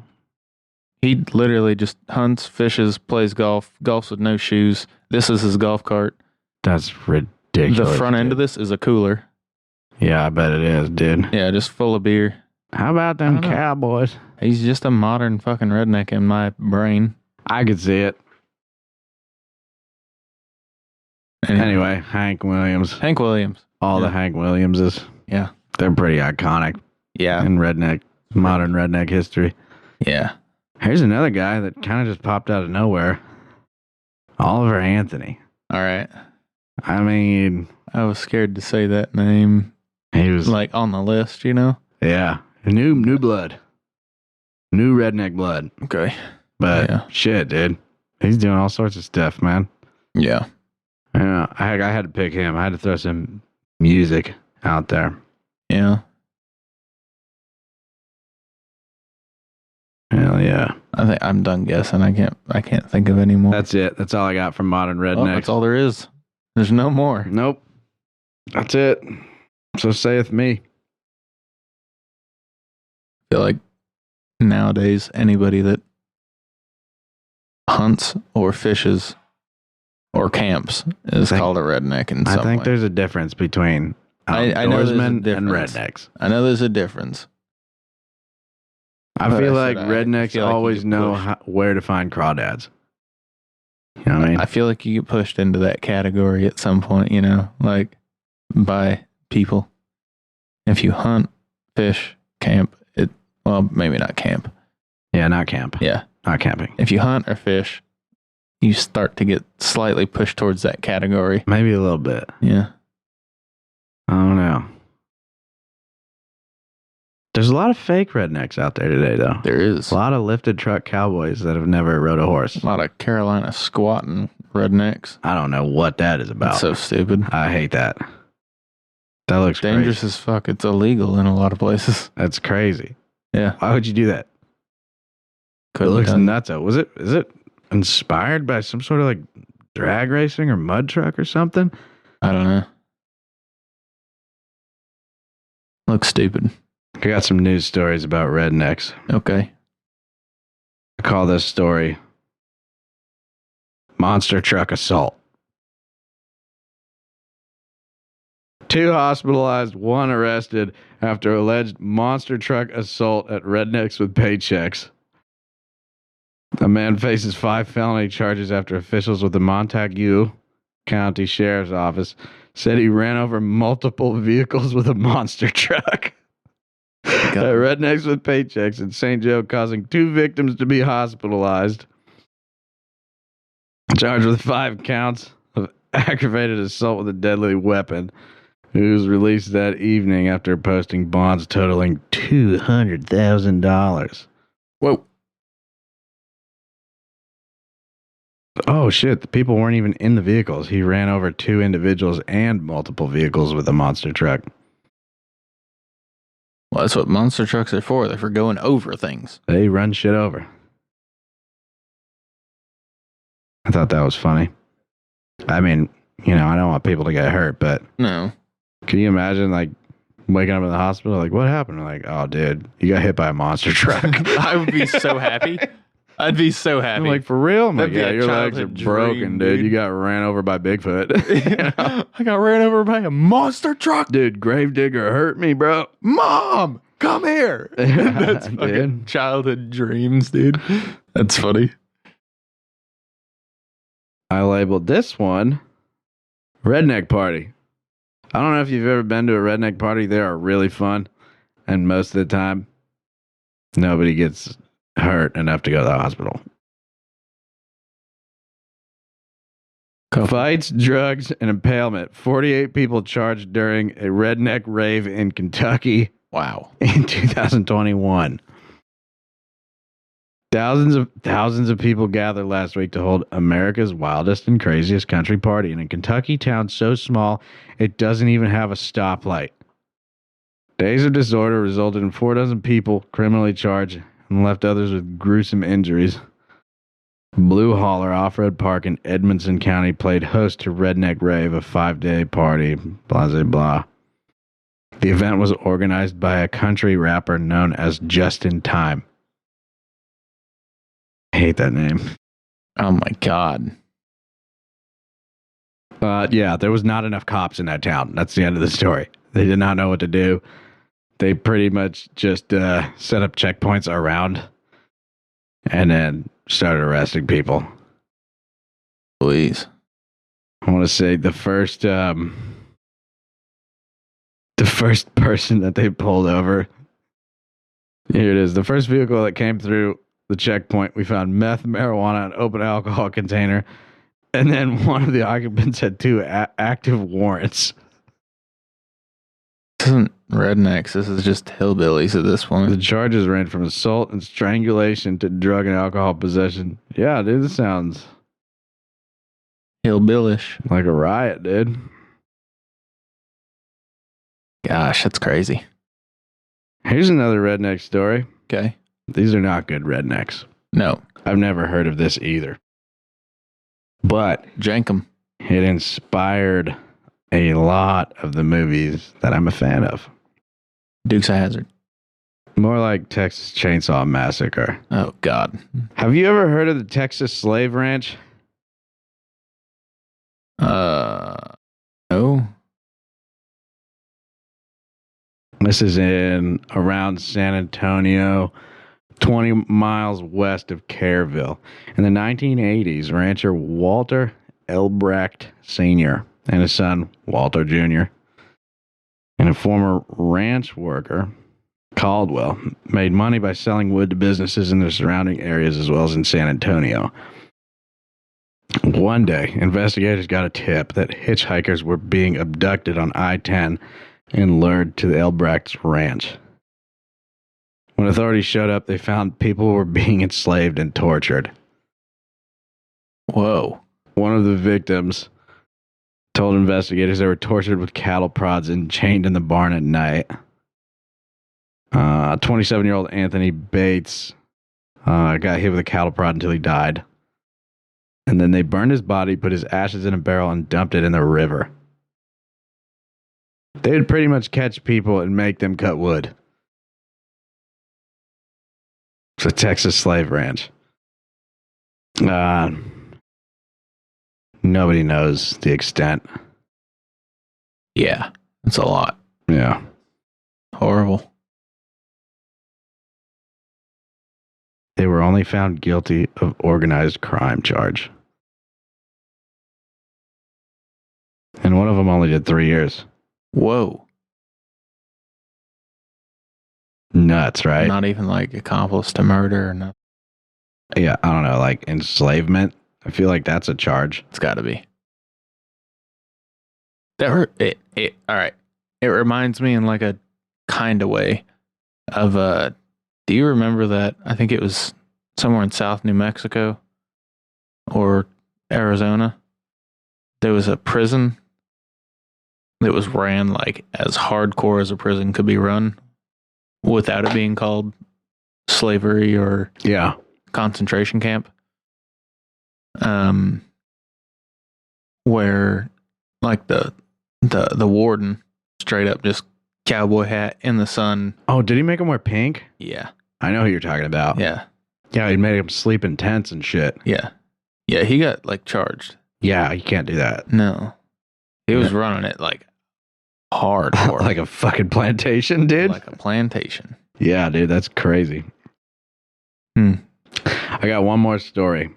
He literally just hunts, fishes, plays golf, golfs with no shoes. This is his golf cart. That's ridiculous. The front end of this is a cooler. Yeah, I bet it is, dude. Yeah, just full of beer. How about them Cowboys? He's just a modern fucking redneck in my brain. I could see it. Anyway, Hank Williams. Hank Williams. All the Hank Williamses. Yeah. They're pretty iconic. Yeah. In modern redneck history. Yeah. Here's another guy that kind of just popped out of nowhere. Oliver Anthony. All right. I mean, I was scared to say that name. He was like on the list, you know? Yeah. New blood. New redneck blood. Okay. But shit, dude. He's doing all sorts of stuff, man. Yeah. Yeah. I had to pick him. I had to throw some music out there. Yeah. Hell yeah. I think I'm done guessing. I can't think of any more. That's it. That's all I got from modern rednecks. That's all there is. There's no more. Nope. That's it. So saith me. I feel like nowadays anybody that hunts or fishes or camps is called a redneck in some way. I think there's a difference between I know there's a outdoorsmen and difference. rednecks. I know there's a difference. I But feel I like said rednecks feel like you always get know pushed. where to find crawdads. You know what I mean? I feel like you get pushed into that category at some point, you know, like by people. If you hunt, fish, camp, well, maybe not camp. Yeah, not camp. Yeah. Not camping. If you hunt or fish, you start to get slightly pushed towards that category. Maybe a little bit. Yeah. I don't know. There's a lot of fake rednecks out there today, though. There is. A lot of lifted truck cowboys that have never rode a horse. A lot of Carolina squatting rednecks. I don't know what that is about. That's so stupid. I hate that. That looks dangerous crazy. as fuck. It's illegal in a lot of places. That's crazy. Yeah. Why would you do that? It looks nuts. Is it inspired by some sort of like drag racing or mud truck or something? I don't know. Looks stupid. I got some news stories about rednecks. Okay. I call this story Monster Truck Assault. 2 hospitalized, 1 arrested after alleged monster truck assault at Rednecks with paychecks. A man faces 5 felony charges after officials with the Montague County Sheriff's Office said he ran over multiple vehicles with a monster truck. God. Rednecks with paychecks in St. Joe causing 2 victims to be hospitalized. Charged with 5 counts of aggravated assault with a deadly weapon. He was released that evening after posting bonds totaling $200,000. Whoa. Oh shit, the people weren't even in the vehicles. He ran over 2 individuals and multiple vehicles with a monster truck. Well, that's what monster trucks are for. They're for going over things. They run shit over. I thought that was funny. I mean, I don't want people to get hurt, but No. can you imagine like waking up in the hospital like, what happened? Like, oh dude, you got hit by a monster truck. I would be so happy. I'd be so happy. I'm like, for real? I'm like, That'd be yeah, a your legs are childhood broken, dream, dude. dude. You got ran over by Bigfoot. I got ran over by a monster truck. Dude, Gravedigger hurt me, bro. Mom, come here. That's fucking Dude. childhood dreams, dude. That's funny. I labeled this one Redneck Party. I don't know if you've ever been to a redneck party. They are really fun. And most of the time, nobody gets hurt enough to go to the hospital. Fights, drugs, and impalement. 48 people charged during a redneck rave in Kentucky. Wow. In 2021. Thousands of people gathered last week to hold America's wildest and craziest country party in a Kentucky town so small it doesn't even have a stoplight. Days of disorder resulted in 4 people criminally charged and left others with gruesome injuries. Blue Holler Off-Road Park in Edmonson County played host to Redneck Rave, a 5-day party, blah, blah, blah. The event was organized by a country rapper known as Just in Time. I hate that name. Oh my God. Yeah, there was not enough cops in that town. That's the end of the story. They did not know what to do. They pretty much just set up checkpoints around and then started arresting people. Please. I want to say the first person that they pulled over. Here it is. The first vehicle that came through the checkpoint, we found meth, marijuana, an open alcohol container, and then one of the occupants had 2 active warrants. This isn't rednecks. This is just hillbillies at this The point. charges ran from assault and strangulation to drug and alcohol possession. Yeah, dude, this sounds Hillbillish. like a riot, dude. Gosh, that's crazy. Here's another redneck story. Okay. These are not good rednecks. No. I've never heard of this either. But Jankum. it inspired a lot of the movies that I'm a fan of. Dukes of Hazzard. More like Texas Chainsaw Massacre. Oh, God. Have you ever heard of the Texas Slave Ranch? No. This is in around San Antonio, 20 miles west of Kerrville. In the 1980s, rancher Walter Elbrecht Sr. and his son Walter Jr. and a former ranch worker, Caldwell, made money by selling wood to businesses in the surrounding areas as well as in San Antonio. One day, investigators got a tip that hitchhikers were being abducted on I-10 and lured to the Elbrecht's ranch. When authorities showed up, they found people were being enslaved and tortured. Whoa. One of the victims told investigators they were tortured with cattle prods and chained in the barn at night. 27-year-old Anthony Bates got hit with a cattle prod until he died. And then they burned his body, put his ashes in a barrel, and dumped it in the river. They would pretty much catch people and make them cut wood. It's a Texas slave ranch. Nobody knows the extent. Yeah. It's a lot. Yeah. Horrible. They were only found guilty of organized crime charge. And one of them only did 3 years. Whoa. Nuts, right? Not even like accomplice to murder or nothing. Yeah, I don't know, like enslavement. I feel like that's a charge. It's got to be. All right. It reminds me in like a kind of way of do you remember that? I think it was somewhere in South New Mexico or Arizona. There was a prison that was ran like as hardcore as a prison could be run without it being called slavery or concentration camp. Where like the warden straight up just cowboy hat in the sun. Oh, did he make him wear pink? Yeah. I know who you're talking about. Yeah. Yeah, he made him sleep in tents and shit. Yeah. Yeah, he got like charged. Yeah, you can't do that. No. He was running it like hardcore. Like a fucking plantation, dude. Like a plantation. Yeah, dude, that's crazy. I got one more story.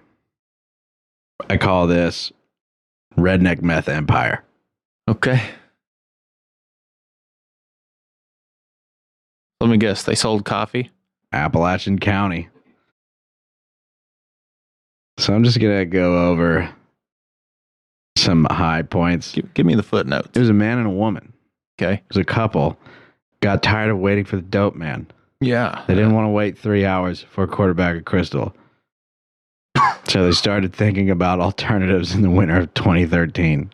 I call this Redneck Meth Empire. Okay. Let me guess. They sold coffee? Appalachian County. So I'm just going to go over some high points. Give me the footnotes. It was a man and a woman. Okay. It was a couple. Got tired of waiting for the dope man. Yeah. They didn't want to wait 3 hours for a quarter bag of crystal. So they started thinking about alternatives in the winter of 2013.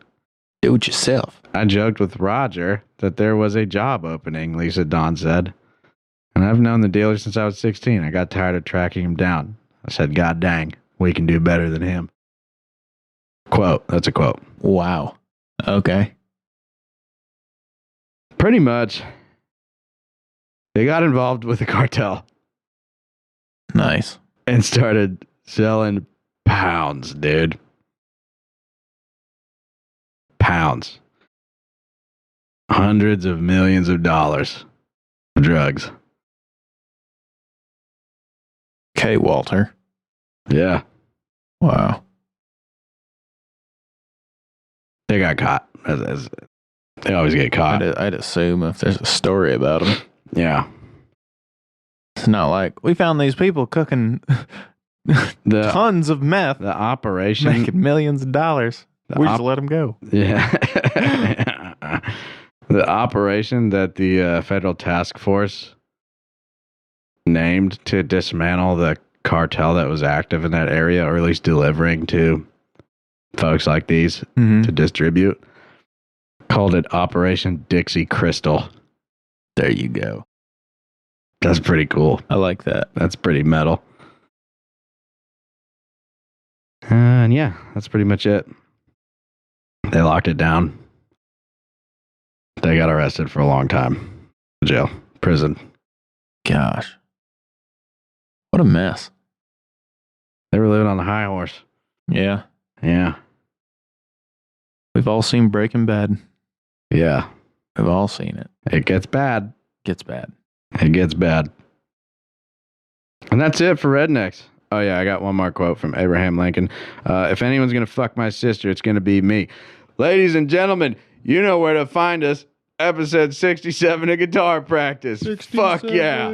Do it yourself. I joked with Roger that there was a job opening, Lisa Dawn said. And I've known the dealer since I was 16. I got tired of tracking him down. I said, God dang, we can do better than him. Quote. That's a quote. Wow. Okay. Pretty much. They got involved with the cartel. Nice. And started selling pounds, dude. Pounds. Hundreds of millions of dollars of drugs. Okay, Walter. Yeah. Wow. They got caught. They always get caught. I'd assume if there's a story about them. Yeah. It's not like we found these people cooking tons of meth. The operation. Making millions of dollars. We just let them go. Yeah. The operation that the federal task force named to dismantle the cartel that was active in that area, or at least delivering to folks like these to distribute, called it Operation Dixie Crystal. There you go. That's pretty cool. I like that. That's pretty metal. And yeah, that's pretty much it. They locked it down. They got arrested for a long time. Jail. Prison. Gosh. What a mess. They were living on the high horse. Yeah. Yeah. We've all seen Breaking Bad. Yeah. We've all seen it. It gets bad. Gets bad. It gets bad. And that's it for Rednecks. Oh, yeah, I got one more quote from Abraham Lincoln. If anyone's going to fuck my sister, it's going to be me. Ladies and gentlemen, you know where to find us. Episode 67 of Guitar Practice. 67. Fuck yeah.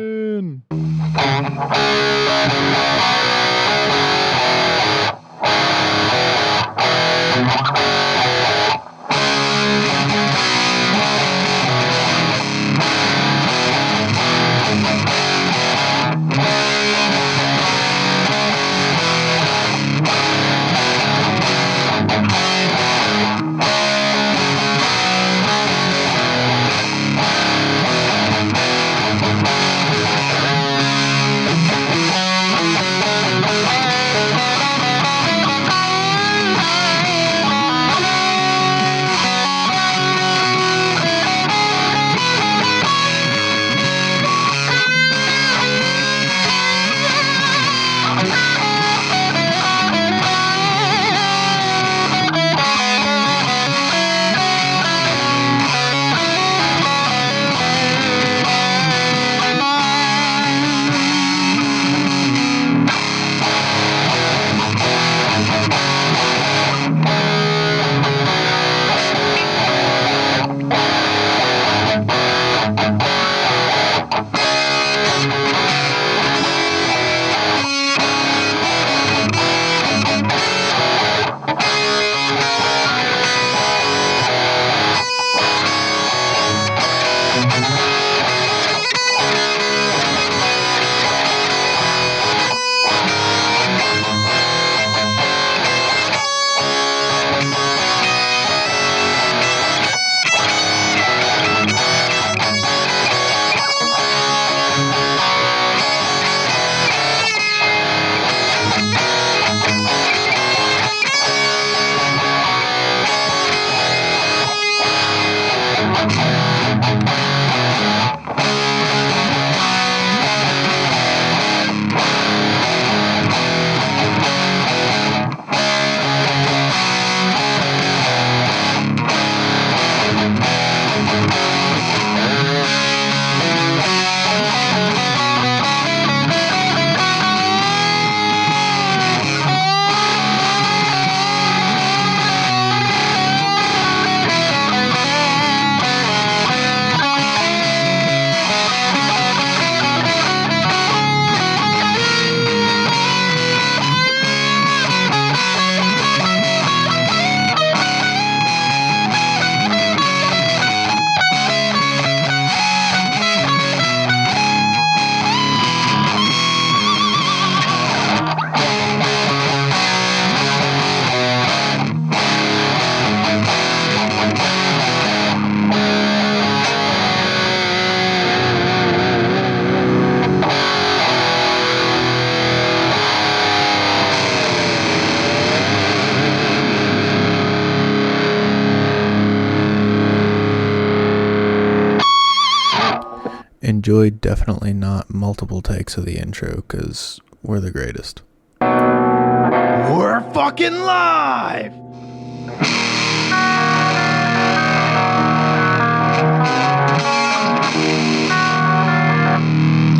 enjoyed definitely not multiple takes of the intro, because we're the greatest. We're fucking live!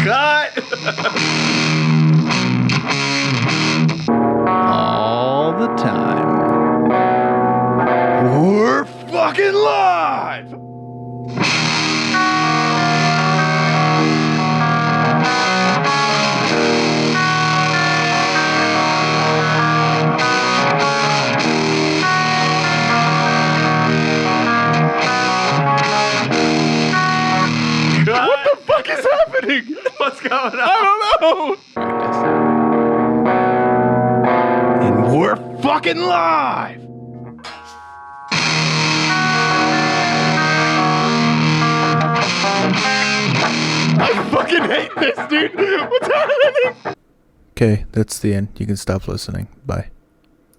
Cut! All the time. We're fucking live! What the fuck is happening? What's going on? I don't know. And we're fucking live. I fucking hate this, dude. What's happening? Okay, that's the end. You can stop listening. Bye.